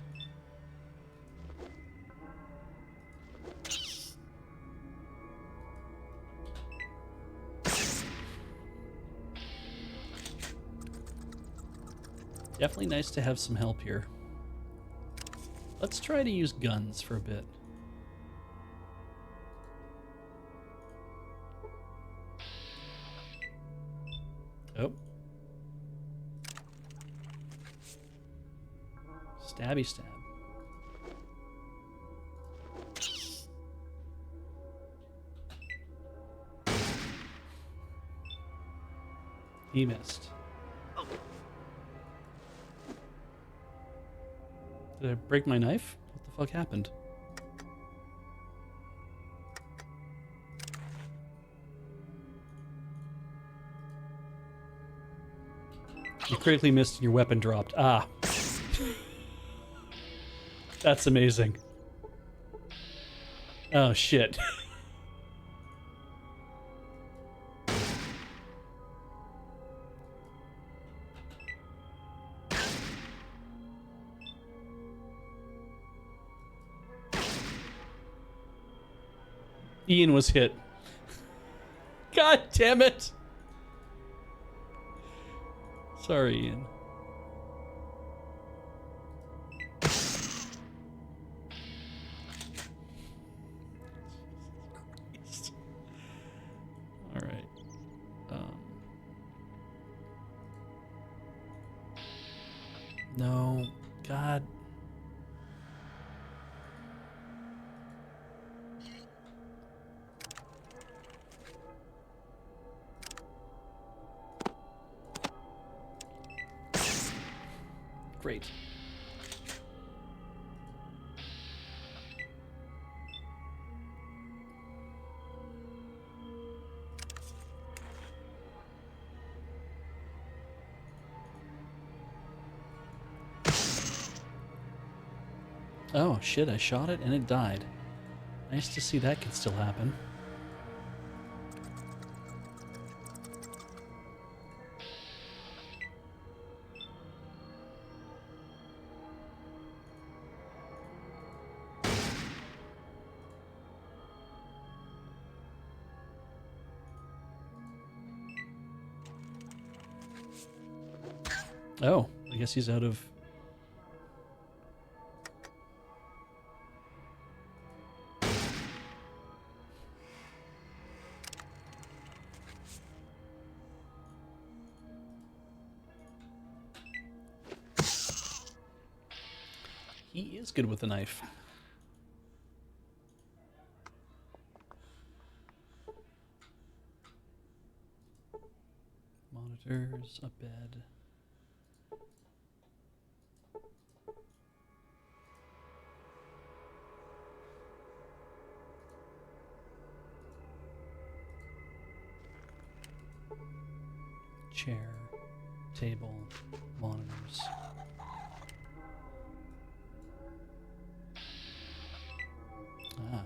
Definitely nice to have some help here. Let's try to use guns for a bit. Oh. Stabby stab. He missed. Did I break my knife? What the fuck happened? You critically missed and your weapon dropped. Ah. That's amazing. Oh, shit. Ian was hit. God damn it. Sorry, Ian. All right. No. God. Great. Oh, shit, I shot it and it died. Nice to see that can still happen. Oh, I guess he's out of... He is good with a knife. Monitors, a bed. Chair, table, monitors. Ah.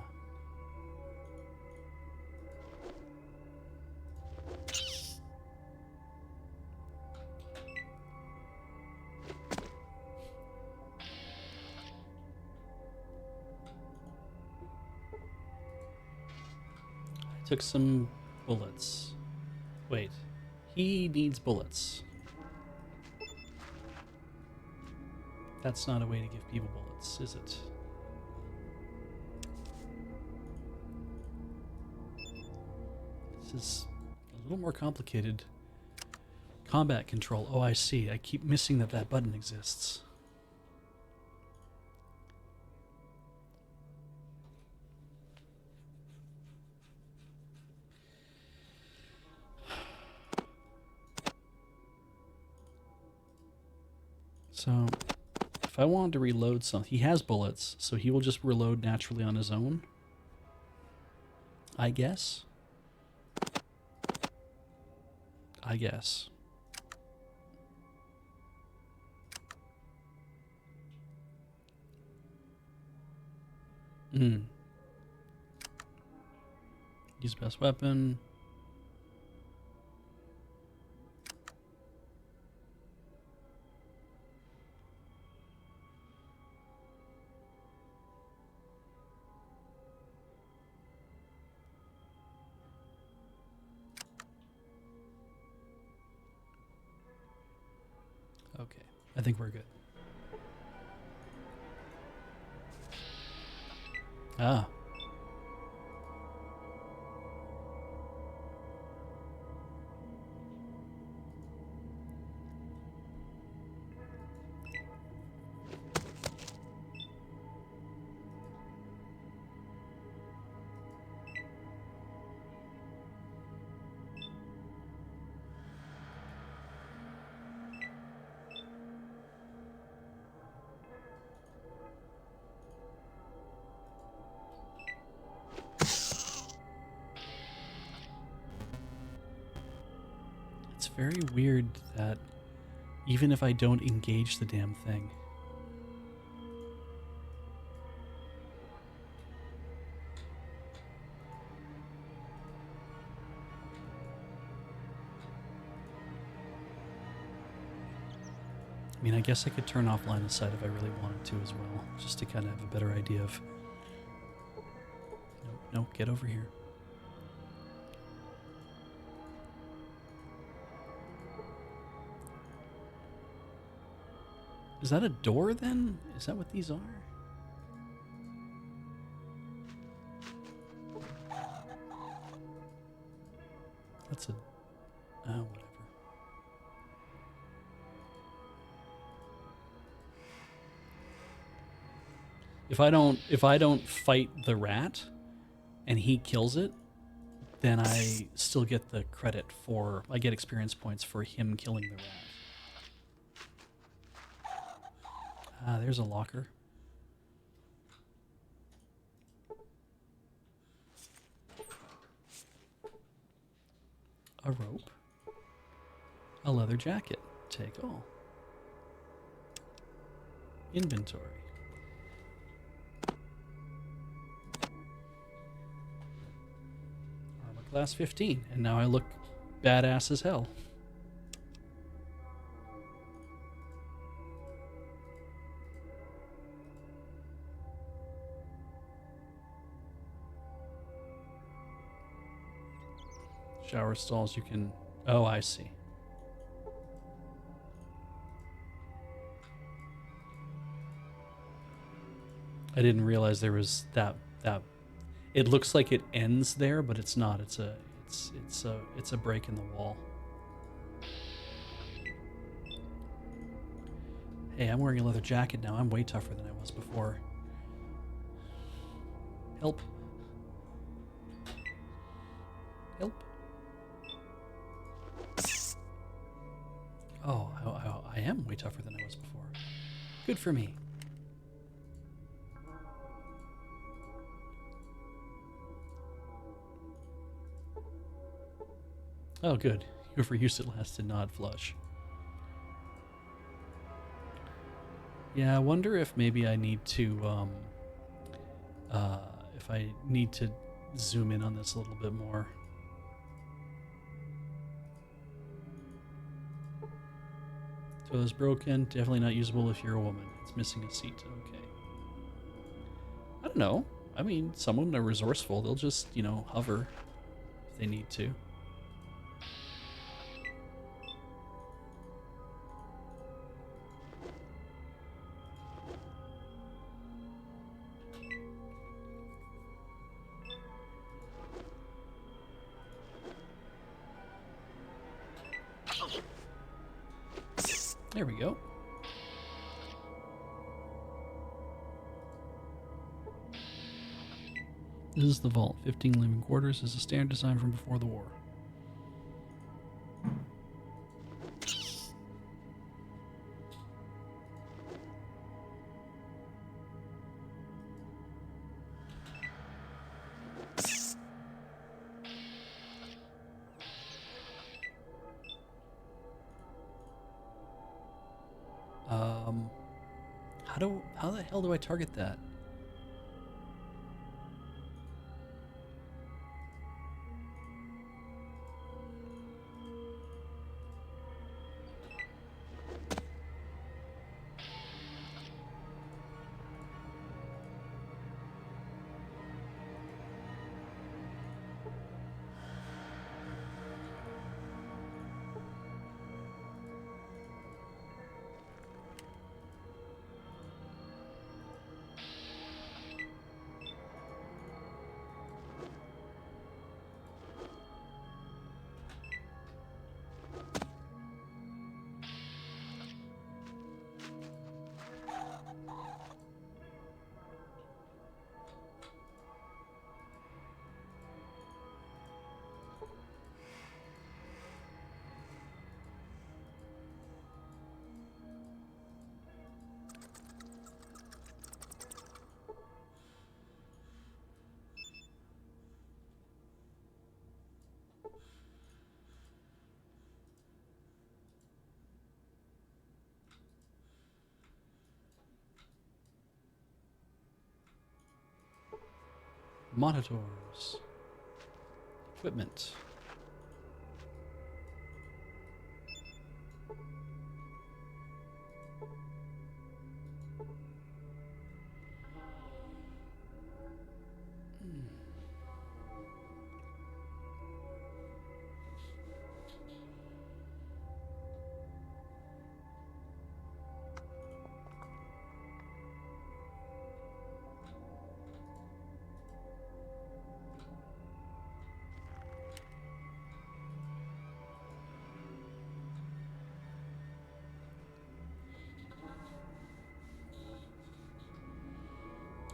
I took some bullets. Wait. He needs bullets. That's not a way to give people bullets, is it? This is a little more complicated. Combat control. Oh, I see. I keep missing that that button exists. So, if I wanted to reload something, he has bullets, so he will just reload naturally on his own. I guess. I guess. Use best weapon. Okay, I think we're good. Ah. very weird that even if I don't engage the damn thing. I mean, I guess I could turn off line of sight if I really wanted to as well, just to kind of have a better idea of... No, get over here. Is that a door then? Is that what these are? That's a... whatever. If I don't fight the rat and he kills it, then I still get the credit for... I get experience points for him killing the rat. Ah, there's a locker. A rope. A leather jacket. Take all. Inventory. Armor class 15. And now I look badass as hell. Shower stalls you can... Oh, I see. I didn't realize there was that... It looks like it ends there, but it's not. It's a break in the wall. Hey, I'm wearing a leather jacket now. I'm way tougher than I was before. Help. Help. Oh, I am way tougher than I was before. Good for me. Oh, good. Whoever used it last did not flush. Yeah, I wonder if maybe I need to, if I need to zoom in on this a little bit more. Toilet's broken. Definitely not usable if you're a woman. It's missing a seat. Okay. I don't know. I mean, some women are resourceful. They'll just, you know, hover if they need to. There we go. This is the vault. 15 living quarters is a standard design from before the war. How the hell do I target that? Monitors. Equipment.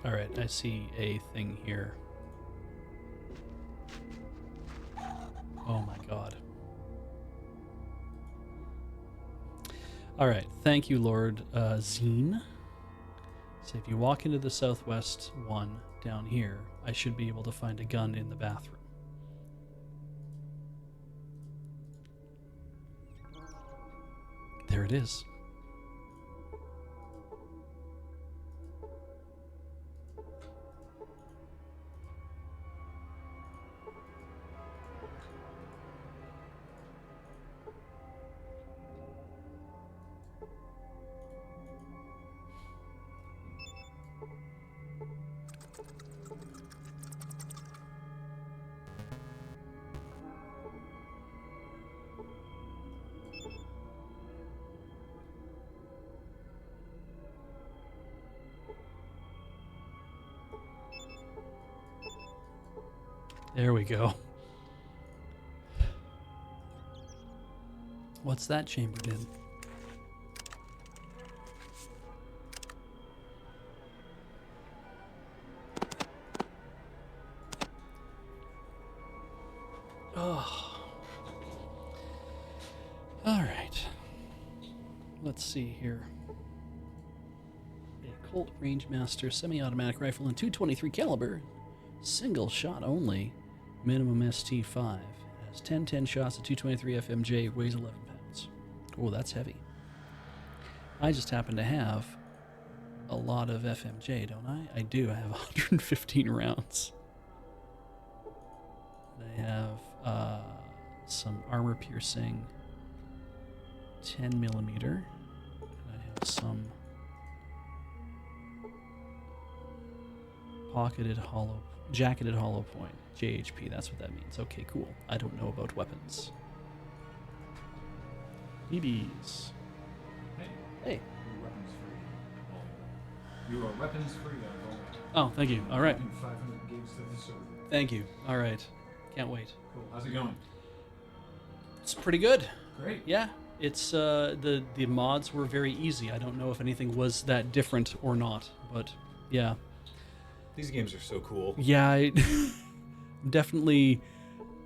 All right, I see a thing here. Oh my god. All right, thank you, Lord Zine. So if you walk into the southwest one down here, I should be able to find a gun in the bathroom. There it is. There we go. What's that chambered in? Oh. All right. Let's see here. A Colt Rangemaster semi-automatic rifle and .223 caliber, single shot only, minimum ST5. Has 10 shots at .223 FMJ, weighs 11 pounds. Oh, that's heavy. I just happen to have a lot of FMJ, don't I? I do. I have 115 rounds. I have some armor-piercing 10mm. I have some jacketed hollow point, JHP. That's what that means. Okay, cool. I don't know about weapons. BBs. Hey. Hey. You're weapons free. You are weapons free on all. Oh, thank you. All right. 500 gigs to the server. Thank you. All right. Can't wait. Cool. How's it going? It's pretty good. Great. Yeah. It's the mods were very easy. I don't know if anything was that different or not, but yeah. These games are so cool. Yeah, I'm definitely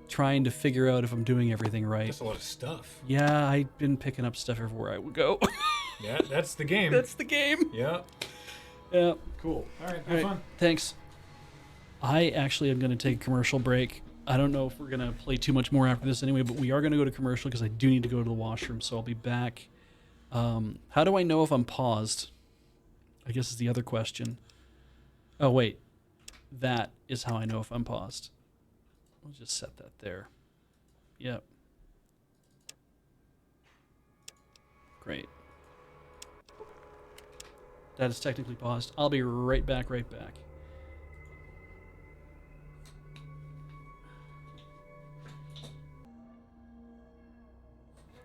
trying to figure out if I'm doing everything right. That's a lot of stuff. Yeah, I've been picking up stuff everywhere I would go. Yeah, that's the game. That's the game. Yeah. Yeah. Cool. All right. All right. Fun. Thanks. I actually am going to take a commercial break. I don't know if we're going to play too much more after this anyway, but we are going to go to commercial because I do need to go to the washroom, so I'll be back. How do I know if I'm paused? I guess is the other question. Oh, wait. That is how I know if I'm paused. I'll just set that there. Yep. Great. That is technically paused. I'll be right back.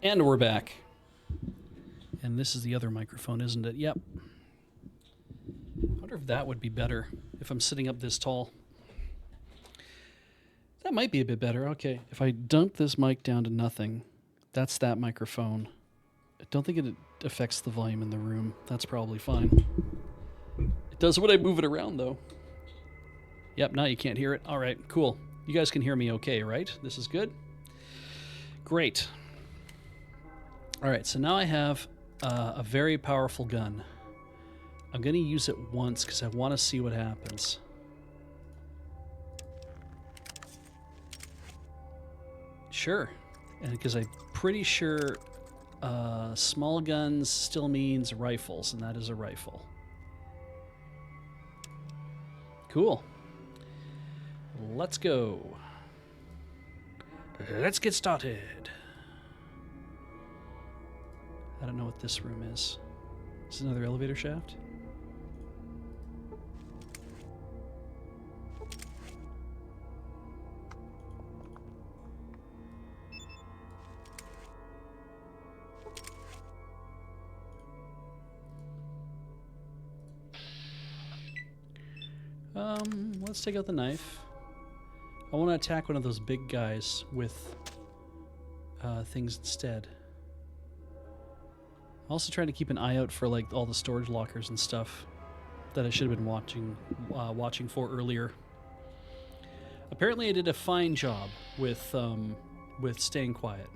And we're back. And this is the other microphone, isn't it? Yep. I wonder if that would be better if I'm sitting up this tall. That might be a bit better. Okay, if I dump this mic down to nothing, that's that microphone. I don't think it affects the volume in the room. That's probably fine. It does when I move it around, though. Yep, now you can't hear it. All right, cool. You guys can hear me okay, right? This is good? Great. All right, so now I have a very powerful gun. I'm going to use it once because I want to see what happens. Sure. And because I'm pretty sure small guns still means rifles, and that is a rifle. Cool. Let's go. Let's get started. I don't know what this room is. Is it another elevator shaft? Let's take out the knife. I want to attack one of those big guys with things instead. I'm also trying to keep an eye out for like all the storage lockers and stuff that I should have been watching for earlier. Apparently, I did a fine job with staying quiet.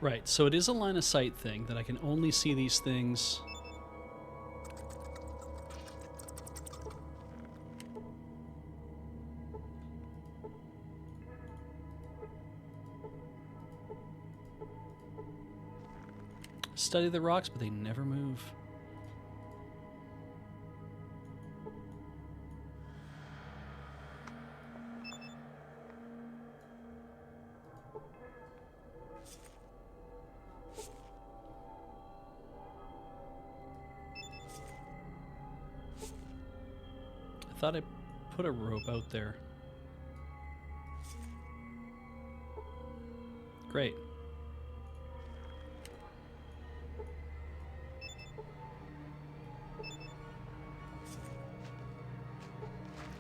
Right, so it is a line of sight thing that I can only see these things. Study the rocks, but they never move. I thought I put a rope out there. Great.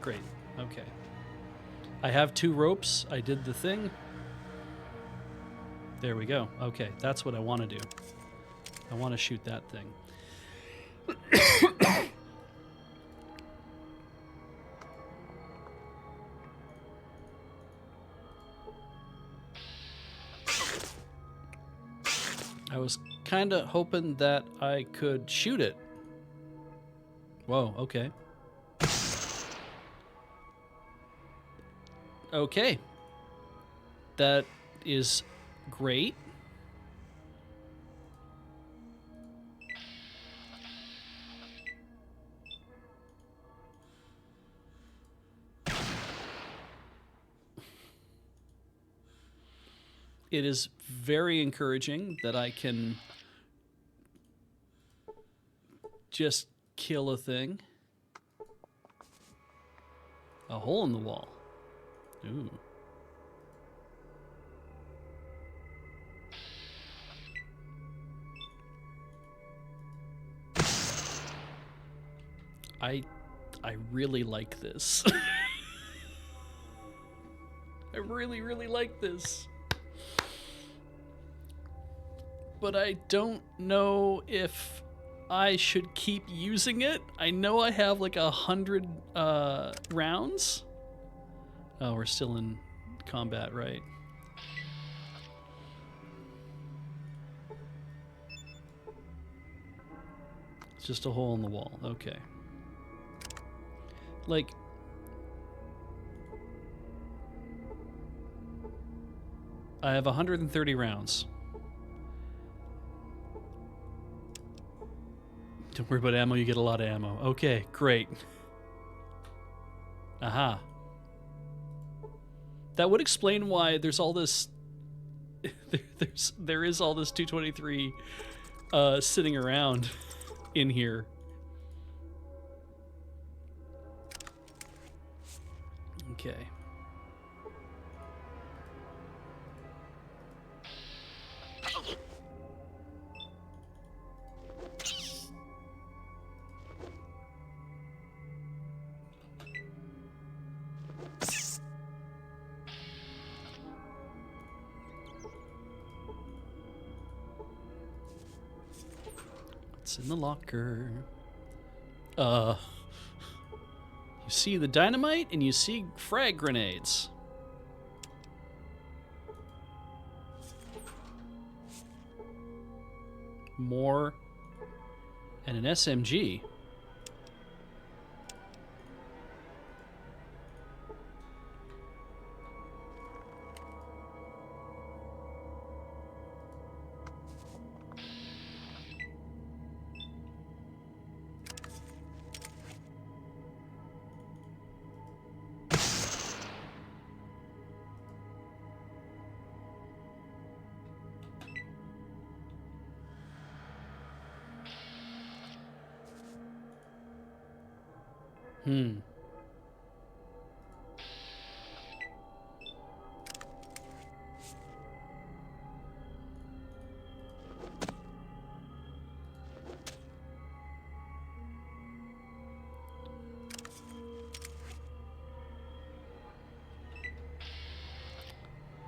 Great. Okay. I have 2 ropes. I did the thing. There we go. Okay, that's what I want to do. I want to shoot that thing. I was kind of hoping that I could shoot it. Whoa, okay. Okay. That is great. It is very encouraging that I can just kill a thing. A hole in the wall. Ooh. I really like this. I really like this. But I don't know if I should keep using it. I know I have like 100 rounds. Oh, we're still in combat, right? It's just a hole in the wall. Okay. Like, I have 130 rounds. Don't worry about ammo, you get a lot of ammo. Okay, great. Aha. That would explain why there's all this... there is all this 223 sitting around in here. Okay. What's in the locker? see the dynamite and you see frag grenades. More and an SMG.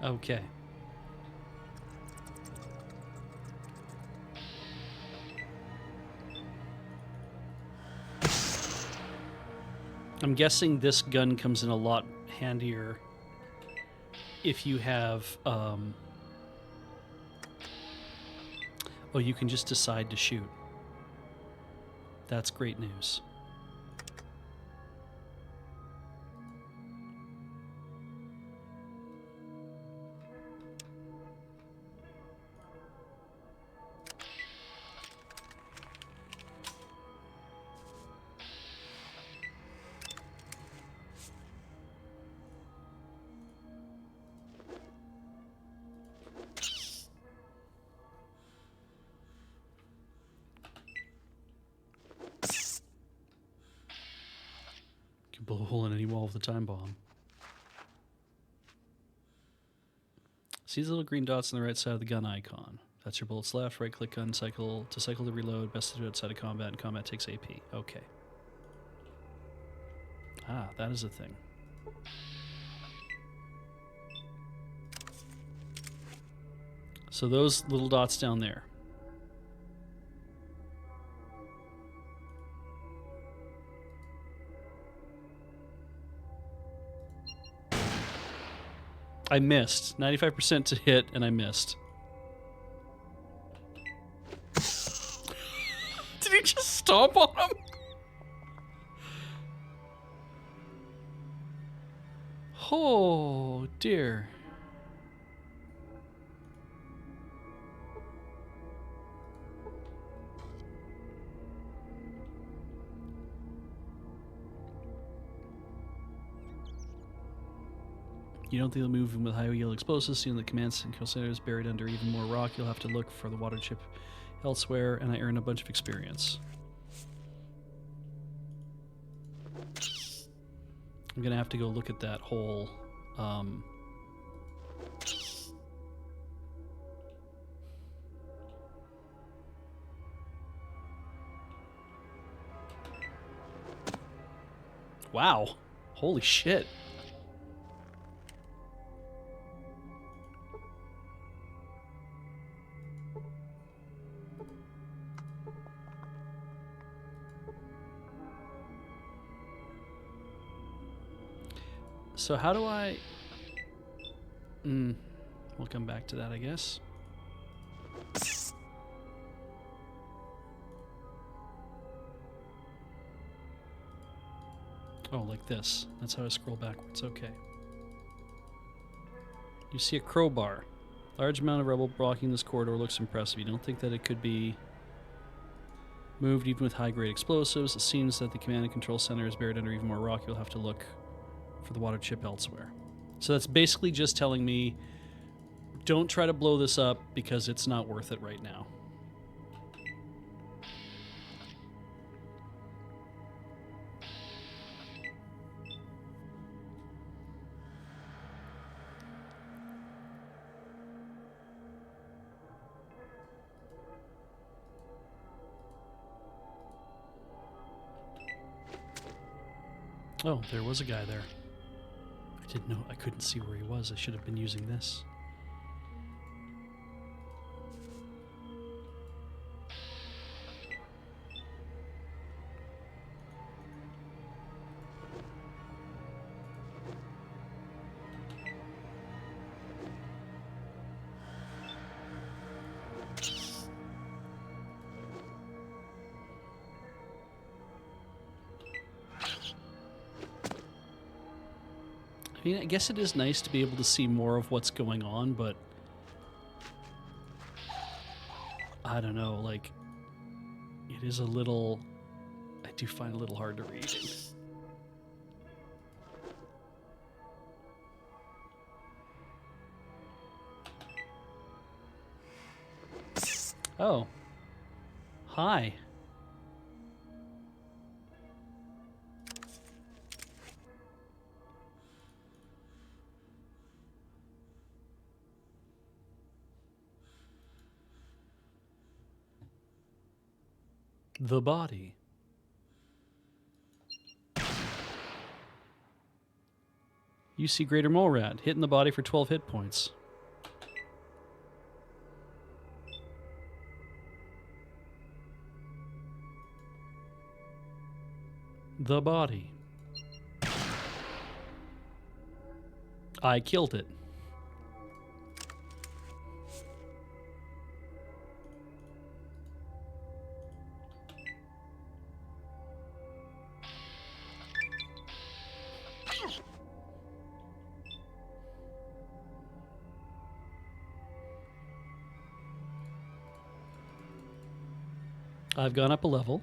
Okay. I'm guessing this gun comes in a lot handier if you have, oh, you can just decide to shoot. That's great news. Can blow a hole in any wall with a time bomb. See these little green dots on the right side of the gun icon. That's your bullets left. Right click gun, cycle to reload. Best to do outside of combat, and combat takes AP. Okay. Ah, that is a thing. So those little dots down there. I missed. 95% to hit, and I missed. Did he just stomp on him? Oh, dear. You don't think they'll move with high yield explosives, seeing the command and control center is buried under even more rock. You'll have to look for the water chip elsewhere, and I earned a bunch of experience. I'm gonna have to go look at that whole wow, holy shit. So how do I... we'll come back to that, I guess. Oh, like this. That's how I scroll backwards. Okay. You see a crowbar. Large amount of rubble blocking this corridor looks impressive. You don't think that it could be moved even with high-grade explosives. It seems that the command and control center is buried under even more rock. You'll have to look for the water chip elsewhere. So that's basically just telling me don't try to blow this up because it's not worth it right now. Oh, there was a guy there. I didn't know. I couldn't see where he was. I should have been using this. I mean, I guess it is nice to be able to see more of what's going on, but I don't know, like, it is a little, I do find it a little hard to read. Oh. Hi. The body. You see Greater Mole Rat, hitting the body for 12 hit points. The body. I killed it. I've gone up a level.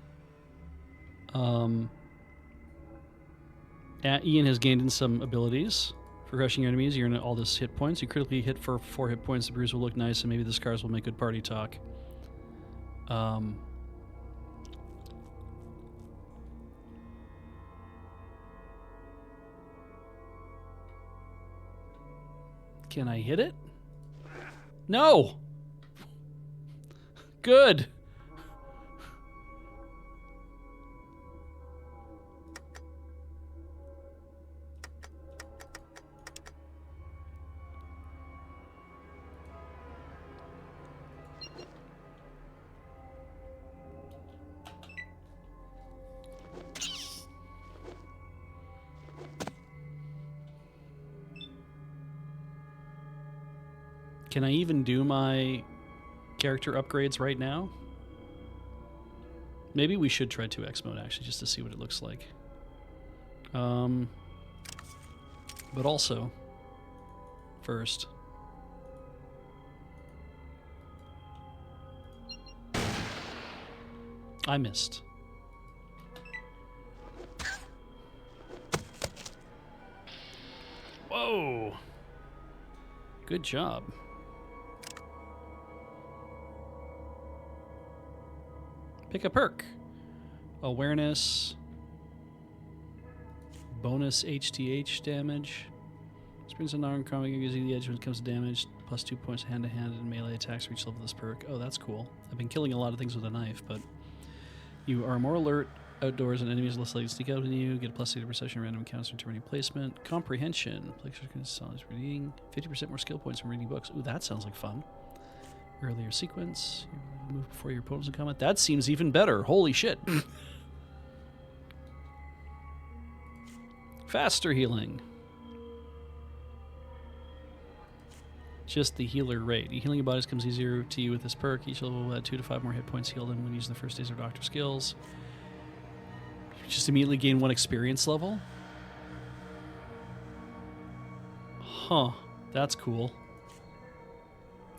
Ian has gained in some abilities for crushing your enemies. You earn all this hit points. You critically hit for 4 hit points. The bruise will look nice, and maybe the scars will make good party talk. Can I hit it? No! Good! Can I even do my character upgrades right now? Maybe we should try 2x mode, actually, just to see what it looks like. But also, first, I missed. Whoa! Good job. Pick a perk. Awareness. Bonus HTH damage. Springs an arm coming using the edge when it comes to damage. Plus 2 points hand to hand and melee attacks for each level of this perk. Oh, that's cool. I've been killing a lot of things with a knife, but you are more alert outdoors and enemies less likely to sneak out on you. Get a plus 8 to perception, random encounters, and turning placement. Comprehension. Reading. 50% more skill points from reading books. Ooh, that sounds like fun. Earlier sequence. You move before your opponents in combat. That seems even better. Holy shit. Faster healing. Just the healer rate. Healing your bodies comes easier to you with this perk. Each level will add 2 to 5 more hit points healed than when using the first days of doctor skills. You just immediately gain 1 experience level. Huh. That's cool.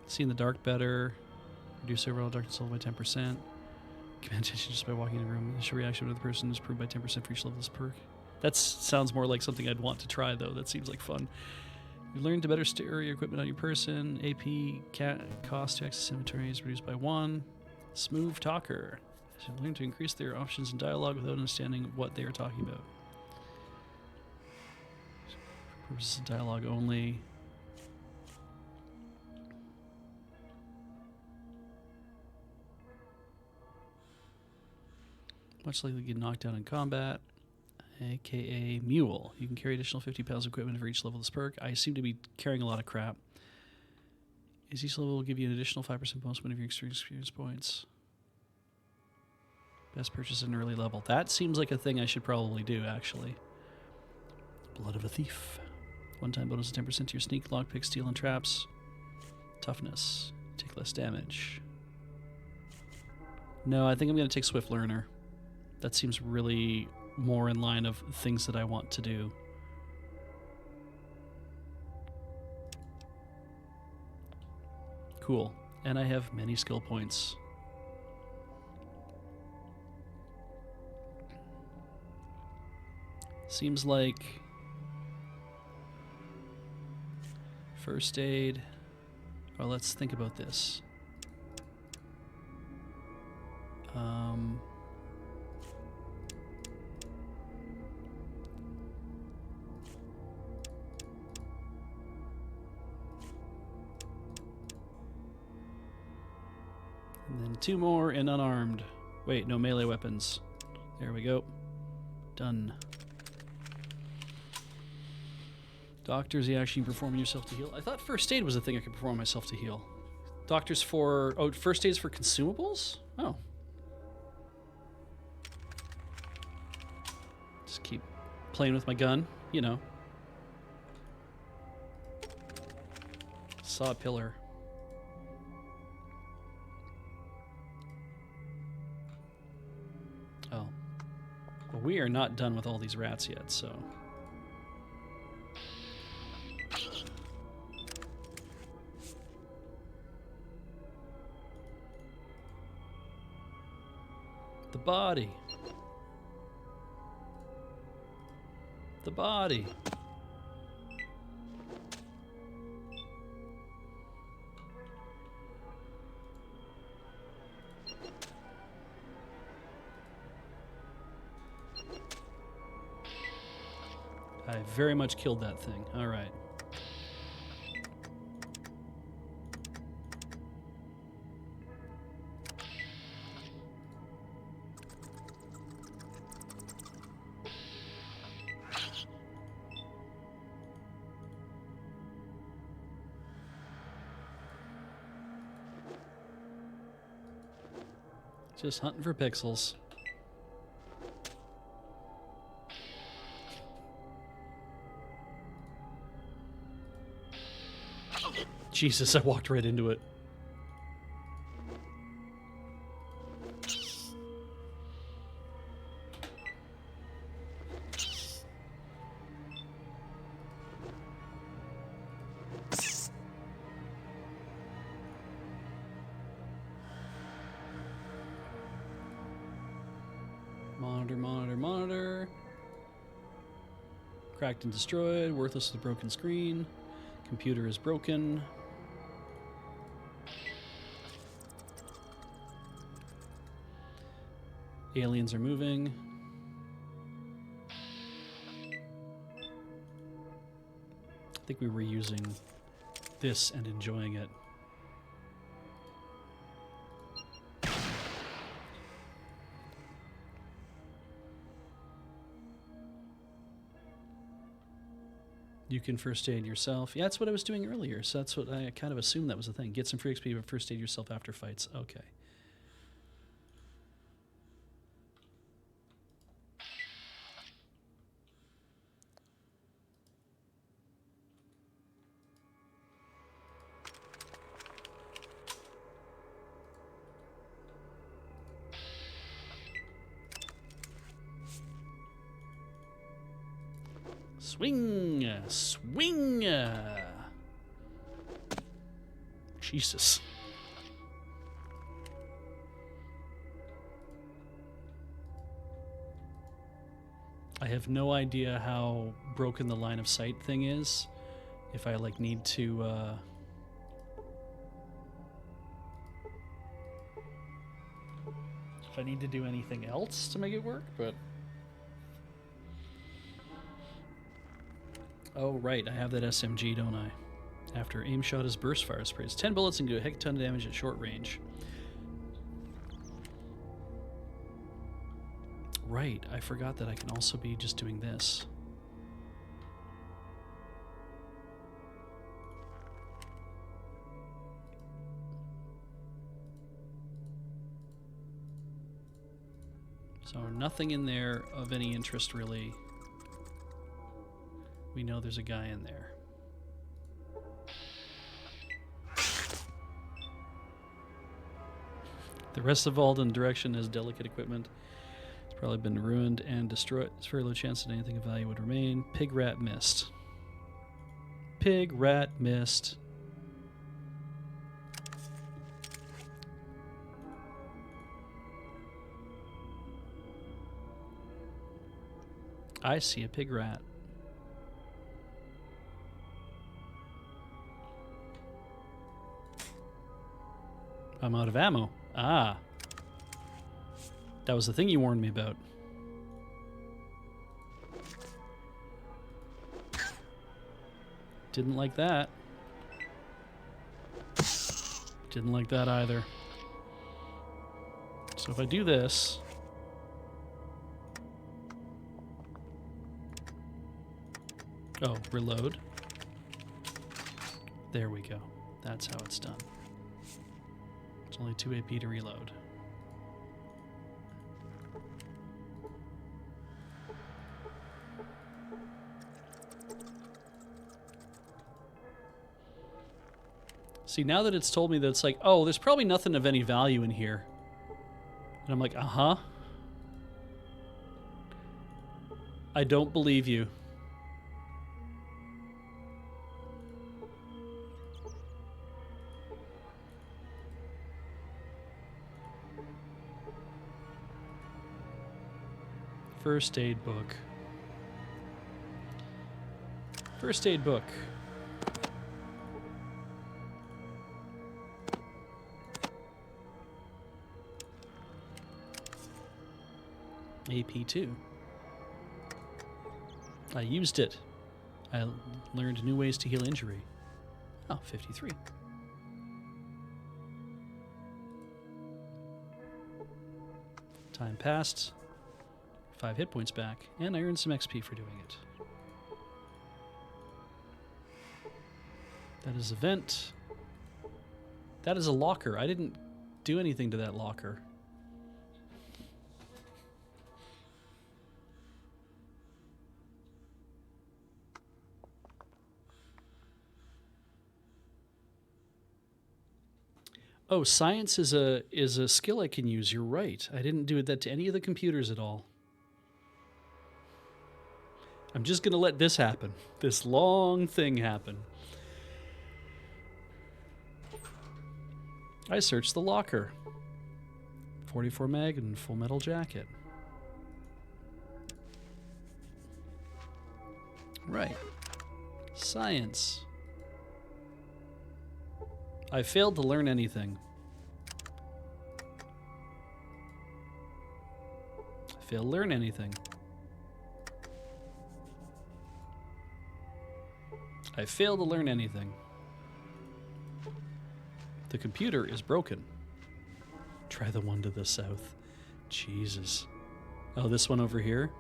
See in the dark better. Reduce overall darkness level by 10%. Command attention just by walking in a room. Initial reaction of the person is improved by 10% for each level of this perk. That sounds more like something I'd want to try, though. That seems like fun. You learn to better store your equipment on your person. AP cost to access inventory is reduced by 1. Smooth talker. So learn to increase their options in dialogue without understanding what they are talking about. For purposes of dialogue only. Much likely to get knocked down in combat. AKA Mule. You can carry additional 50 pounds of equipment for each level of this perk. I seem to be carrying a lot of crap. Is each level will give you an additional 5% bonus whenever you experience points. Best purchase at an early level. That seems like a thing I should probably do, actually. Blood of a Thief. One-time bonus of 10% to your sneak, lockpick, steal, and traps. Toughness. Take less damage. No, I think I'm going to take Swift Learner. That seems really more in line of things that I want to do. cool. And I have many skill points. Seems like first aid. Well, let's think about this. And then 2 more and unarmed. Wait, no melee weapons. There we go. Done. Doctors, you actually perform yourself to heal? I thought first aid was a thing I could perform myself to heal. Doctors for... Oh, first aid's for consumables? Oh. Just keep playing with my gun, you know. Saw a pillar. Oh. Well, we are not done with all these rats yet, so... The body. The body. I very much killed that thing. All right. Just hunting for pixels. Jesus, I walked right into it. Monitor, monitor, monitor. Cracked and destroyed. Worthless with a broken screen. Computer is broken. Aliens are moving. I think we were using this and enjoying it. You can first aid yourself. Yeah, that's what I was doing earlier, so that's what I kind of assumed that was the thing. Get some free XP, but first aid yourself after fights. Okay. Swing! Swing! Jesus. I have no idea how broken the line of sight thing is. If I, like, need to, if I need to do anything else to make it work, but... Oh, right, I have that SMG, don't I? After aim shot is burst fire sprays. 10 bullets and do a heck ton of damage at short range. Right, I forgot that I can also be just doing this. So nothing in there of any interest, really. We know there's a guy in there. The rest of Alden Direction has delicate equipment. It's probably been ruined and destroyed. There's very low chance that anything of value would remain. Pig rat missed. Pig rat missed. I see a pig rat. I'm out of ammo. Ah. That was the thing you warned me about. Didn't like that. Didn't like that either. So if I do this... Oh, reload. There we go. That's how it's done. It's only 2 AP to reload. See, now that it's told me that it's like, oh, there's probably nothing of any value in here. And I'm like, uh-huh. I don't believe you. First aid book. First aid book. AP2. I used it. I learned new ways to heal injury. Oh, 53. Time passed. 5 hit points back, and I earned some XP for doing it. That is a vent. That is a locker. I didn't do anything to that locker. Oh, science is a skill I can use. You're right. I didn't do that to any of the computers at all. I'm just going to let this happen. This long thing happen. I searched the locker. 44 mag and full metal jacket. Right. Science. I failed to learn anything. I failed to learn anything. I failed to learn anything. The computer is broken. Try the one to the south. Jesus. Oh, this one over here?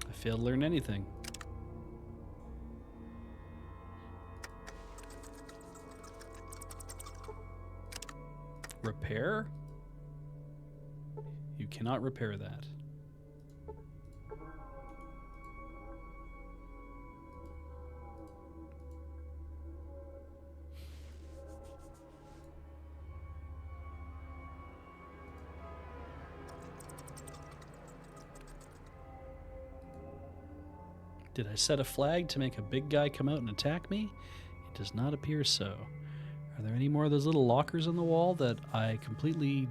I failed to learn anything. Repair? You cannot repair that. Did I set a flag to make a big guy come out and attack me? It does not appear so. Are there any more of those little lockers on the wall that I completely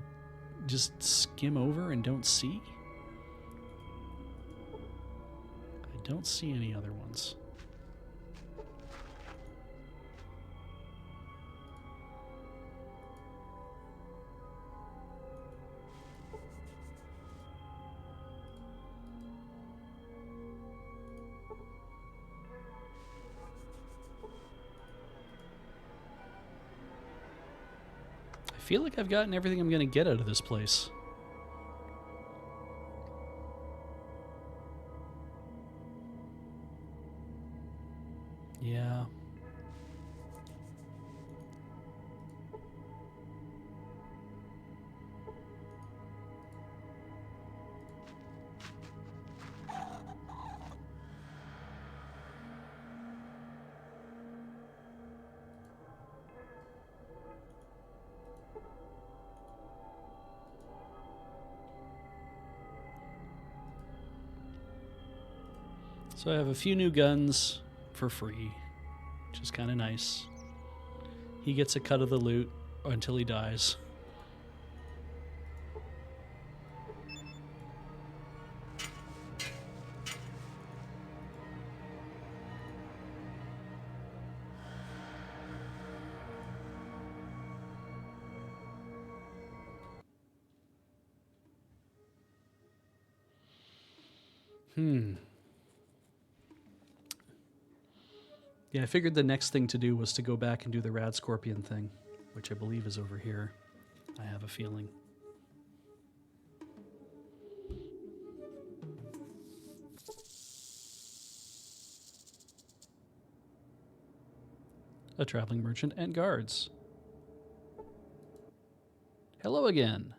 just skim over and don't see? I don't see any other ones. I feel like I've gotten everything I'm going to get out of this place. Yeah. So I have a few new guns for free, which is kind of nice. He gets a cut of the loot. until he dies. Yeah, I figured the next thing to do was to go back and do the rad scorpion thing, which I believe is over here. I have a feeling. A traveling merchant and guards. Hello again.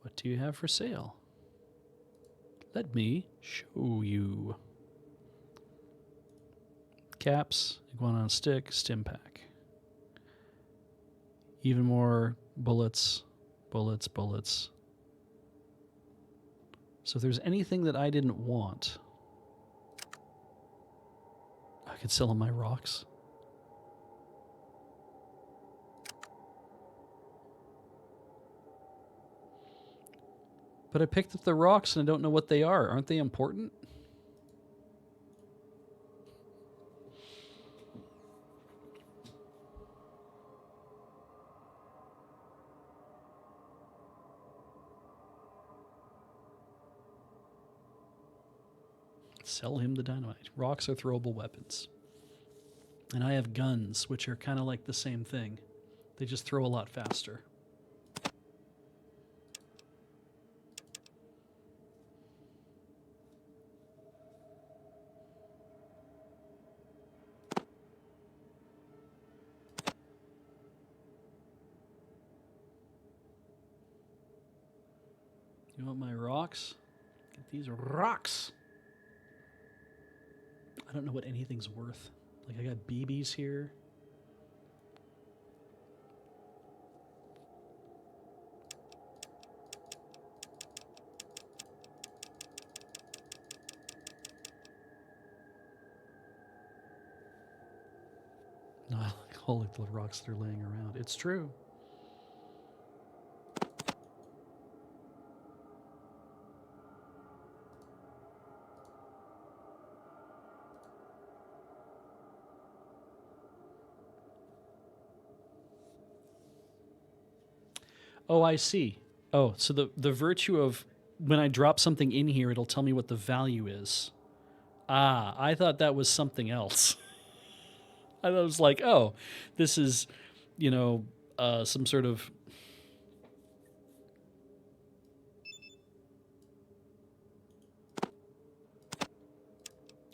What do you have for sale? Let me show you. Caps, iguana on stick, stim pack. Even more bullets, bullets, bullets. So if there's anything that I didn't want, I could sell them my rocks. But I picked up the rocks and I don't know what they are. Aren't they important? Sell him the dynamite. Rocks are throwable weapons. And I have guns, which are kind of like the same thing. They just throw a lot faster. You want my rocks? Get these rocks. I don't know what anything's worth. Like, I got BBs here. No, I like all the rocks that are laying around. It's true. Oh, I see. Oh, so the virtue of when I drop something in here, it'll tell me what the value is. Ah, I thought that was something else. I was like, oh, this is, some sort of...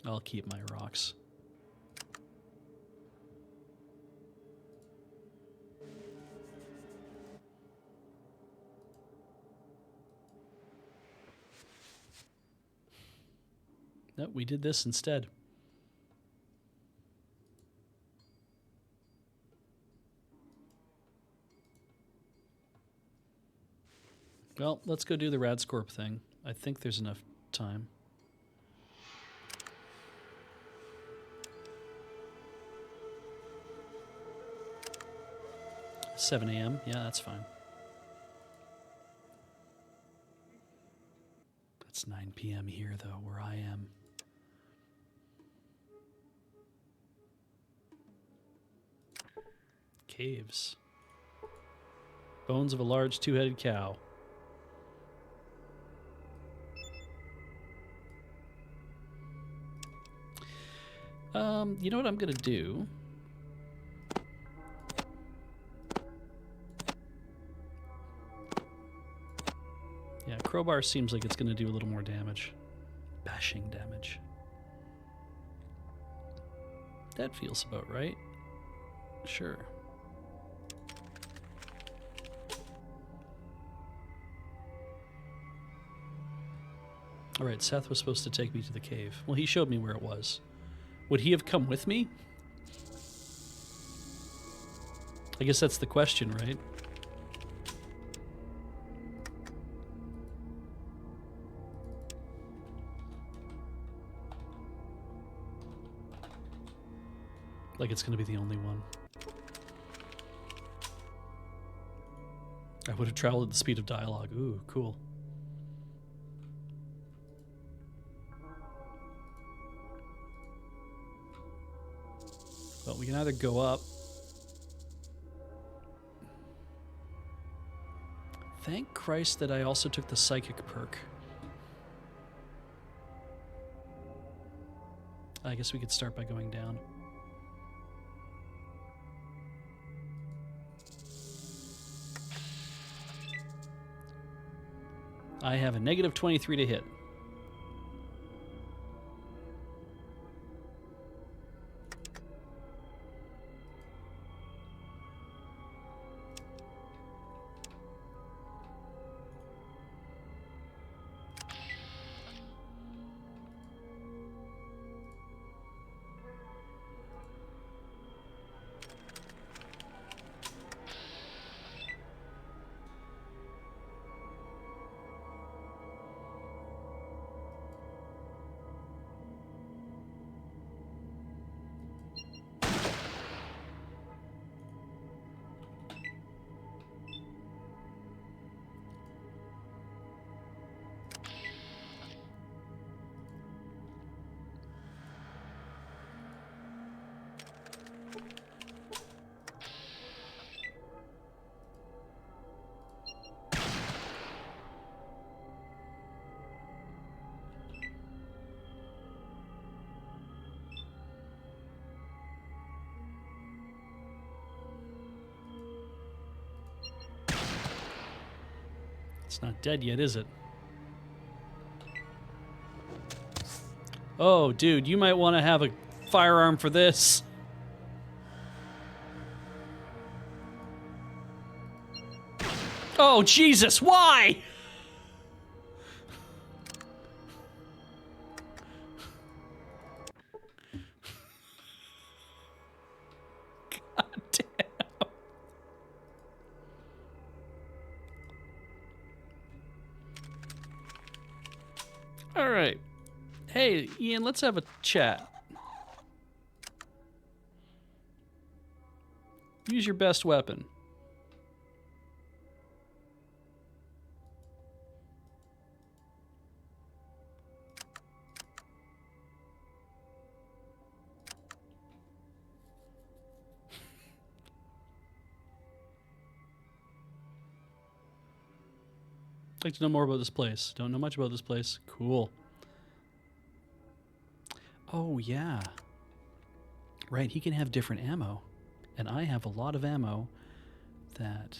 I'll keep my rocks. No, we did this instead. Well, let's go do the Radscorp thing. I think there's enough time. – 7 a.m. Yeah, that's fine. It's 9 p.m. here, though, where I am. Caves. Bones of a large two-headed cow. You know what I'm going to do? Yeah, crowbar seems like it's going to do a little more damage. Bashing damage. That feels about right. Sure. Alright, Seth was supposed to take me to the cave. Well, he showed me where it was. Would he have come with me? I guess that's the question, right? Like it's going to be the only one. I would have traveled at the speed of dialogue. Ooh, cool. Well, we can either go up. Thank Christ that I also took the psychic perk. I guess we could start by going down. I have a negative 23 to hit. It's not dead yet, is it? Oh, dude, you might want to have a firearm for this. Oh, Jesus, why? God damn. All right. Hey, Ian, let's have a chat. Use your best weapon. I'd like to know more about this place. Don't know much about this place. Cool. Oh, yeah. Right, he can have different ammo. And I have a lot of ammo that...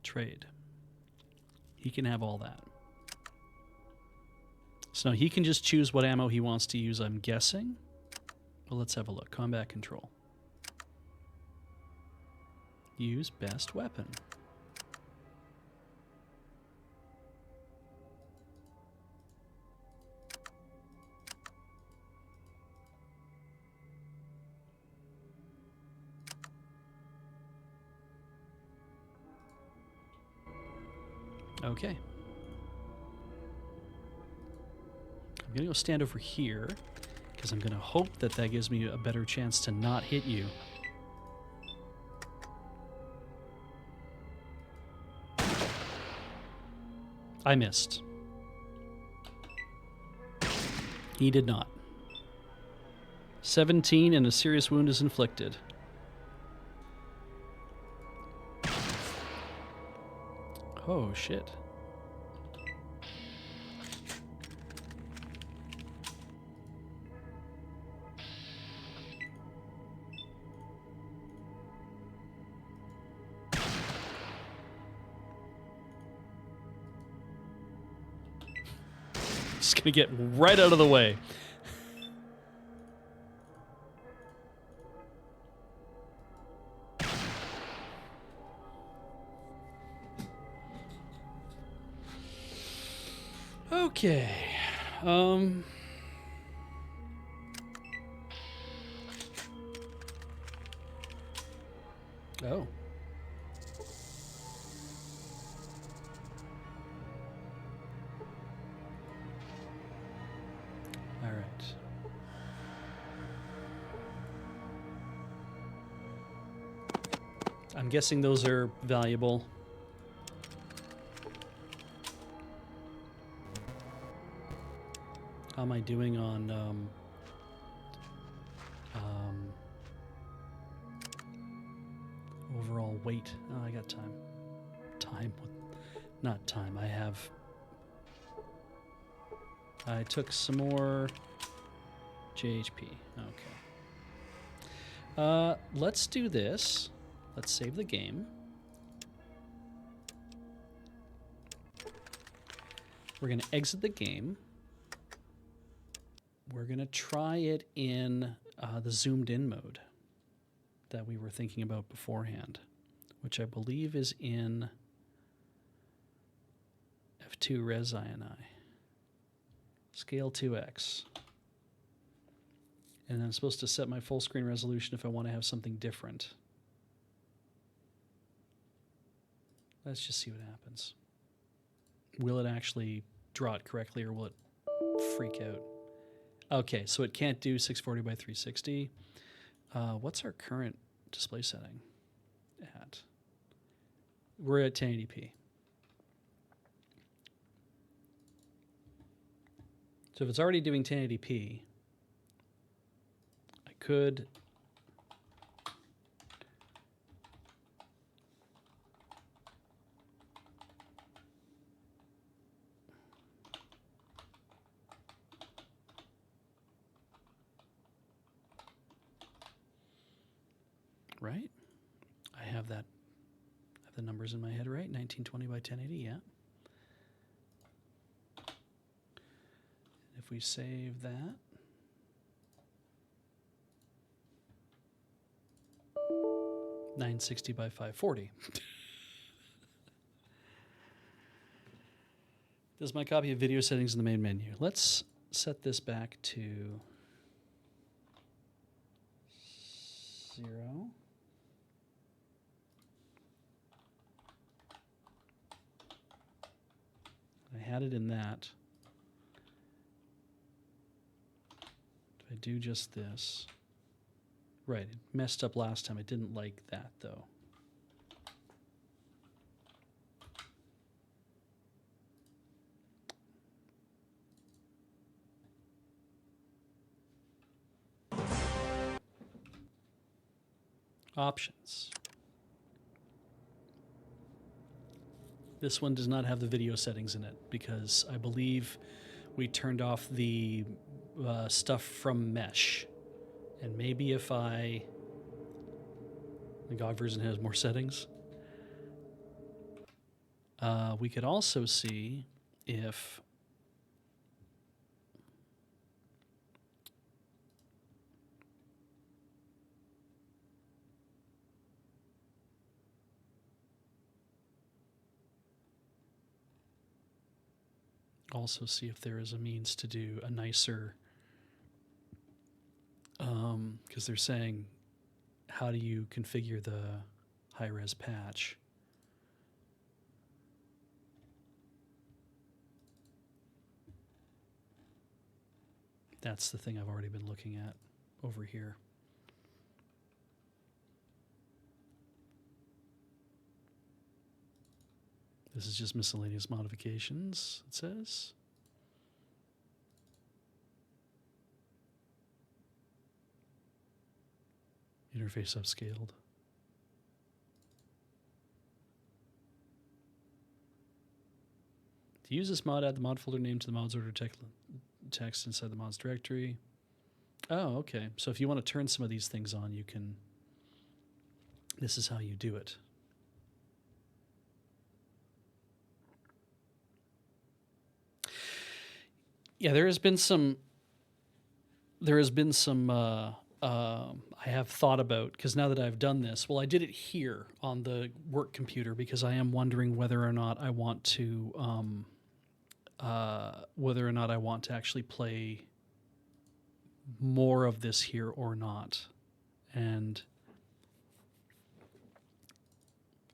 Trade. He can have all that. So he can just choose what ammo he wants to use, I'm guessing. Well, let's have a look. Combat control. Use best weapon. Okay. I'm gonna go stand over here because I'm gonna hope that that gives me a better chance to not hit you. I missed. He did not. 17 and a serious wound is inflicted. Oh, shit. Just gonna get right out of the way. Okay. Oh. I'm guessing those are valuable. How am I doing on overall weight? Oh, I got time. Not time. I took some more JHP. Okay. Let's do this. Let's save the game. We're going to exit the game. We're going to try it in the zoomed in mode that we were thinking about beforehand, which I believe is in F2 Res INI. Scale 2x. And I'm supposed to set my full screen resolution if I want to have something different. Let's just see what happens. Will it actually draw it correctly, or will it freak out? Okay, so it can't do 640 by 360. What's our current display setting at? We're at 1080p. So if it's already doing 1080p, I could right? I have that. I have the numbers in my head right. 1920 by 1080, yeah. If we save that, $960 by 540. This is my copy of video settings in the main menu. Let's set this back to 0. I had it in that. If I do just this. Right, it messed up last time. I didn't like that, though. Options. This one does not have the video settings in it because I believe we turned off the stuff from mesh. And maybe if the GOG version has more settings. We could also see if there is a means to do a nicer, because they're saying, how do you configure the high-res patch? That's the thing I've already been looking at over here. This is just miscellaneous modifications, it says. Interface upscaled. To use this mod, add the mod folder name to the mods order text inside the mods directory. Oh, okay. So if you want to turn some of these things on, you can. This is how you do it. Yeah, there has been some. I have thought about, because now that I've done this, well, I did it here on the work computer because I am wondering whether or not I want to, actually play more of this here or not, and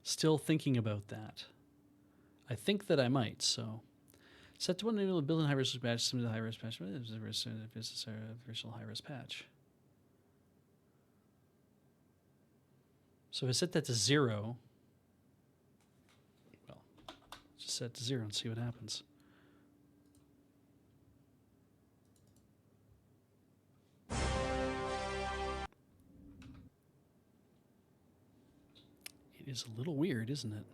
still thinking about that. I think that I might. So, set to one enable build in high-res patch. Some of the high-res patch is a virtual high-res patch. So if I set that to 0, well, just set it to 0 and see what happens. It is a little weird, isn't it?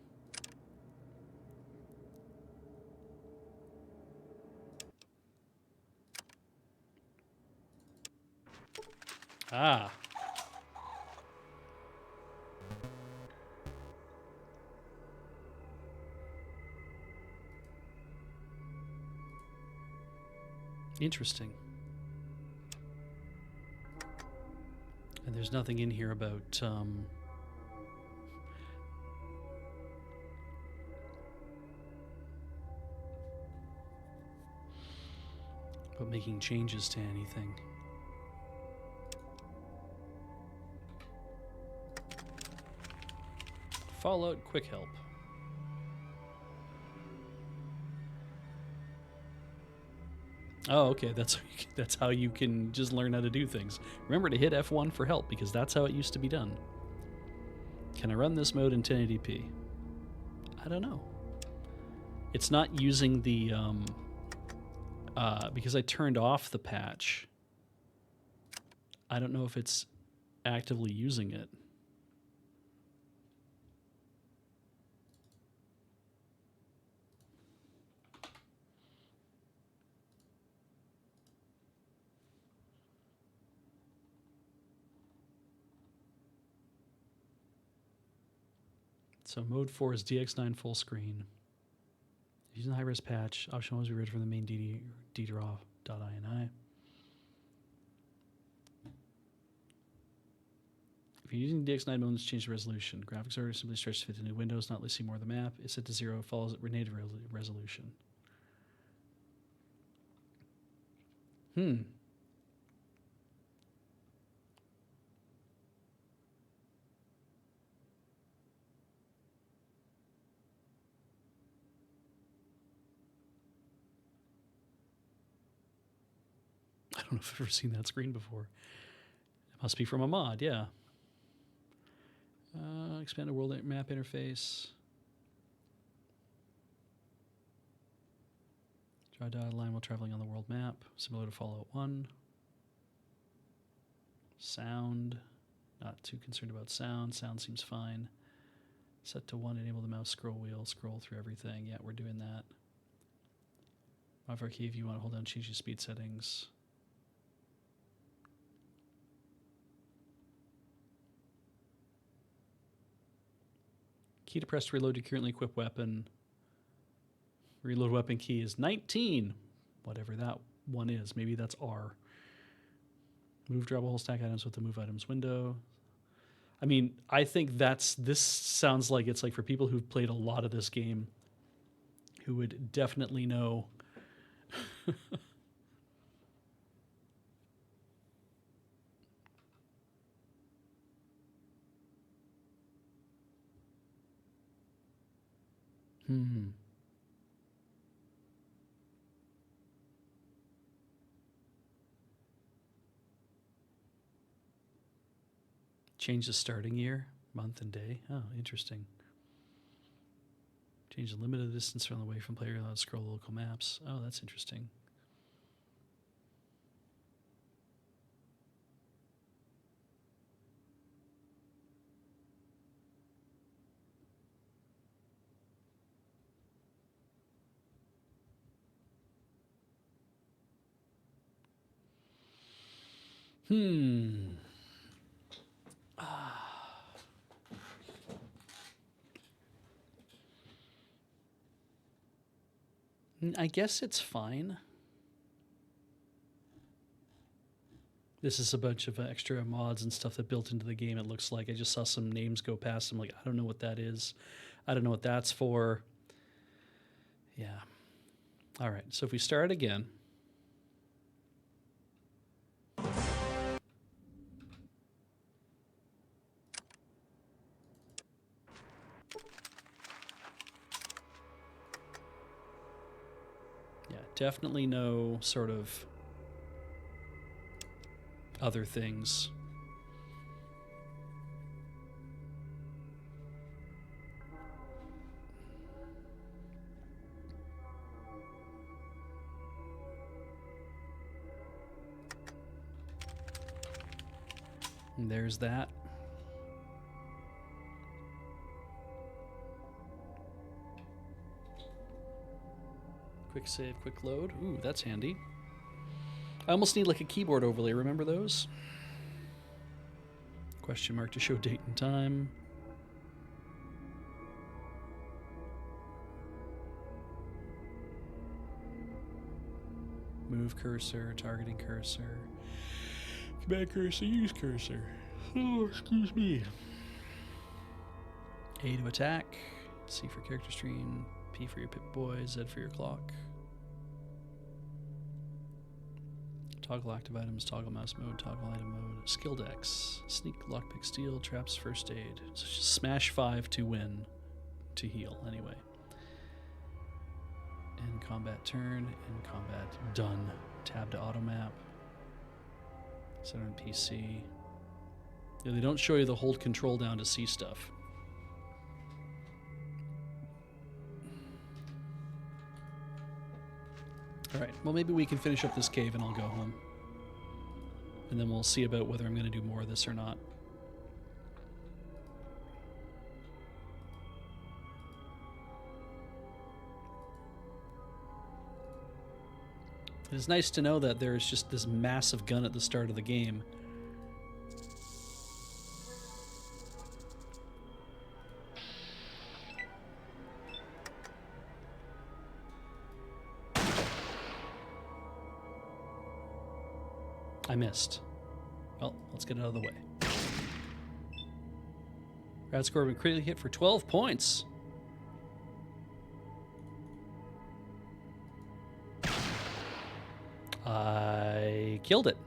Ah. Interesting. And there's nothing in here about making changes to anything. Fallout Quick Help. Oh, okay. That's how you can just learn how to do things. Remember to hit F1 for help, because that's how it used to be done. Can I run this mode in 1080p? I don't know. It's not using the because I turned off the patch. I don't know if it's actively using it. So mode 4 is DX9 full screen. Using the high-res patch, option was read from the main ddraw.ini. If you're using DX9 modes, change the resolution. Graphics are simply stretched to fit the new windows, not listing more of the map. It's set to 0, follows native resolution. I don't know if I've ever seen that screen before. It must be from a mod, yeah. Expand a world map interface. Draw a dotted line while traveling on the world map, similar to Fallout 1. Sound. Not too concerned about sound. Sound seems fine. Set to 1, enable the mouse scroll wheel, scroll through everything. Yeah, we're doing that. Modify key if you want to hold down, change your speed settings. Key to press to reload your currently equipped weapon. Reload weapon key is 19. Whatever that one is. Maybe that's R. Move, drop a whole stack items with the move items window. I mean, I think this sounds like it's like for people who've played a lot of this game who would definitely know. Change the starting year, month, and day. Oh, interesting. Change the limit of the distance from away from player, allowed to scroll local maps. Oh, that's interesting. I guess it's fine. This is a bunch of extra mods and stuff that built into the game, it looks like. I just saw some names go past. I'm like, I don't know what that is. I don't know what that's for. Yeah. All right, so if we start again. Yeah, definitely no sort of other things. And there's that. Quick save, quick load. Ooh, that's handy. I almost need like a keyboard overlay. Remember those? Question mark to show date and time. Move cursor, targeting cursor. Command cursor, use cursor. Oh, excuse me. A to attack. C for character stream. P for your Pip-Boy. Z for your clock. Toggle active items, toggle mouse mode, toggle item mode. Skill decks. Sneak, lockpick, steal, traps, first aid. So just smash 5 to win. To heal, anyway. End combat turn. End combat done. Tab to auto map. Set on PC. Yeah, they don't show you the hold control down to see stuff. Alright, well maybe we can finish up this cave and I'll go home. And then we'll see about whether I'm going to do more of this or not. It's nice to know that there's just this massive gun at the start of the game. I missed. Well, let's get it out of the way. Rad Scorpion critically hit for 12 points. I killed it.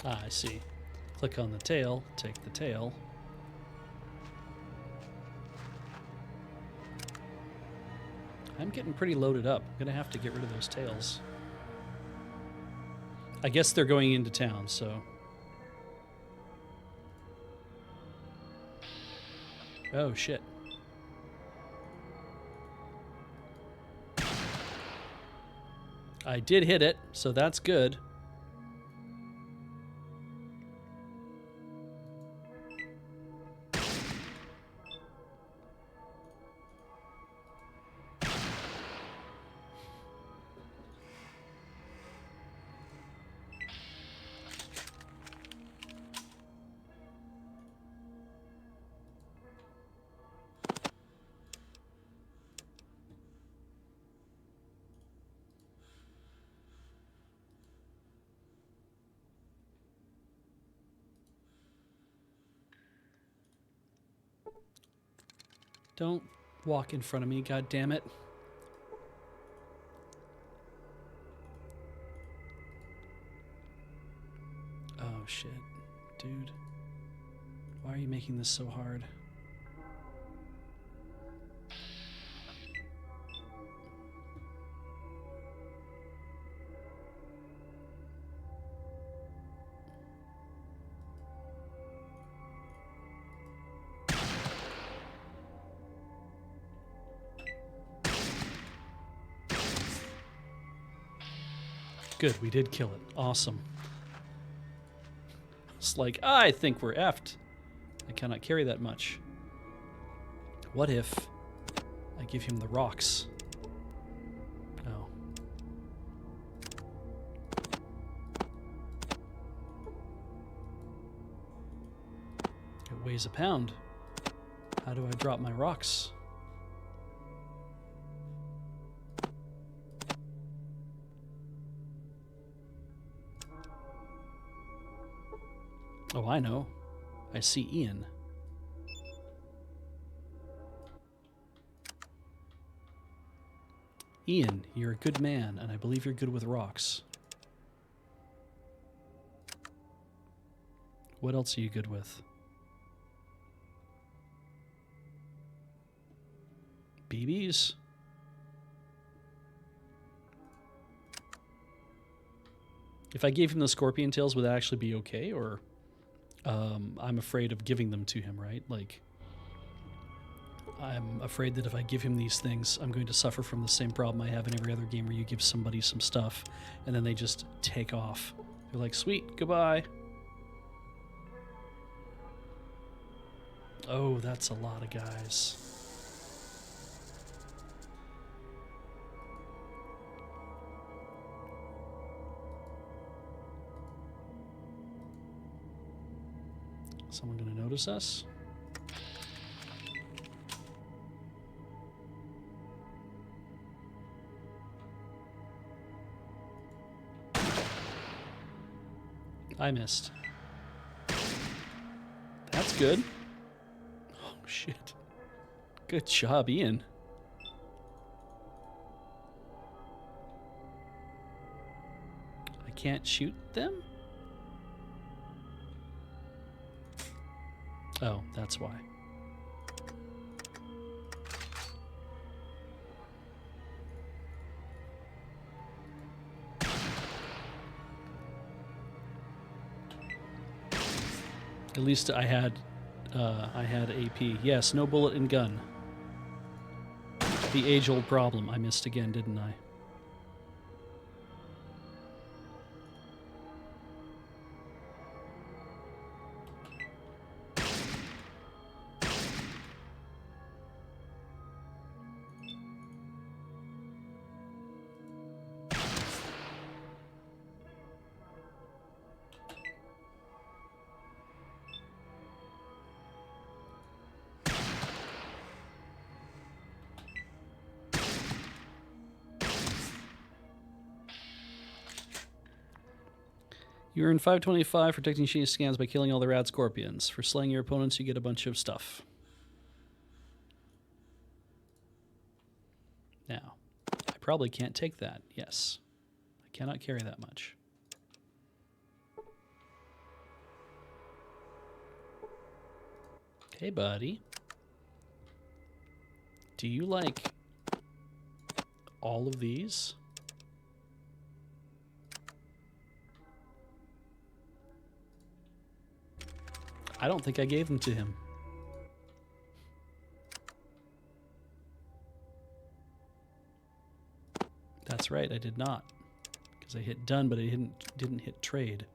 Ah, I see. Click on the tail, take the tail. I'm getting pretty loaded up. I'm gonna have to get rid of those tails. I guess they're going into town, so. Oh, shit. I did hit it, so that's good. Don't walk in front of me, god damn it. Oh shit. Dude. Why are you making this so hard? Good, we did kill it. Awesome. It's like, I think we're effed. I cannot carry that much. What if I give him the rocks? Oh. It weighs a pound. How do I drop my rocks? Oh, I know. I see Ian. Ian, you're a good man, and I believe you're good with rocks. What else are you good with? BBs? If I gave him the scorpion tails, would that actually be okay? Or I'm afraid of giving them to him, right? Like, I'm afraid that if I give him these things, I'm going to suffer from the same problem I have in every other game where you give somebody some stuff and then they just take off. They're like, sweet, goodbye. Oh, that's a lot of guys. Someone gonna notice us? I missed. That's good. Oh, shit. Good job, Ian. I can't shoot them? Oh, that's why. At least I had AP. Yes, no bullet in gun. The age-old problem. I missed again, didn't I? You earn 525 for protecting shady scans by killing all the rad scorpions. For slaying your opponents, you get a bunch of stuff. Now, I probably can't take that. Yes. I cannot carry that much. Hey, buddy. Do you like all of these? I don't think I gave them to him. That's right, I did not. Because I hit done, but I didn't hit trade.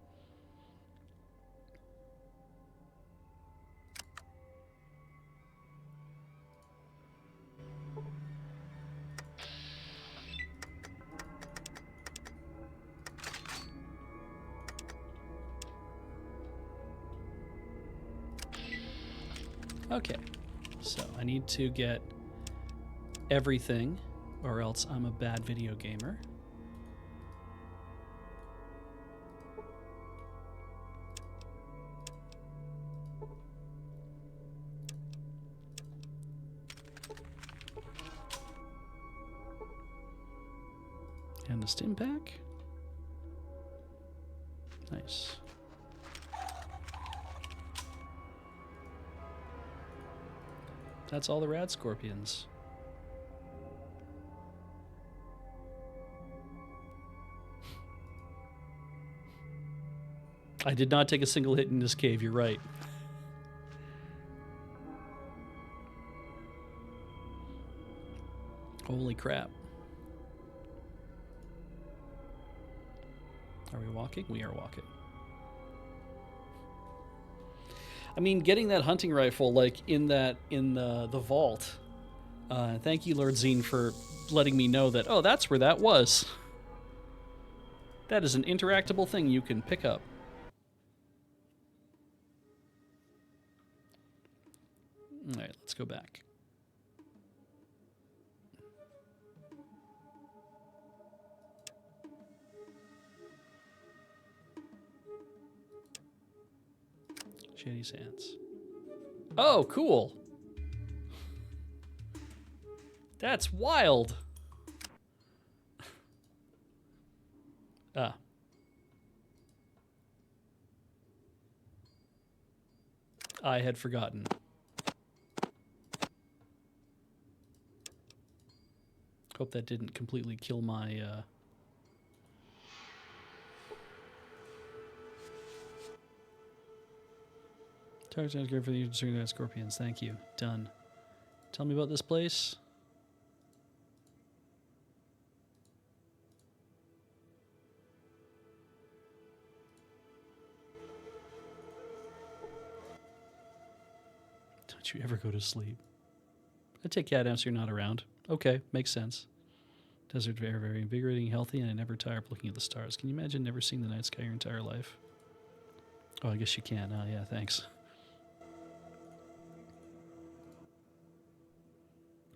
Okay, so I need to get everything, or else I'm a bad video gamer. And the stim pack. Nice. That's all the rad scorpions. I did not take a single hit in this cave, you're right. Holy crap. Are we walking? We are walking. I mean, getting that hunting rifle, like, in the vault. Thank you, Lord Zine, for letting me know that, oh, that's where that was. That is an interactable thing you can pick up. All right, let's go back. Shady Sands. Oh, cool. That's wild. Ah. I had forgotten. Hope that didn't completely kill my... Target sounds great for the user scorpions. Thank you. Done. Tell me about this place. Don't you ever go to sleep. I take cat naps you're not around. Okay, makes sense. Desert air, very invigorating, healthy, and I never tire of looking at the stars. Can you imagine never seeing the night sky your entire life? Oh, I guess you can. Oh, yeah, thanks.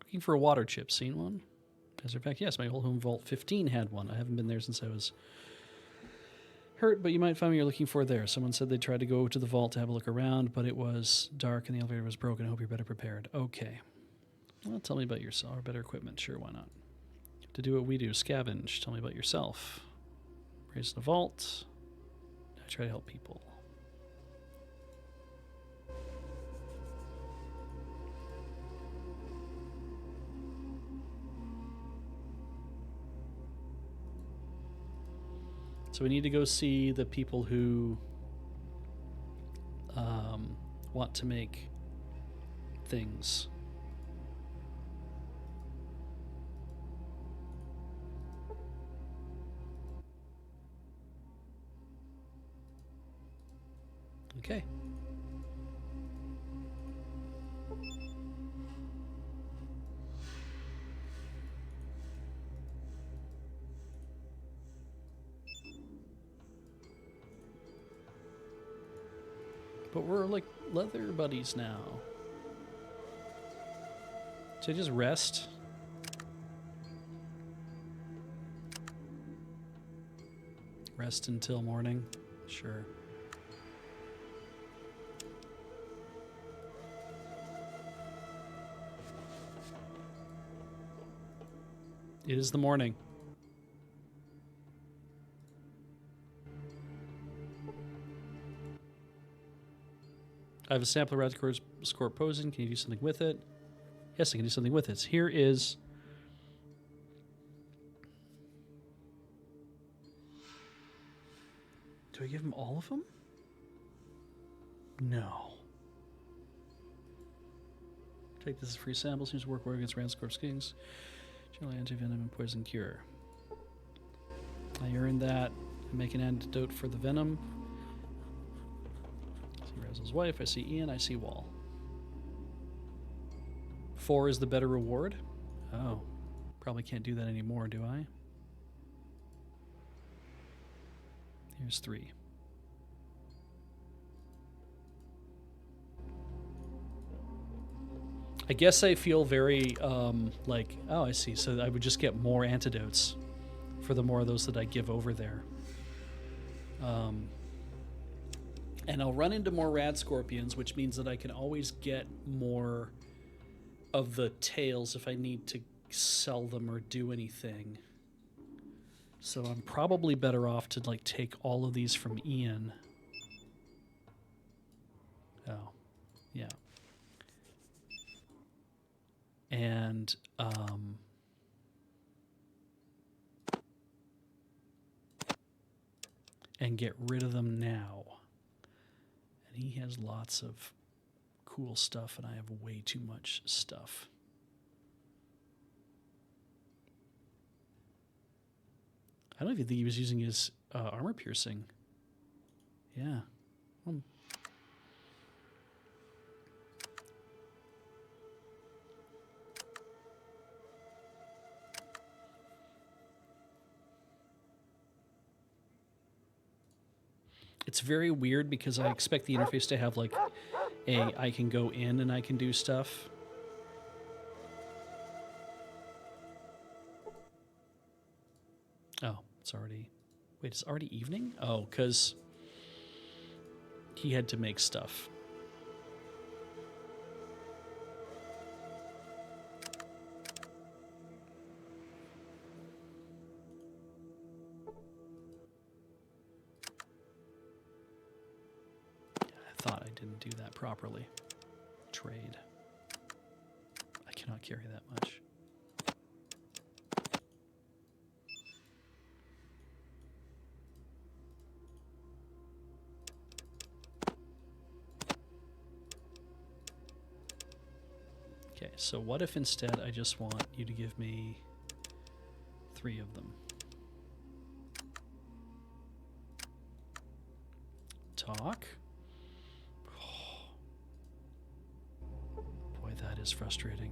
Looking for a water chip. Seen one? As a fact, yes, my old home Vault 15 had one. I haven't been there since I was hurt, but you might find what you're looking for there. Someone said they tried to go to the vault to have a look around, but it was dark and the elevator was broken. I hope you're better prepared. Okay. Well, tell me about yourself or better equipment. Sure, why not? To do what we do, scavenge. Tell me about yourself. Raise the vault. I try to help people. So we need to go see the people who want to make things. Okay. But we're like leather buddies now. Should I just rest? Rest until morning? Sure. It is the morning. I have a sample of Rad's score posing. Can you do something with it? Yes, I can do something with it. Here is... Do I give him all of them? No. Take this as free sample. Seems to work well against Ranscorp's Kings. Generally anti-venom and poison cure. I earned that. I make an antidote for the venom. I see Razzle's wife. I see Ian. I see Wall. 4 is the better reward? Oh. Probably can't do that anymore, do I? Here's 3. I guess I feel very, like, oh, I see. So I would just get more antidotes for the more of those that I give over there. And I'll run into more rad scorpions, which means that I can always get more of the tails if I need to sell them or do anything. So I'm probably better off to, like, take all of these from Ian. Oh, yeah. And get rid of them now. And he has lots of cool stuff, and I have way too much stuff. I don't even think he was using his armor piercing. Yeah. It's very weird because I expect the interface to have like I can go in and I can do stuff. Oh, it's already... Wait, it's already evening? Oh, because he had to make stuff. I thought I didn't do that properly. Trade. I cannot carry that much. so what if instead I just want you to give me 3 of them? Talk? Boy, that is frustrating.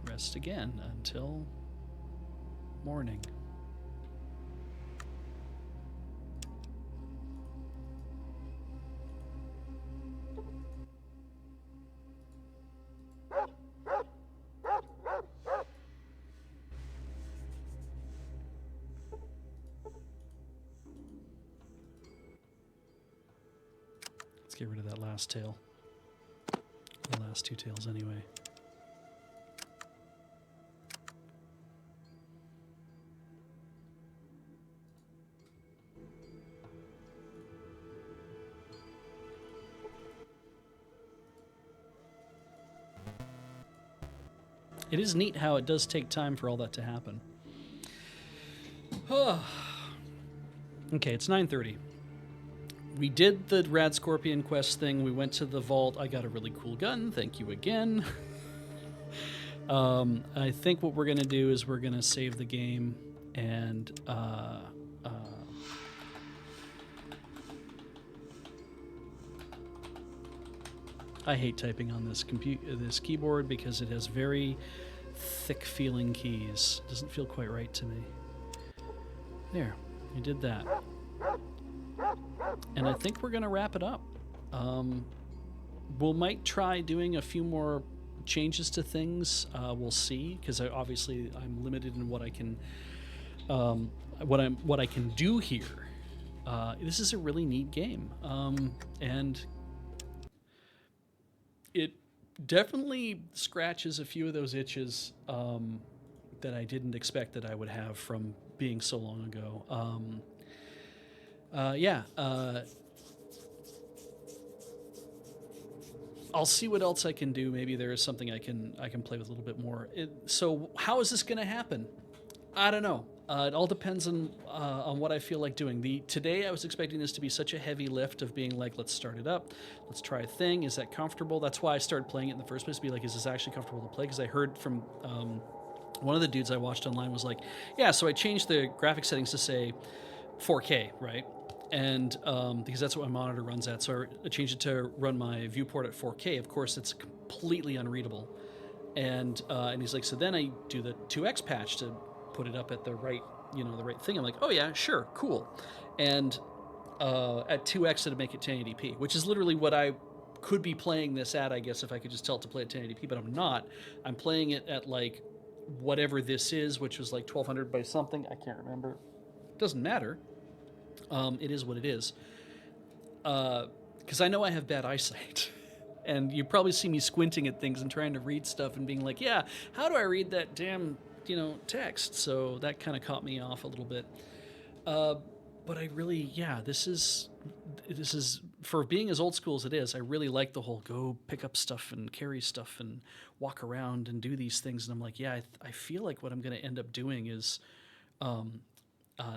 Rest again until morning. Let's get rid of that last tail. The last 2 tails anyway. It is neat how it does take time for all that to happen. Okay, it's 9:30. We did the Rad Scorpion quest thing. We went to the vault. I got a really cool gun. Thank you again. I think what we're going to do is we're going to save the game and... I hate typing on this this keyboard because it has very thick-feeling keys. Doesn't feel quite right to me. There, we did that. And I think we're going to wrap it up. We might try doing a few more changes to things. We'll see, because obviously I'm limited in what I can what I can do here. This is a really neat game, and it definitely scratches a few of those itches that I didn't expect that I would have from being so long ago. I'll see what else I can do. Maybe there is something I can play with a little bit more. So how is this going to happen? I don't know. It all depends on what I feel like doing. Today I was expecting this to be such a heavy lift of being like, let's start it up, let's try a thing. Is that comfortable? That's why I started playing it in the first place. To be like, is this actually comfortable to play? Because I heard from one of the dudes I watched online was like, yeah. So I changed the graphic settings to say 4K, right? And because that's what my monitor runs at. So I changed it to run my viewport at 4K. Of course, it's completely unreadable. And he's like, so then I do the 2x patch to put it up at the right, the right thing. I'm like, oh yeah, sure, cool. And at 2x it'd make it 1080p, which is literally what I could be playing this at, I guess, if I could just tell it to play at 1080p, but I'm not. I'm playing it at like whatever this is, which was like 1200 by something. I can't remember. Doesn't matter. It is what it is. Because I know I have bad eyesight. And you probably see me squinting at things and trying to read stuff and being like, yeah, how do I read that damn, text? So that kind of caught me off a little bit. But I really, this is, for being as old school as it is, I really like the whole go pick up stuff and carry stuff and walk around and do these things. And I'm like, yeah, I feel like what I'm going to end up doing is,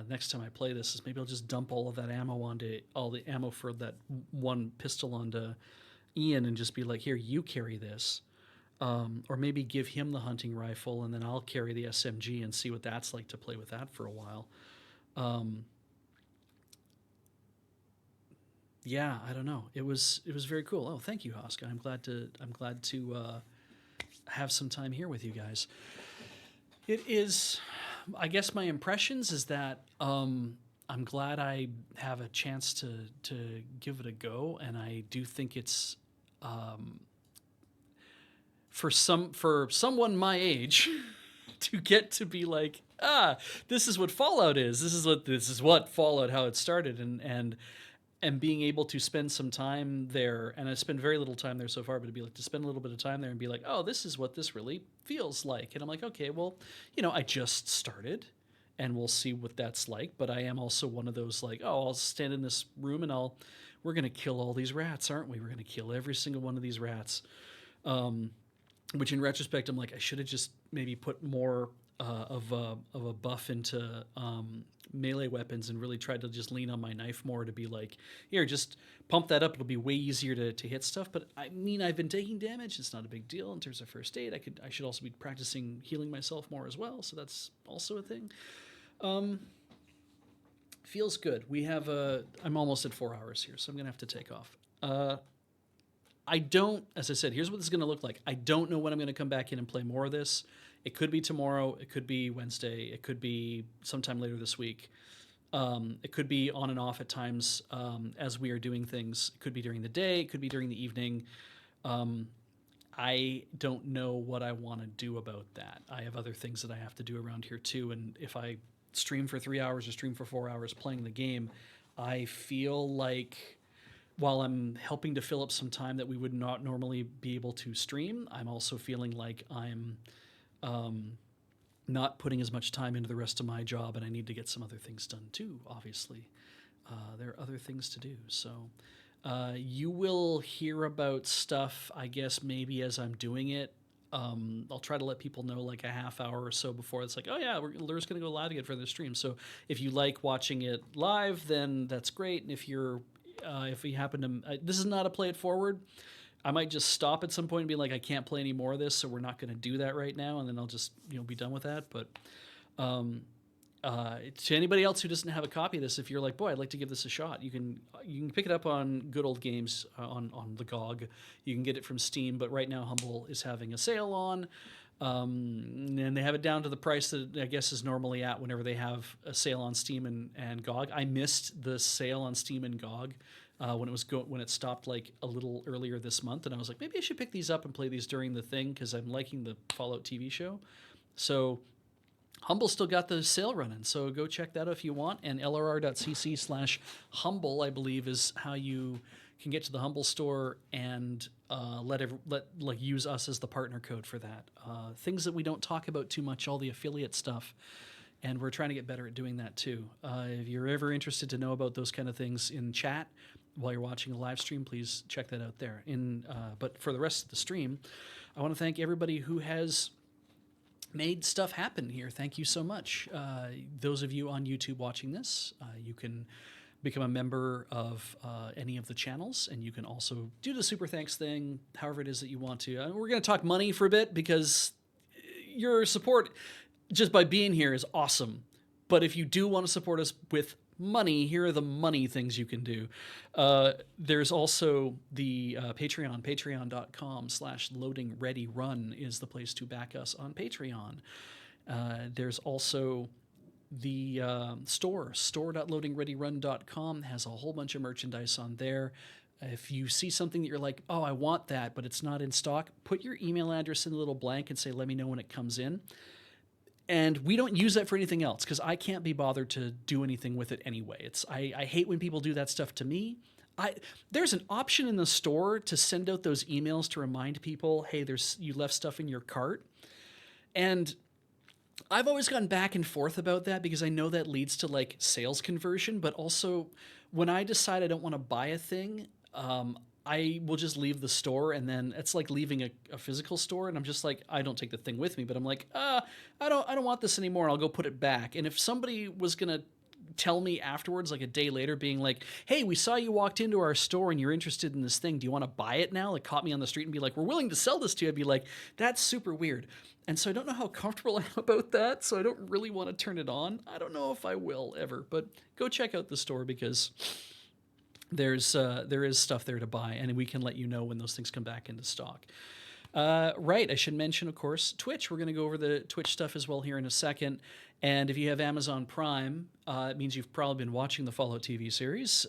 next time I play this, is maybe I'll just dump all the ammo for that one pistol onto Ian and just be like, here, you carry this. Or maybe give him the hunting rifle and then I'll carry the SMG and see what that's like to play with that for a while. I don't know. It was very cool. Oh, thank you, Hoska. I'm glad to have some time here with you guys. It is, I guess my impressions is that I'm glad I have a chance to give it a go, and I do think it's for someone my age to get to be like, this is what Fallout is. This is what Fallout, how it started, and being able to spend some time there, and I spent very little time there so far, but to be like to spend a little bit of time there and be like, oh, this is what this really feels like. And I'm like, okay, well, I just started and we'll see what that's like. But I am also one of those like, oh, I'll stand in this room and we're going to kill all these rats, aren't we? We're going to kill every single one of these rats. Which in retrospect, I'm like, I should have just maybe put more of a buff into melee weapons and really tried to just lean on my knife more to be like, here, just pump that up. It'll be way easier to hit stuff. But I mean, I've been taking damage. It's not a big deal in terms of first aid. I should also be practicing healing myself more as well. So that's also a thing. Feels good. We have I'm almost at 4 hours here, so I'm gonna have to take off. I don't, as I said, here's what this is gonna look like. I don't know when I'm gonna come back in and play more of this. It could be tomorrow. It could be Wednesday. It could be sometime later this week. It could be on and off at times as we are doing things. It could be during the day. It could be during the evening. I don't know what I want to do about that. I have other things that I have to do around here too. And if I stream for 3 hours or stream for 4 hours playing the game, I feel like while I'm helping to fill up some time that we would not normally be able to stream, I'm also feeling like I'm not putting as much time into the rest of my job, and I need to get some other things done too, obviously. There are other things to do. So you will hear about stuff, I guess, maybe as I'm doing it. I'll try to let people know like a half hour or so before. It's like, oh yeah, we're just going to go live again for the stream. So if you like watching it live, then that's great. And if you happen to, this is not a play it forward. I might just stop at some point and be like, I can't play any more of this, so we're not going to do that right now, and then I'll just be done with that. But to anybody else who doesn't have a copy of this, if you're like, boy, I'd like to give this a shot, you can pick it up on Good Old Games on the GOG. You can get it from Steam, but right now Humble is having a sale on, and they have it down to the price that I guess is normally at whenever they have a sale on Steam and GOG. I missed the sale on Steam and GOG. When it stopped like a little earlier this month, and I was like, maybe I should pick these up and play these during the thing because I'm liking the Fallout TV show. So Humble still got the sale running, so go check that out if you want. And lrr.cc/humble, I believe, is how you can get to the Humble store and use us as the partner code for that. Things that we don't talk about too much, all the affiliate stuff. And we're trying to get better at doing that too. If you're ever interested to know about those kind of things in chat while you're watching a live stream, please check that out there. But for the rest of the stream, I want to thank everybody who has made stuff happen here. Thank you so much. Those of you on YouTube watching this, you can become a member of any of the channels, and you can also do the super thanks thing, however it is that you want to. We're going to talk money for a bit because your support just by being here is awesome. But if you do want to support us with money, here are the money things you can do. There's also the Patreon. Patreon.com/loadingreadyrun is the place to back us on Patreon. There's also the store.loadingreadyrun.com has a whole bunch of merchandise on there. If you see something that you're like, oh, I want that, but it's not in stock, put your email address in a little blank and say, let me know when it comes in. And we don't use that for anything else because I can't be bothered to do anything with it anyway. I hate when people do that stuff to me. There's an option in the store to send out those emails to remind people, hey, you left stuff in your cart. And I've always gone back and forth about that because I know that leads to like sales conversion. But also when I decide I don't want to buy a thing, I will just leave the store, and then it's like leaving a physical store, and I'm just like, I don't take the thing with me, but I'm like, I don't want this anymore, and I'll go put it back. And if somebody was gonna tell me afterwards, like a day later, being like, hey, we saw you walked into our store and you're interested in this thing, do you want to buy it now? Like caught me on the street and be like, we're willing to sell this to you. I'd be like, that's super weird. And so I don't know how comfortable I am about that, so I don't really want to turn it on. I don't know if I will ever, but go check out the store because there is stuff there to buy, and we can let you know when those things come back into stock. Right, I should mention, of course, Twitch. We're going to go over the Twitch stuff as well here in a second. And if you have Amazon Prime, it means you've probably been watching the Fallout TV series.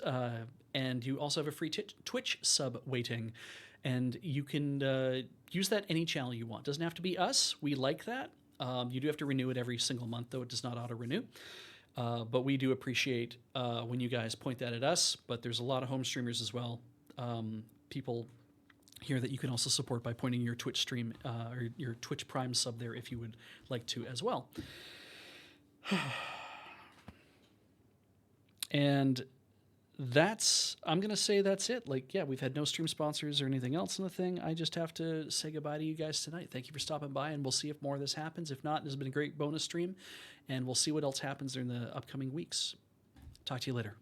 And you also have a free Twitch sub waiting. And you can use that any channel you want. Doesn't have to be us. We like that. You do have to renew it every single month, though. It does not auto-renew. But we do appreciate when you guys point that at us. But there's a lot of home streamers as well. People here that you can also support by pointing your Twitch stream or your Twitch Prime sub there if you would like to as well. And I'm going to say that's it. Like, yeah, we've had no stream sponsors or anything else in the thing. I just have to say goodbye to you guys tonight. Thank you for stopping by, and we'll see if more of this happens. If not, this has been a great bonus stream, and we'll see what else happens during the upcoming weeks. Talk to you later.